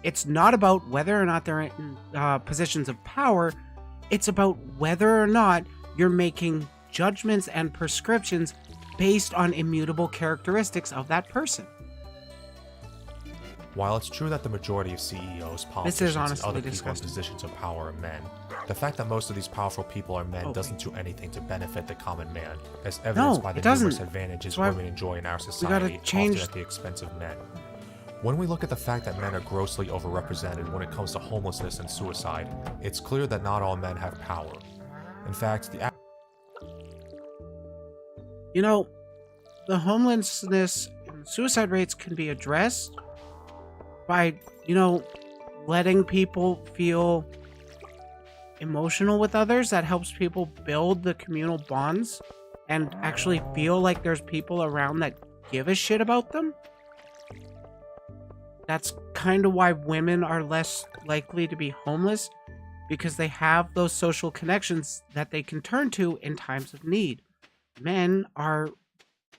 It's not about whether or not they're in positions of power. It's about whether or not you're making judgments and prescriptions based on immutable characteristics of that person. While it's true that the majority of CEOs, politicians, and other people in positions of power are men, the fact that most of these powerful people are men doesn't do anything to benefit the common man, as evidenced by the numerous advantages women enjoy in our society, often at the expense of men. When we look at the fact that men are grossly overrepresented when it comes to homelessness and suicide, it's clear that not all men have power. In fact, the homelessness and suicide rates can be addressed by, letting people feel emotional with others. That helps people build the communal bonds and actually feel like there's people around that give a shit about them. That's kind of why women are less likely to be homeless, because they have those social connections that they can turn to in times of need. Men are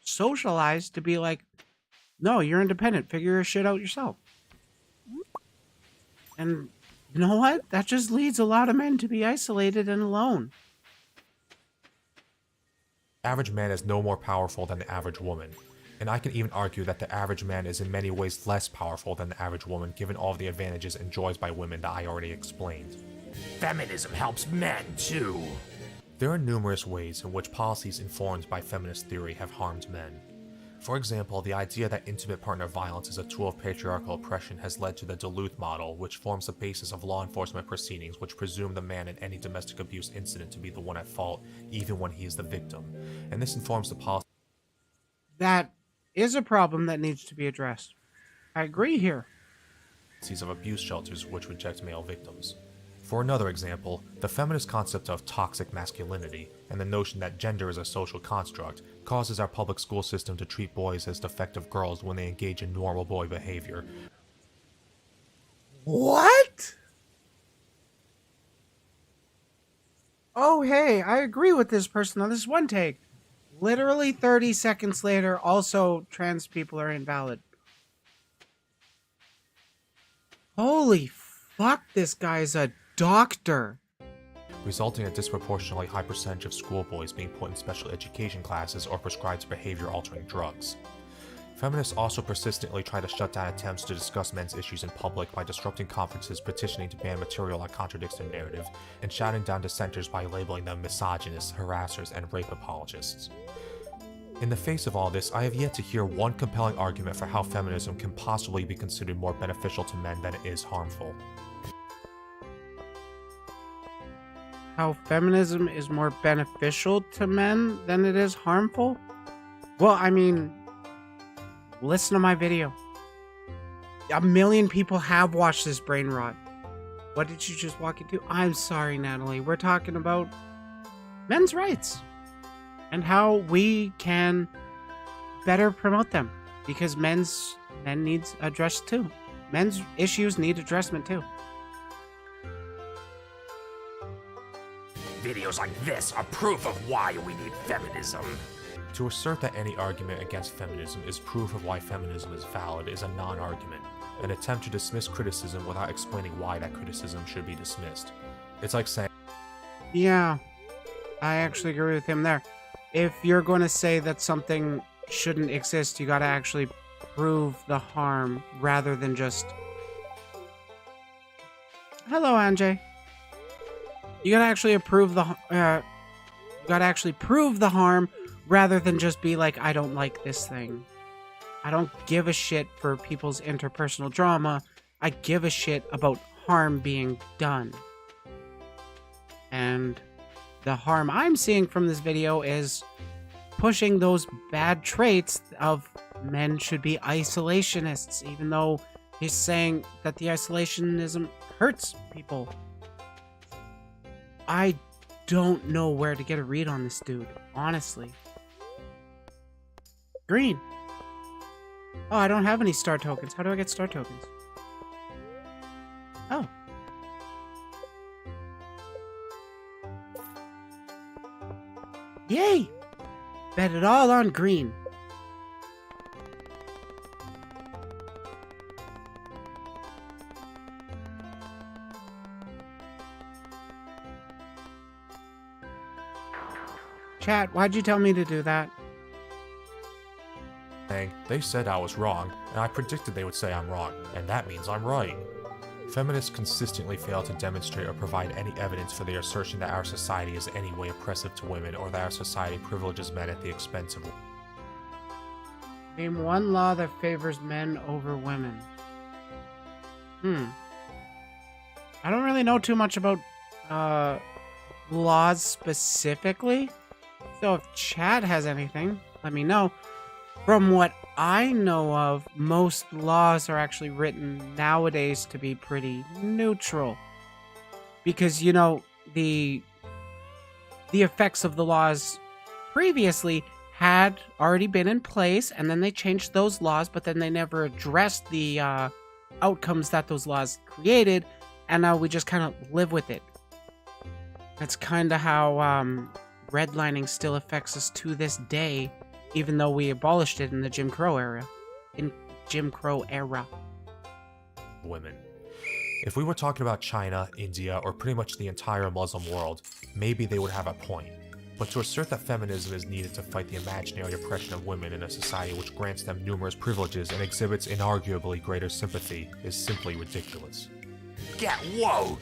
socialized to be like, no, you're independent. Figure your shit out yourself. And you know what? That just leads a lot of men to be isolated and alone. The average man is no more powerful than the average woman. And I can even argue that the average man is in many ways less powerful than the average woman, given all of the advantages enjoyed by women that I already explained. Feminism helps men, too. There are numerous ways in which policies informed by feminist theory have harmed men. For example, the idea that intimate partner violence is a tool of patriarchal oppression has led to the Duluth model, which forms the basis of law enforcement proceedings which presume the man in any domestic abuse incident to be the one at fault, even when he is the victim. And this informs the policy. That is a problem that needs to be addressed. I agree here. Of abuse shelters which reject male victims. For another example, the feminist concept of toxic masculinity and the notion that gender is a social construct causes our public school system to treat boys as defective girls when they engage in normal boy behavior. What? Oh, hey, I agree with this person on this one take. Literally 30 seconds later, also trans people are invalid. Holy fuck, this guy's a doctor. Resulting in a disproportionately high percentage of schoolboys being put in special education classes or prescribed behavior-altering drugs. Feminists also persistently try to shut down attempts to discuss men's issues in public by disrupting conferences, petitioning to ban material that contradicts their narrative, and shouting down dissenters by labeling them misogynists, harassers, and rape apologists. In the face of all this, I have yet to hear one compelling argument for how feminism can possibly be considered more beneficial to men than it is harmful. How feminism is more beneficial to men than it is harmful? Well, I mean, listen to my video. 1 million people have watched this brain rot. What did you just walk into? I'm sorry, Natalie. We're talking about men's rights and how we can better promote them, because men needs addressed too. Men's issues need addressment too. Videos like this are proof of why we need feminism. To assert that any argument against feminism is proof of why feminism is valid is a non-argument, an attempt to dismiss criticism without explaining why that criticism should be dismissed. It's like saying, yeah, I actually agree with him there. If you're going to say that something shouldn't exist, you got to actually prove the harm rather than just... Hello, Anjay. You gotta actually prove the harm rather than just be like, I don't like this thing. I don't give a shit for people's interpersonal drama. I give a shit about harm being done. And the harm I'm seeing from this video is pushing those bad traits of men should be isolationists, even though he's saying that the isolationism hurts people. I don't know where to get a read on this dude, honestly. Green. Oh, I don't have any star tokens. How do I get star tokens? Oh. Yay! Bet it all on green. Chat, why'd you tell me to do that? they said I was wrong, and I predicted they would say I'm wrong, and that means I'm right. Feminists consistently fail to demonstrate or provide any evidence for their assertion that our society is any way oppressive to women or that our society privileges men at the expense of women. Name one law that favors men over women. I don't really know too much about laws specifically, so if chat has anything, let me know. From what I know of, most laws are actually written nowadays to be pretty neutral. Because, you know, the effects of the laws previously had already been in place, and then they changed those laws, but then they never addressed the outcomes that those laws created, and now we just kind of live with it. That's kind of how redlining still affects us to this day, even though we abolished it in the Jim Crow era. Women. If we were talking about China, India, or pretty much the entire Muslim world, maybe they would have a point. But to assert that feminism is needed to fight the imaginary oppression of women in a society which grants them numerous privileges and exhibits inarguably greater sympathy is simply ridiculous. Get woke!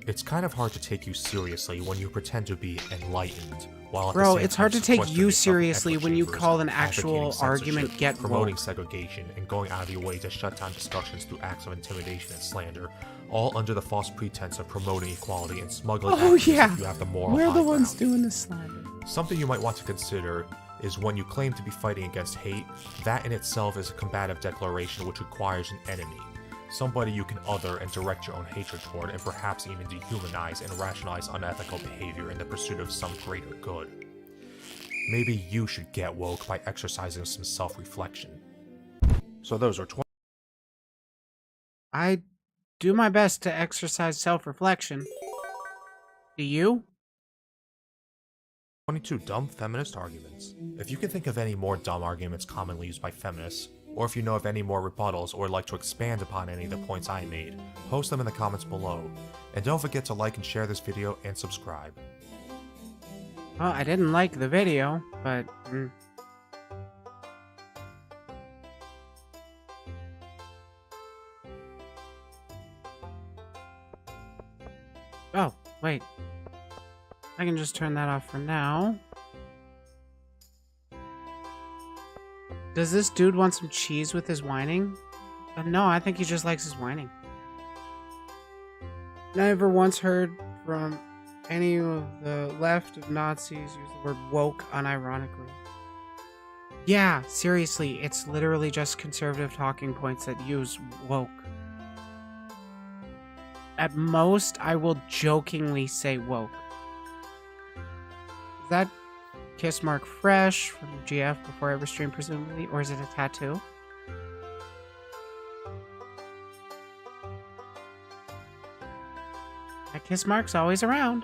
It's kind of hard to take you seriously when you pretend to be enlightened, while at Bro, the same it's hard time to take sequestering you yourself in seriously echo when you chambers, call an advocating actual argument censorship, get promoting woke. segregation, and going out of your way to shut down discussions through acts of intimidation and slander, all under the false pretense of promoting equality and smuggling actions yeah, if you have the moral we're the high ones ground. doing the slander. Something you might want to consider is when you claim to be fighting against hate, that in itself is a combative declaration which requires an enemy. Somebody you can other and direct your own hatred toward, and perhaps even dehumanize and rationalize unethical behavior in the pursuit of some greater good. Maybe you should get woke by exercising some self-reflection. So those are 20. I do my best to exercise self-reflection. Do you? 22 dumb feminist arguments. If you can think of any more dumb arguments commonly used by feminists, Or if you know of any more rebuttals or would like to expand upon any of the points I made, post them in the comments below. And don't forget to like and share this video and subscribe. Well, I didn't like the video, but... Oh, wait. I can just turn that off for now. Does this dude want some cheese with his whining? No, I think he just likes his whining. Never once heard from any of the left of Nazis use the word woke unironically. Yeah, seriously, it's literally just conservative talking points that use woke. At most, I will jokingly say woke. Is that kiss mark fresh from GF before every stream, presumably? Or is it a tattoo? That kiss mark's always around.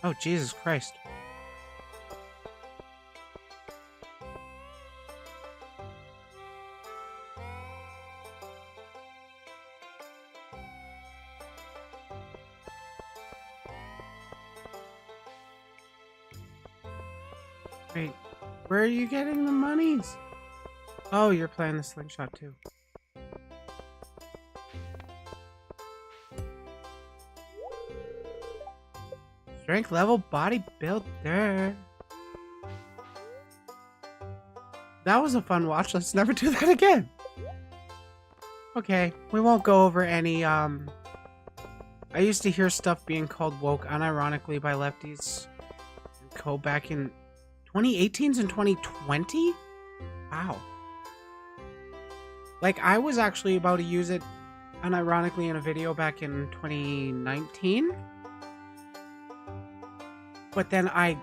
Oh, Jesus Christ. Wait, where are you getting the monies? Oh, you're playing the slingshot too. Strength level bodybuilder. That was a fun watch. Let's never do that again. Okay, we won't go over any, I used to hear stuff being called woke unironically by lefties. Go back in 2018s and 2020? Wow. Like, I was actually about to use it unironically in a video back in 2019. But then I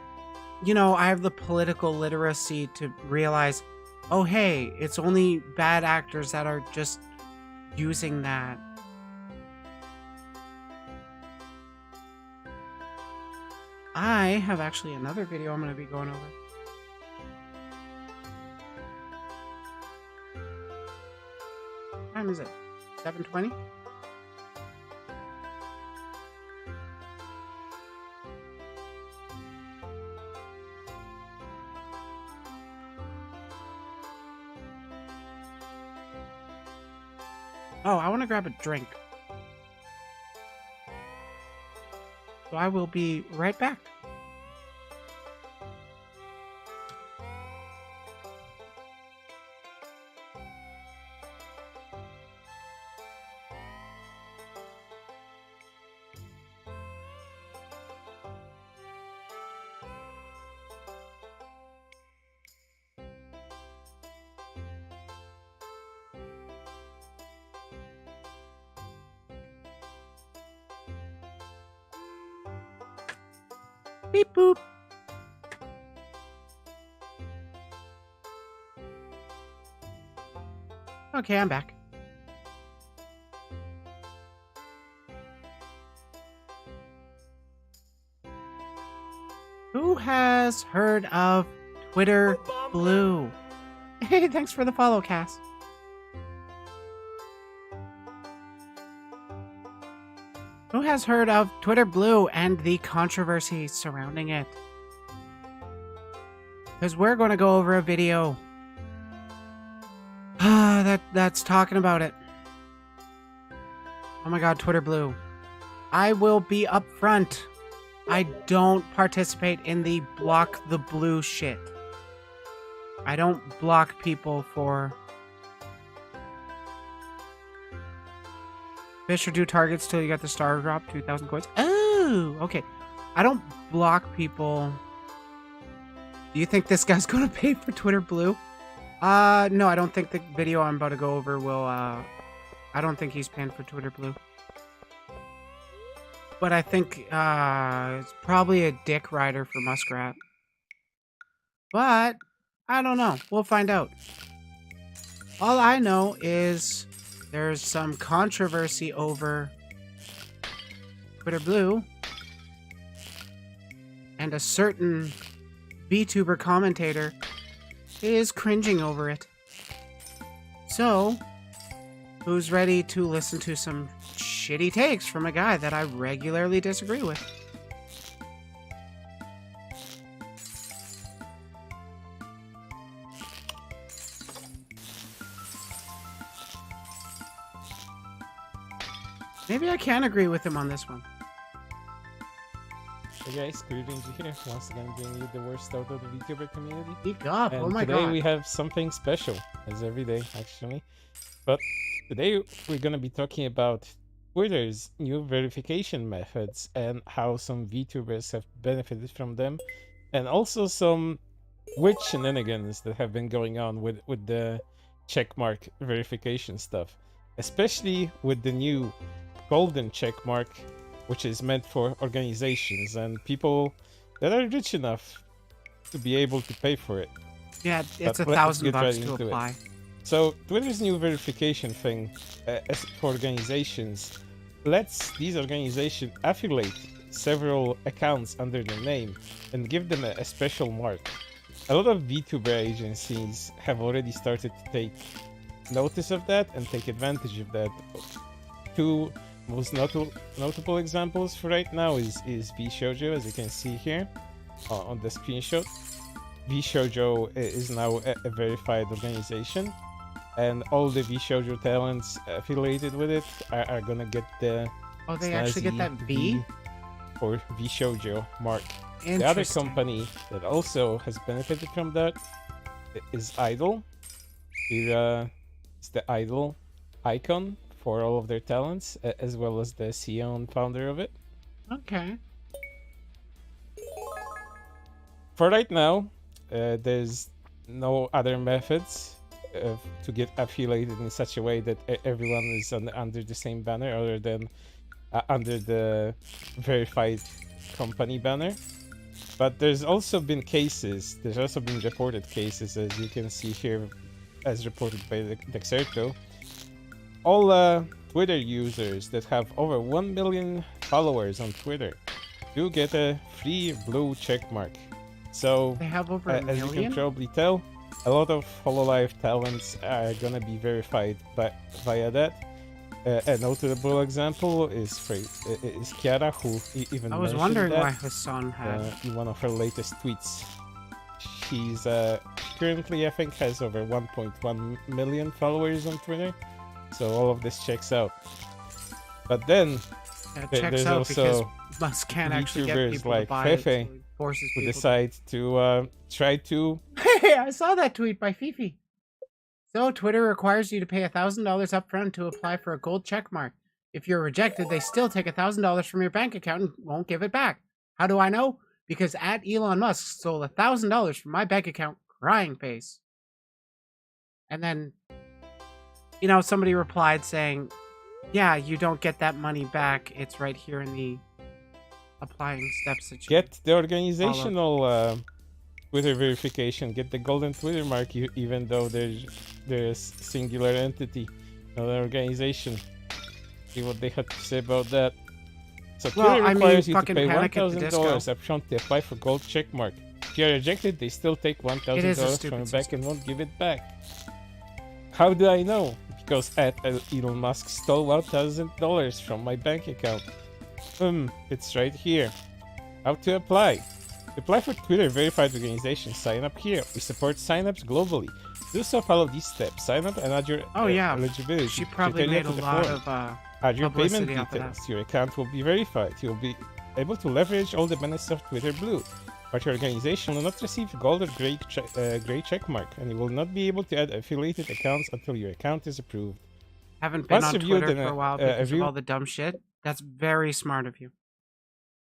have the political literacy to realize, oh hey, it's only bad actors that are just using that. I have actually another video I'm going to be going over. What time is it? 7:20? Oh, I want to grab a drink. So I will be right back. Beep boop. Okay, I'm back. Who has heard of Twitter Blue? Hey, thanks for the follow, Cass. Who has heard of Twitter Blue and the controversy surrounding it? Because we're going to go over a video that's talking about it. Oh my god, Twitter Blue. I will be upfront. I don't participate in the block the blue shit. I don't block people for... Fish or do targets till you get the star drop, 2,000 coins. Oh, okay. I don't block people. Do you think this guy's gonna pay for Twitter Blue? No, I don't think the video I'm about to go over will, I don't think he's paying for Twitter Blue. But I think, it's probably a dick rider for Muskrat. But, I don't know. We'll find out. All I know is there's some controversy over Twitter Blue, and a certain VTuber commentator is cringing over it. So, who's ready to listen to some shitty takes from a guy that I regularly disagree with? Maybe I can agree with him on this one. Hey guys, greetings here. Once again bringing you the worst out of the VTuber community. Speak up, And oh my today god. we have something special, as every day actually. But today we're gonna be talking about Twitter's new verification methods and how some VTubers have benefited from them. And also some weird shenanigans that have been going on with the checkmark verification stuff. Especially with the new golden checkmark, which is meant for organizations and people that are rich enough to be able to pay for it. Yeah, it's But let's $1,000 get right to into it. apply. So Twitter's new verification thing for organizations lets these organizations affiliate several accounts under their name and give them a special mark. A lot of VTuber agencies have already started to take notice of that and take advantage of that. Two most notable examples for right now is VShoujo, as you can see here on the screenshot. VShoujo is now a verified organization, and all the VShoujo talents affiliated with it are gonna get the Oh, they actually get that V? or VShoujo mark. The other Interesting. company that also has benefited from that is Idol. It's the Idol icon for all of their talents, as well as the CEO and founder of it. Okay. For right now, there's no other methods to get affiliated in such a way that everyone is under the same banner other than under the verified company banner. But there's also been reported cases, as you can see here, as reported by Dexerto. All Twitter users that have over 1 million followers on Twitter do get a free blue checkmark. So, They have over a as you can million? probably tell, a lot of Hololive talents are gonna be verified via that. A notable example is Kiara, who even I was mentioned wondering that why Hassan had. in one of her latest tweets. She's currently, I think, has over 1.1 million followers on Twitter, so all of this checks out. But then It there's checks out because also Musk can't actually get YouTubers people like to buy it, so Fefe he forces who people decide to try to Hey, I saw that tweet by Fifi. So, Twitter requires you to pay $1,000 upfront to apply for a gold checkmark. If you're rejected, they still take $1,000 from your bank account and won't give it back. How do I know? Because at Elon Musk stole $1,000 from my bank account, crying face. And then, somebody replied saying, yeah, you don't get that money back. It's right here in the applying steps that you get the organizational Twitter verification, get the golden Twitter mark, even though there's singular entity, not an organization. See what they had to say about that. So Twitter requires you to pay $1,000 upfront to apply for gold checkmark. If you are rejected, they still take $1,000 from your bank and won't give it back. How do I know? Because Elon Musk stole $1,000 from my bank account. It's right here. How to apply? To apply for Twitter verified organization, sign up here. We support signups globally. Do so, follow these steps. Sign up and add your eligibility. She probably made a lot of add your payment publicity off of details. Your account will be verified. You'll be able to leverage all the benefits of Twitter Blue. But your organization will not receive gold or gray checkmark, and you will not be able to add affiliated accounts until your account is approved. Haven't been Once on reviewed Twitter and, for a while because of review- all the dumb shit. That's very smart of you.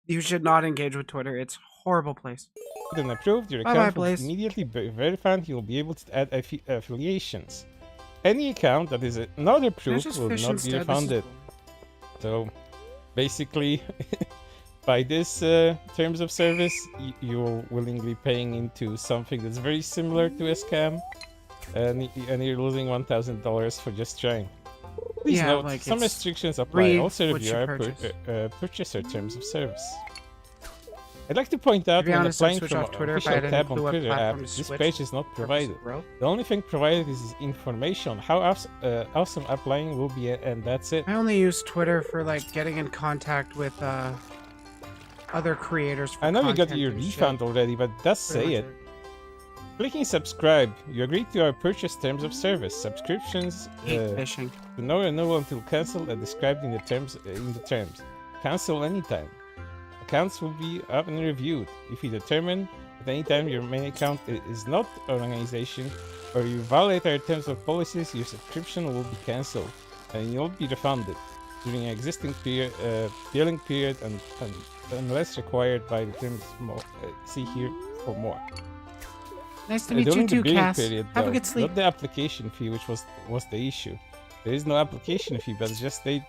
You should not engage with Twitter. It's a horrible place. and approved, your Bye-bye, account will Blaze. immediately be verified. You will be able to add affiliations. Any account that is not approved just will fish not be instead? This is refunded. So, basically, by this terms of service, you're willingly paying into something that's very similar to a scam, and you're losing $1,000 for just trying. Please Yeah, note, like some it's restrictions apply. read Also what review you our purchase. purchaser terms of service. I'd like to point out To be when honest, I'd applying switch from off Twitter if I official had tab any on clue what Twitter app, platform to this switch page is not purpose of provided. growth. The only thing provided is information on how awesome applying will be, and that's it. I only use Twitter for like getting in contact with other creators. For I know you got content your and refund shit. already, but it does Pretty say much it. Clicking subscribe, you agree to our purchase terms of service. Subscriptions Hate fishing. to no renewal until cancelled are described in the terms. Cancel anytime. Accounts will be up and reviewed. If you determine at any time your main account is not an organization or you violate our terms of policies, your subscription will be cancelled and you'll be refunded during an existing period, billing period and unless required by the terms. See here for more. Nice to meet you During the too, billing Cass. period, Have a though, good sleep. not the application fee, which was the issue. There is no application fee, but it's just they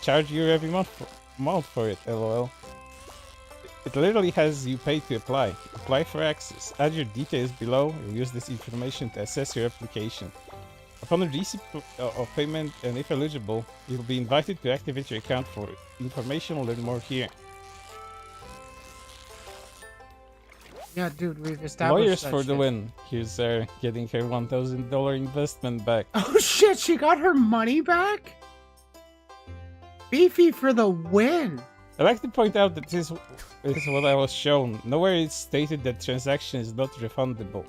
charge you every month for it. LOL. It literally has you pay to apply. Apply for access. Add your details below. You'll use this information to assess your application. Upon the receipt of payment, and if eligible, you'll be invited to activate your account for information. Learn more here. Yeah, dude, we've established Lawyers that for the shit. win. Here's getting her $1,000 investment back. Oh shit, she got her money back? Beefy for the win. I'd like to point out that this is what I was shown. Nowhere it's stated that transaction is not refundable.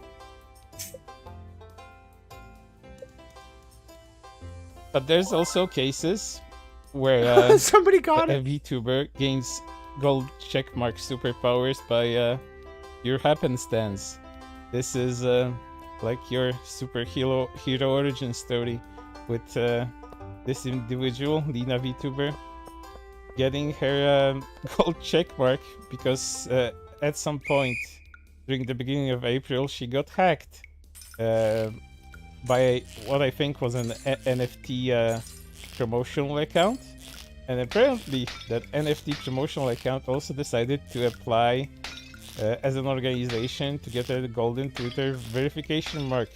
But there's also cases where somebody got a it. VTuber gains gold checkmark superpowers by your happenstance. This is like your hero origin story with this individual, Lina VTuber, getting her gold checkmark because at some point during the beginning of April she got hacked by what I think was an NFT promotional account, and apparently that NFT promotional account also decided to apply as an organization to get a golden Twitter verification mark,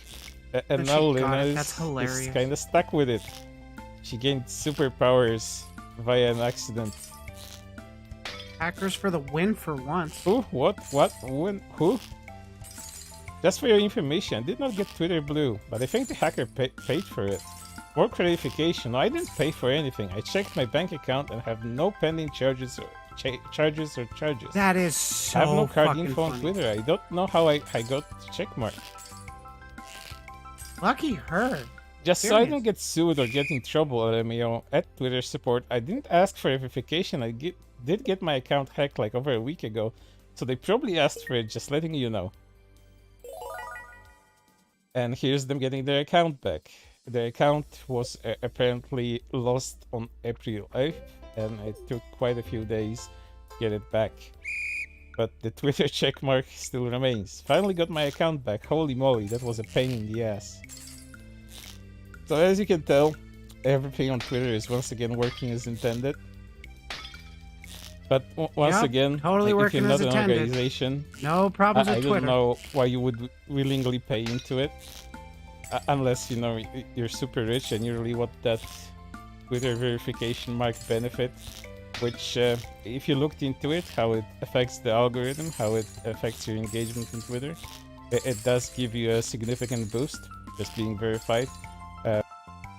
and And now she got Lena it. That's is hilarious. kind of stuck with it. She gained superpowers via an accident. Hackers for the win for once. Who? What? When? Who? Just for your information, I did not get Twitter Blue, but I think the hacker paid for it. More clarification, no, I didn't pay for anything. I checked my bank account and have no pending charges or charges. That is so I have no card fucking info on funny. Twitter. I don't know how I got the checkmark. Lucky her. Just so I Serious. don't get sued or get in trouble at Twitter support, I didn't ask for verification. I did get my account hacked like over a week ago, so they probably asked for it, just letting you know. And here's them getting their account back. Their account was apparently lost on April 8th, and it took quite a few days to get it back. But the Twitter checkmark still remains. Finally got my account back. Holy moly, that was a pain in the ass. So as you can tell, everything on Twitter is once again working as intended. But once Yep, again, totally like, if you're working not as an intended. organization, No problems I with don't Twitter. know why you would willingly pay into it, unless you're super rich and you really want that Twitter verification mark benefit. Which, if you looked into it, how it affects the algorithm, how it affects your engagement on Twitter, it does give you a significant boost just being verified.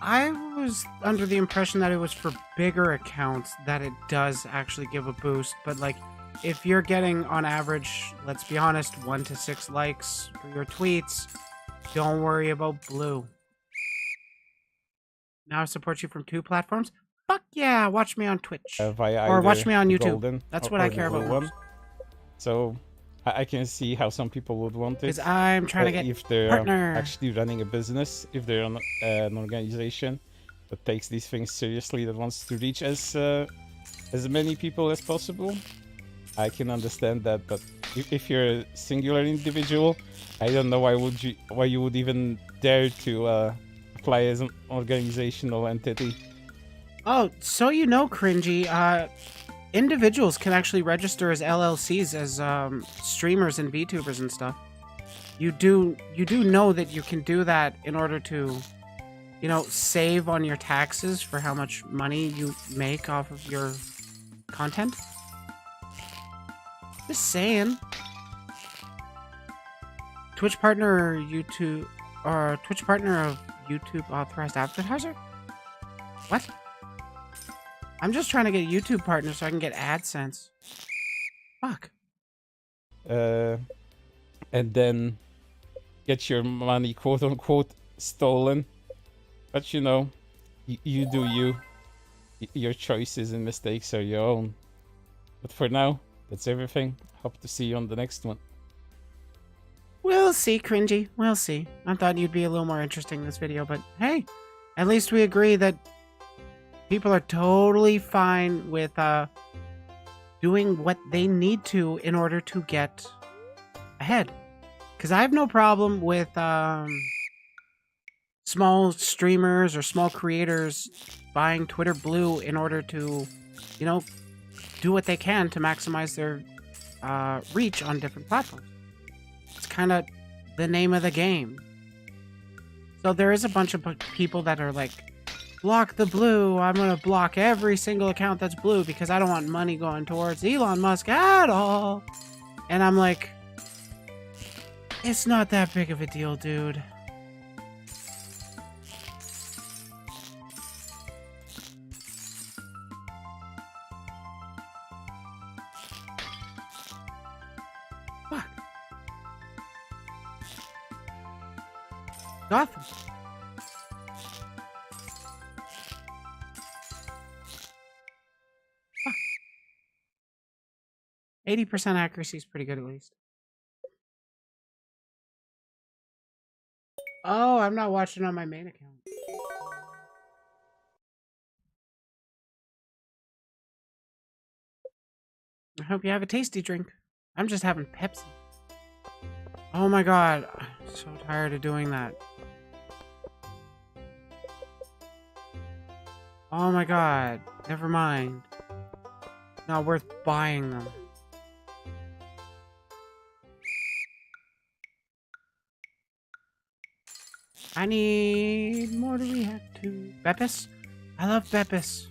I was under the impression that it was for bigger accounts that it does actually give a boost, but like if you're getting on average, let's be honest, 1 to 6 likes for your tweets, don't worry about blue. Now I support you from 2 platforms? Fuck yeah, watch me on Twitch. Via Or watch either me on YouTube. Golden That's or- what I or the care about blue most. So I can see how some people would want it. Because I'm trying to get if they're partner. actually running a business, if they're an organization that takes these things seriously, that wants to reach as many people as possible, I can understand that. But if you're a singular individual, I don't know why you would even dare to apply as an organizational entity. Oh, so you know, Cringy, individuals can actually register as LLCs, as streamers and VTubers and stuff. You do know that you can do that in order to, you know, save on your taxes for how much money you make off of your content. Just saying. Twitch partner or YouTube, or Twitch partner of YouTube authorized advertiser? What? I'm just trying to get YouTube partner so I can get AdSense. Fuck. And then get your money, quote unquote, stolen. But you know, you do you. Your choices and mistakes are your own. But for now, that's everything. Hope to see you on the next one. We'll see, Cringy. We'll see. I thought you'd be a little more interesting in this video, but hey, at least we agree that people are totally fine with doing what they need to in order to get ahead. Because I have no problem with small streamers or small creators buying Twitter Blue in order to, you know, do what they can to maximize their reach on different platforms. It's kind of the name of the game. So there is a bunch of people that are like, block the blue. I'm going to block every single account that's blue because I don't want money going towards Elon Musk at all. And I'm like, it's not that big of a deal, dude. Fuck. Gotham. Fuck. 80% accuracy is pretty good at least. Oh, I'm not watching on my main account. I hope you have a tasty drink. I'm just having Pepsi. Oh my god, I'm so tired of doing that. Oh my god, never mind. Not worth buying them. I need more to react to. Beppis? I love Beppis.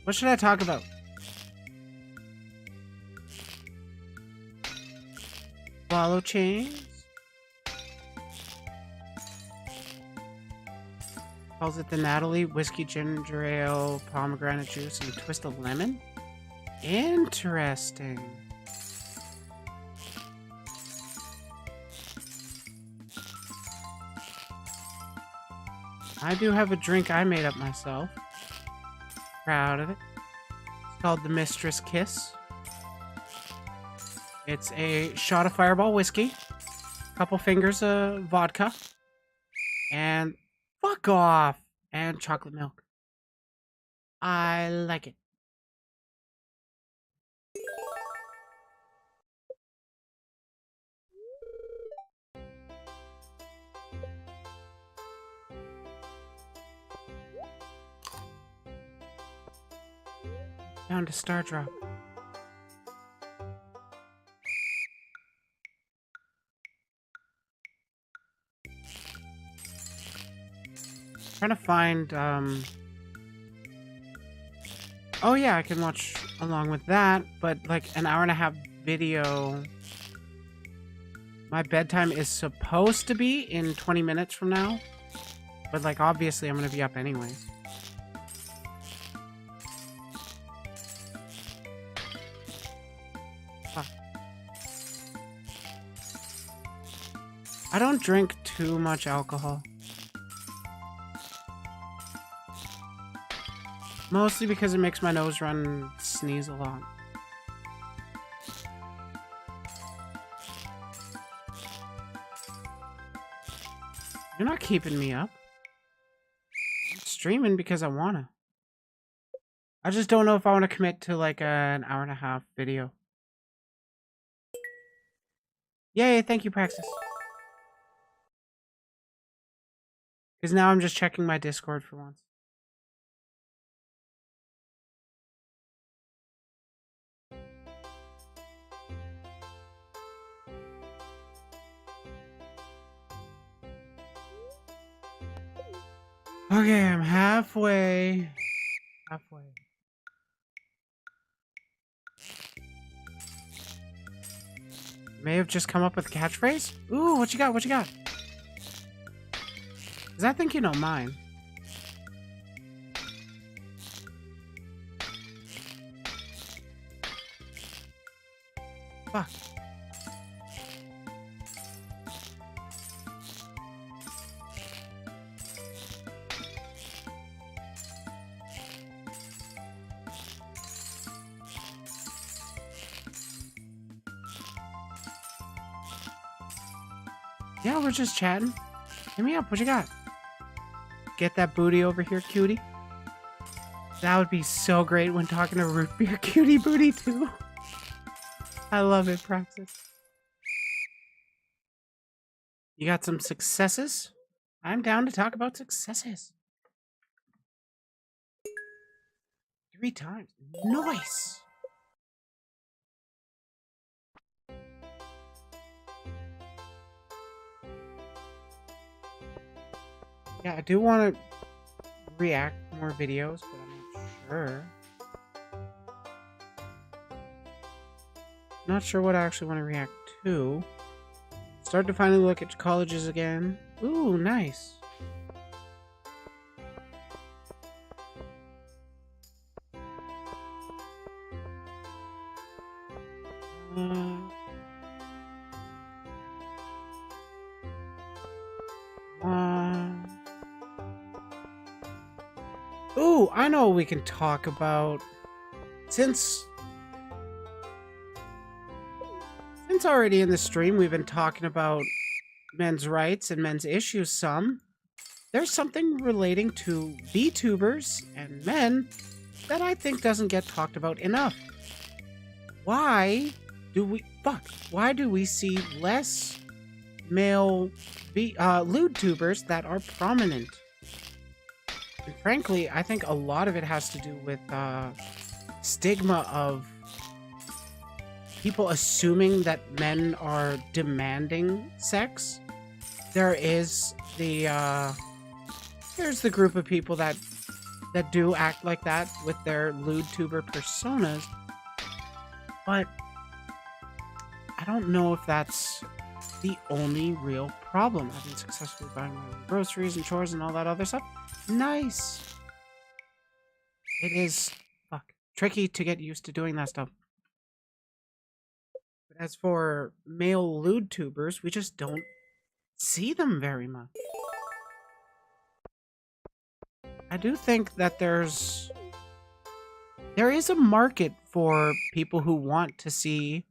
What should I talk about? Follow chains? Calls it the Natalie whiskey, ginger ale, pomegranate juice, and a twist of lemon? Interesting. I do have a drink I made up myself. Proud of it. It's called the Mistress Kiss. It's a shot of Fireball whiskey, a couple fingers of vodka, and fuck off, and chocolate milk. I like it. Down to Star Drop. Trying to find, oh yeah, I can watch along with that, but like an hour and a half video. My bedtime is supposed to be in 20 minutes from now, but like obviously I'm gonna be up anyways. I don't drink too much alcohol. Mostly because it makes my nose run and sneeze a lot. You're not keeping me up. I'm streaming because I wanna. I just don't know if I want to commit to like an hour and a half video. Yay, thank you, Praxis. Because now I'm just checking my Discord for once. Okay, I'm halfway. Halfway. May have just come up with a catchphrase? Ooh, what you got? What you got? Because I think you know mine. Fuck. Yeah, we're just chatting. Hit me up. What you got? Get that booty over here, cutie. That would be so great when talking to root beer cutie booty too. I love it, Praxis. You got some successes? I'm down to talk about successes. 3 times. Nice. Yeah, I do want to react more videos, but I'm not sure. Not sure what I actually want to react to. Start to finally look at colleges again. Ooh, nice. Ooh, I know what we can talk about. Since already in the stream we've been talking about men's rights and men's issues some, there's something relating to VTubers and men that I think doesn't get talked about enough. Why do we see less male lewd tubers that are prominent? And frankly, I think a lot of it has to do with stigma of people assuming that men are demanding sex. There is there's the group of people that do act like that with their lewd tuber personas, but I don't know if that's the only real problem. I've been successfully buying my own groceries and chores and all that other stuff. Nice. It is tricky to get used to doing that stuff. But as for male lewd tubers, we just don't see them very much. I do think that there is a market for people who want to see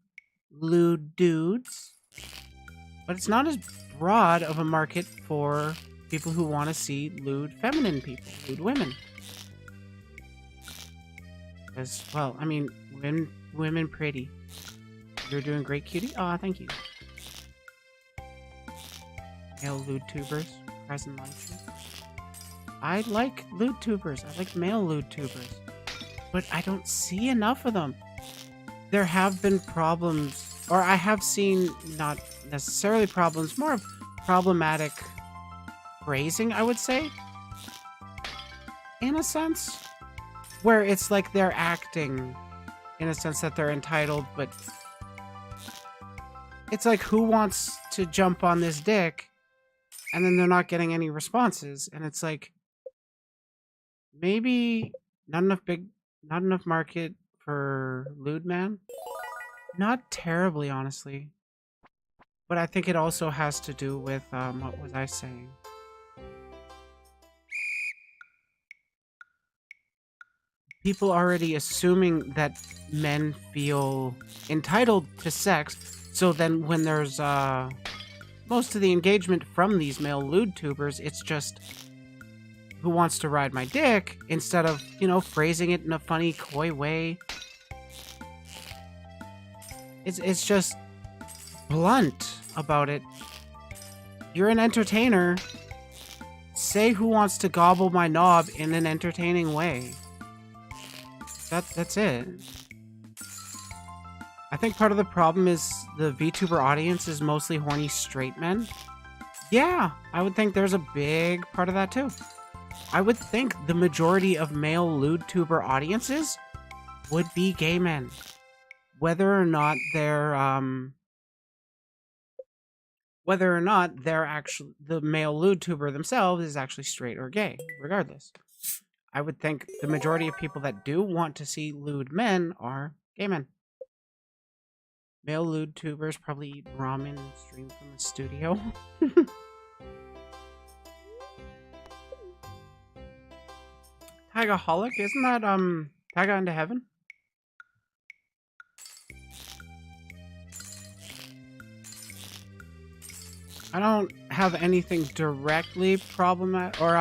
lewd dudes, but it's not as broad of a market for people who want to see lewd feminine people, lewd women. As well, I mean, women pretty. You're doing great, cutie. Aw, thank you. Male lewd tubers, present live stream. I like lewd tubers. I like male lewd tubers, but I don't see enough of them. There have been problems, or I have seen not necessarily problems, more of problematic phrasing, I would say, in a sense, where it's like they're acting in a sense that they're entitled, but it's like, who wants to jump on this dick, and then they're not getting any responses, and it's like, maybe not enough market for lewd man. Not terribly, honestly, but I think it also has to do with what was I saying? People already assuming that men feel entitled to sex, so then when there's most of the engagement from these male lewd tubers, it's just, who wants to ride my dick, instead of, you know, phrasing it in a funny, coy way. It's just blunt about it. You're an entertainer. Say who wants to gobble my knob in an entertaining way. That's it. I think part of the problem is the VTuber audience is mostly horny straight men. Yeah, I would think there's a big part of that too. I would think the majority of male lewd tuber audiences would be gay men. Whether or not they're actually, the male lewd tuber themselves is actually straight or gay, regardless. I would think the majority of people that do want to see lewd men are gay men. Male lewd tubers probably eat ramen and stream from the studio. Tigaholic, isn't that Tiga into Heaven? I don't have anything directly problematic or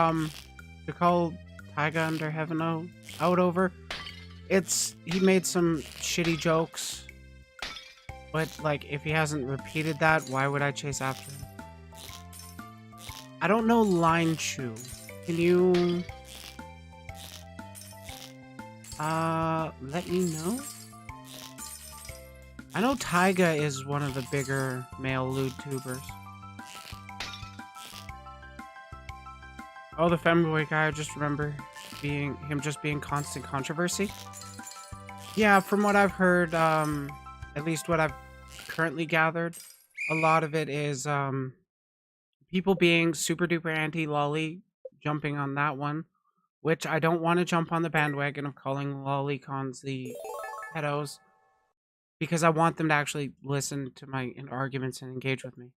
to call Taiga Under Heaven out over. He made some shitty jokes, but like if he hasn't repeated that, why would I chase after him? I don't know Line Chew. Can you let me know? I know Taiga is one of the bigger male lewd tubers. Oh, the femboy guy, I just remember him just being constant controversy. Yeah, from what I've heard, at least what I've currently gathered, a lot of it is people being super duper anti-lolly, jumping on that one, which I don't want to jump on the bandwagon of calling lollycons the pedos, because I want them to actually listen to my arguments and engage with me.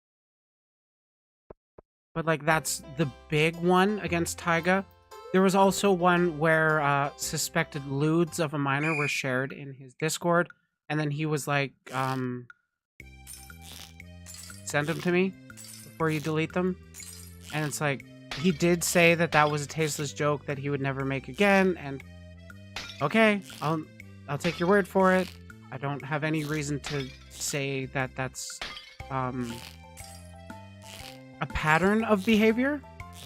But, like, that's the big one against Taiga. There was also one where suspected lewds of a minor were shared in his Discord, and then he was like, send them to me before you delete them. And it's like, he did say that that was a tasteless joke that he would never make again, and okay, I'll take your word for it. I don't have any reason to say that that's a pattern of behavior,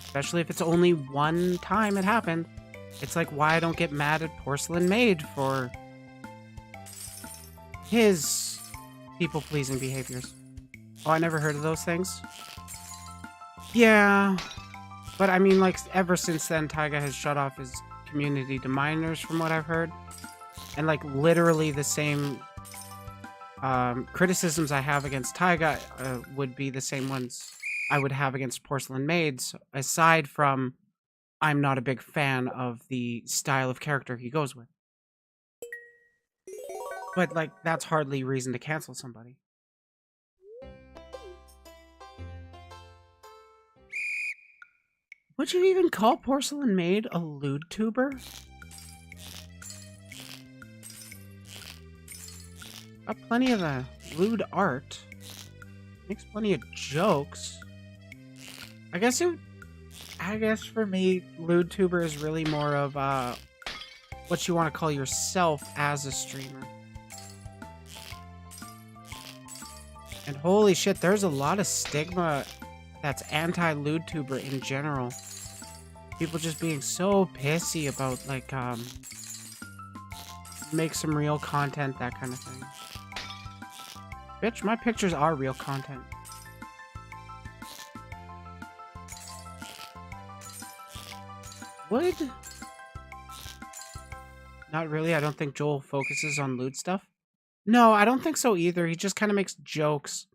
especially if it's only one time it happened. It's like why I don't get mad at Porcelain Maid for his people-pleasing behaviors. Oh, I never heard of those things. Yeah, but I mean, like, ever since then, Taiga has shut off his community to minors, from what I've heard. And, like, literally the same criticisms I have against Taiga would be the same ones I would have against Porcelain Maids, aside from I'm not a big fan of the style of character he goes with. But, like, that's hardly reason to cancel somebody. Would you even call Porcelain Maid a lewd tuber? Got plenty of the lewd art. Makes plenty of jokes. I guess for me, lewd tuber is really more of what you want to call yourself as a streamer. And holy shit, there's a lot of stigma that's anti-lewd tuber in general. People just being so pissy about, like, make some real content, that kind of thing. Bitch, my pictures are real content. Would? Not really. I don't think Joel focuses on lewd stuff. No, I don't think so either. He just kind of makes jokes.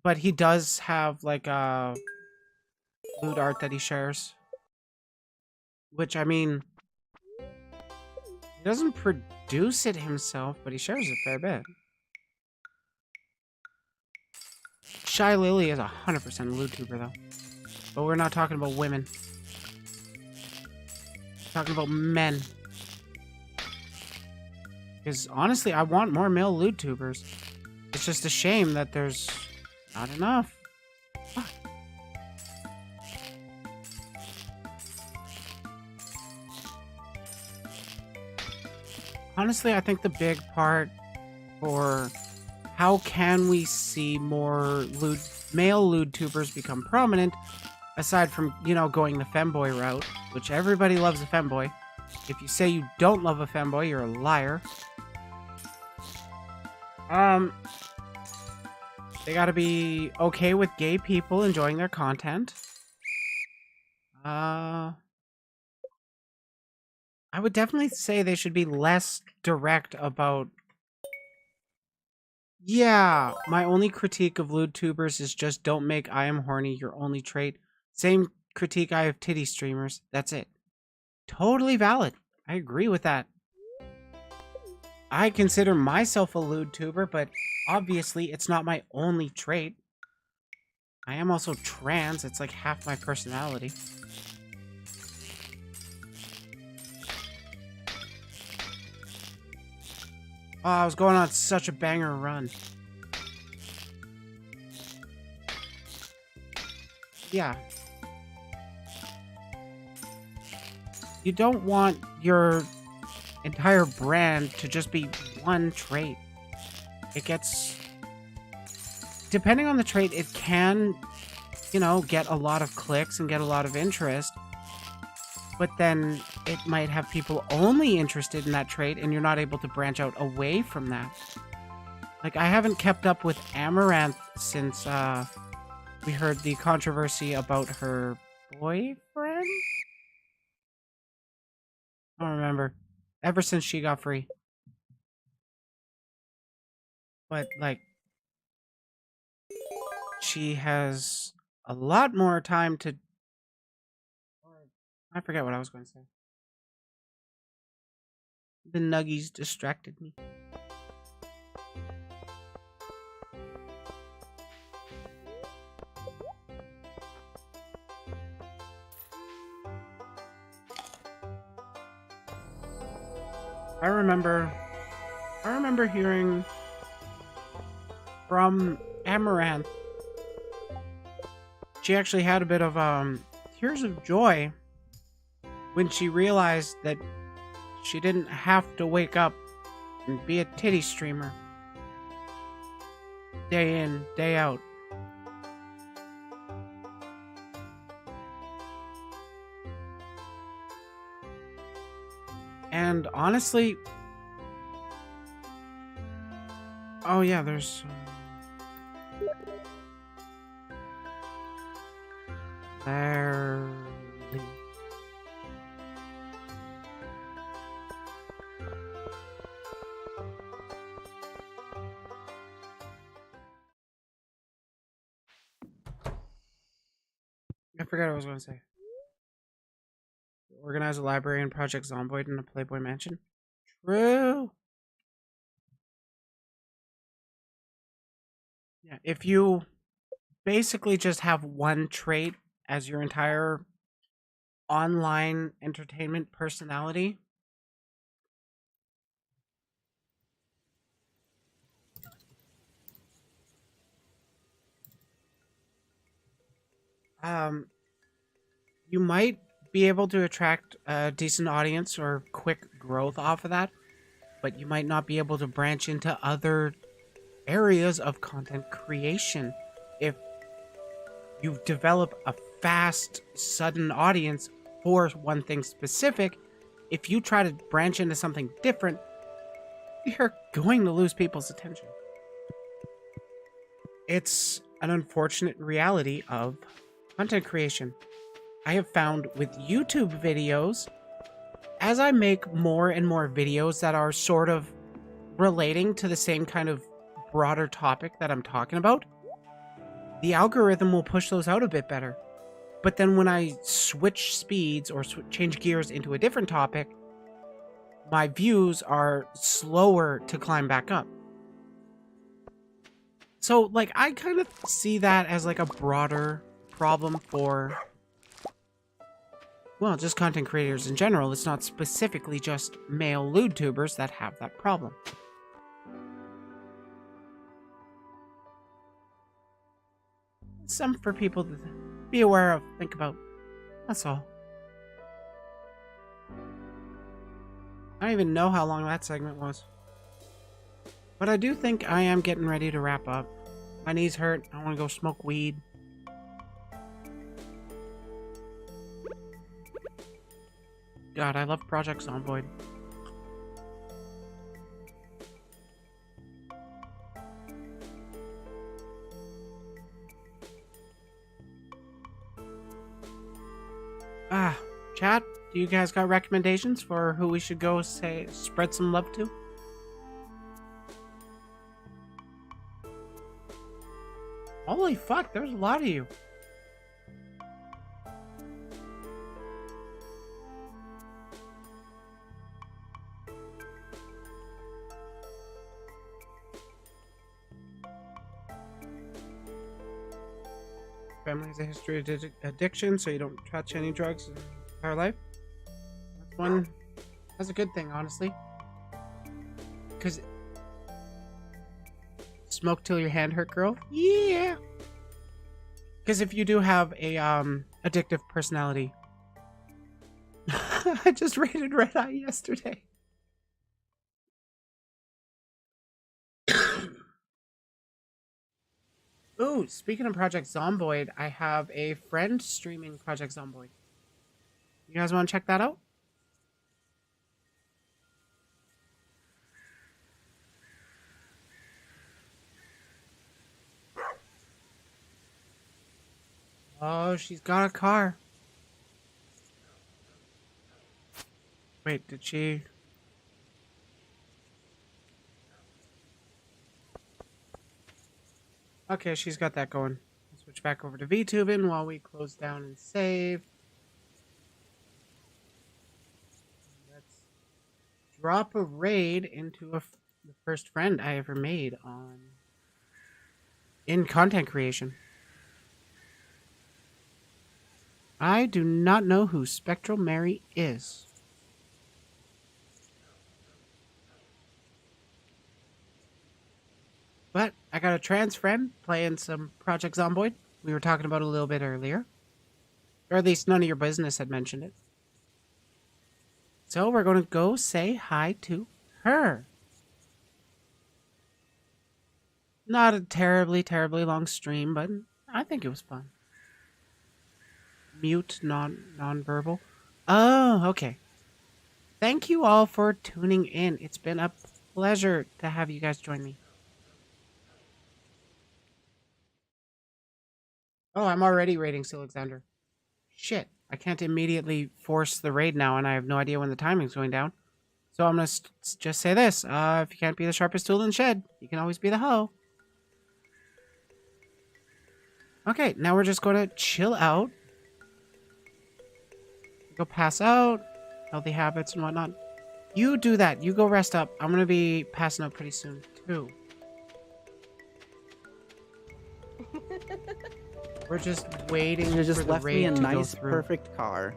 But he does have, like, lewd art that he shares. Which, I mean, he doesn't produce it himself, but he shares a fair bit. Shy Lily is 100% a lewd tuber, though. But we're not talking about women. We're talking about men. Because, honestly, I want more male lewd tubers. It's just a shame that there's not enough. Fuck. Honestly, I think the big part for how can we see more male lewd tubers become prominent, aside from, you know, going the femboy route, which everybody loves a femboy. If you say you don't love a femboy, you're a liar. They gotta be okay with gay people enjoying their content. I would definitely say they should be less direct about... Yeah, my only critique of lewd tubers is just don't make I am horny your only trait. Same critique I have titty streamers. That's it. Totally valid. I agree with that. I consider myself a lewd tuber, but obviously it's not my only trait. I am also trans. It's like half my personality. Oh, I was going on such a banger run. Yeah. You don't want your entire brand to just be one trait. It gets... Depending on the trait, it can, you know, get a lot of clicks and get a lot of interest. But then it might have people only interested in that trait and you're not able to branch out away from that. Like, I haven't kept up with Amaranth since we heard the controversy about her boyfriend? I don't remember. Ever since she got free. But, like, she has a lot more time to... I forget what I was going to say. The nuggies distracted me. I remember hearing from Amaranth. She actually had a bit of tears of joy when she realized that she didn't have to wake up and be a titty streamer. Day in, day out. And honestly... Oh yeah, there's... There... I forgot what I was going to say. Organize a library in Project Zomboid in a Playboy mansion. True. Yeah, if you basically just have one trait as your entire online entertainment personality, you might be able to attract a decent audience or quick growth off of that, but you might not be able to branch into other areas of content creation. If you develop a fast, sudden audience for one thing specific, if you try to branch into something different, you're going to lose people's attention. It's an unfortunate reality of content creation. I have found with YouTube videos, as I make more and more videos that are sort of relating to the same kind of broader topic that I'm talking about, the algorithm will push those out a bit better. But then when I switch speeds or change gears into a different topic, my views are slower to climb back up. So, like, I kind of see that as, like, a broader problem for, well, just content creators in general. It's not specifically just male lewd tubers that have that problem. Some for people to be aware of, think about. That's all. I don't even know how long that segment was. But I do think I am getting ready to wrap up. My knees hurt. I want to go smoke weed. God, I love Project Zomboid. Chat, do you guys got recommendations for who we should go spread some love to? Holy fuck, there's a lot of you. Family has a history of addiction, so you don't touch any drugs in your entire life. That's a good thing, honestly. Because smoke till your hand hurt, girl? Yeah! Because if you do have a addictive personality... I just rated Red Eye yesterday. Ooh, speaking of Project Zomboid, I have a friend streaming Project Zomboid. You guys want to check that out? Oh, she's got a car. Wait, did she... Okay, she's got that going. I'll switch back over to VTubing while we close down and save. Let's drop a raid into the first friend I ever made in content creation. I do not know who Spectral Mary is. But I got a trans friend playing some Project Zomboid. We were talking about it a little bit earlier. Or at least none of your business had mentioned it. So we're going to go say hi to her. Not a terribly, terribly long stream, but I think it was fun. Mute, non-verbal. Oh, okay. Thank you all for tuning in. It's been a pleasure to have you guys join me. Oh, I'm already raiding Alexander. Shit, I can't immediately force the raid now, and I have no idea when the timing's going down. So I'm going to just say this. If you can't be the sharpest tool in the shed, you can always be the hoe. Okay, now we're just going to chill out. Go pass out. Healthy habits and whatnot. You do that. You go rest up. I'm going to be passing out pretty soon, too. We're just waiting You just for the left raid me a to nice, go through. perfect car.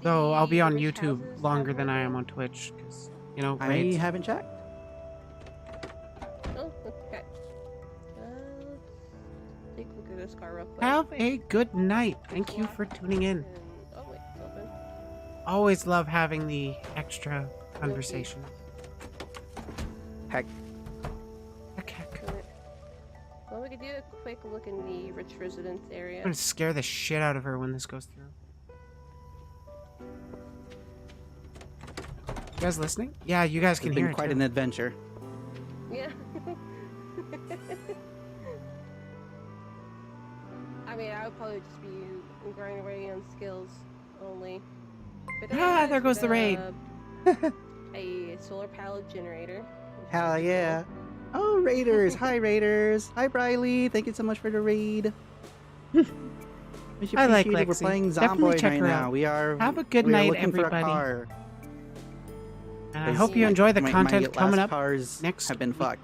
So I'll be on YouTube longer than I am on Twitch, because, you know, raids. I haven't checked. Oh, okay. Let's take a look at this car real quick. Have a good night. Thank you for tuning in. Oh, wait, it's open. Always love having the extra conversation. Heck. Heck. Well, we could do a quick look in the rich residence area. I'm gonna scare the shit out of her when this goes through. You guys listening? Yeah, you guys can It's hear been it quite too. an adventure. Yeah. I mean, I would probably just be grinding away on skills only. But There goes the raid. A solar powered generator. Hell yeah. Oh, Raiders! Hi, Raiders! Hi, Briley! Thank you so much for the raid. I like We're Lexi. playing Definitely Zomboid check right her now. out. We are. Have a good we are night, looking for a everybody. car. And I hope you enjoy the my content last coming up cars next have been week. fucked.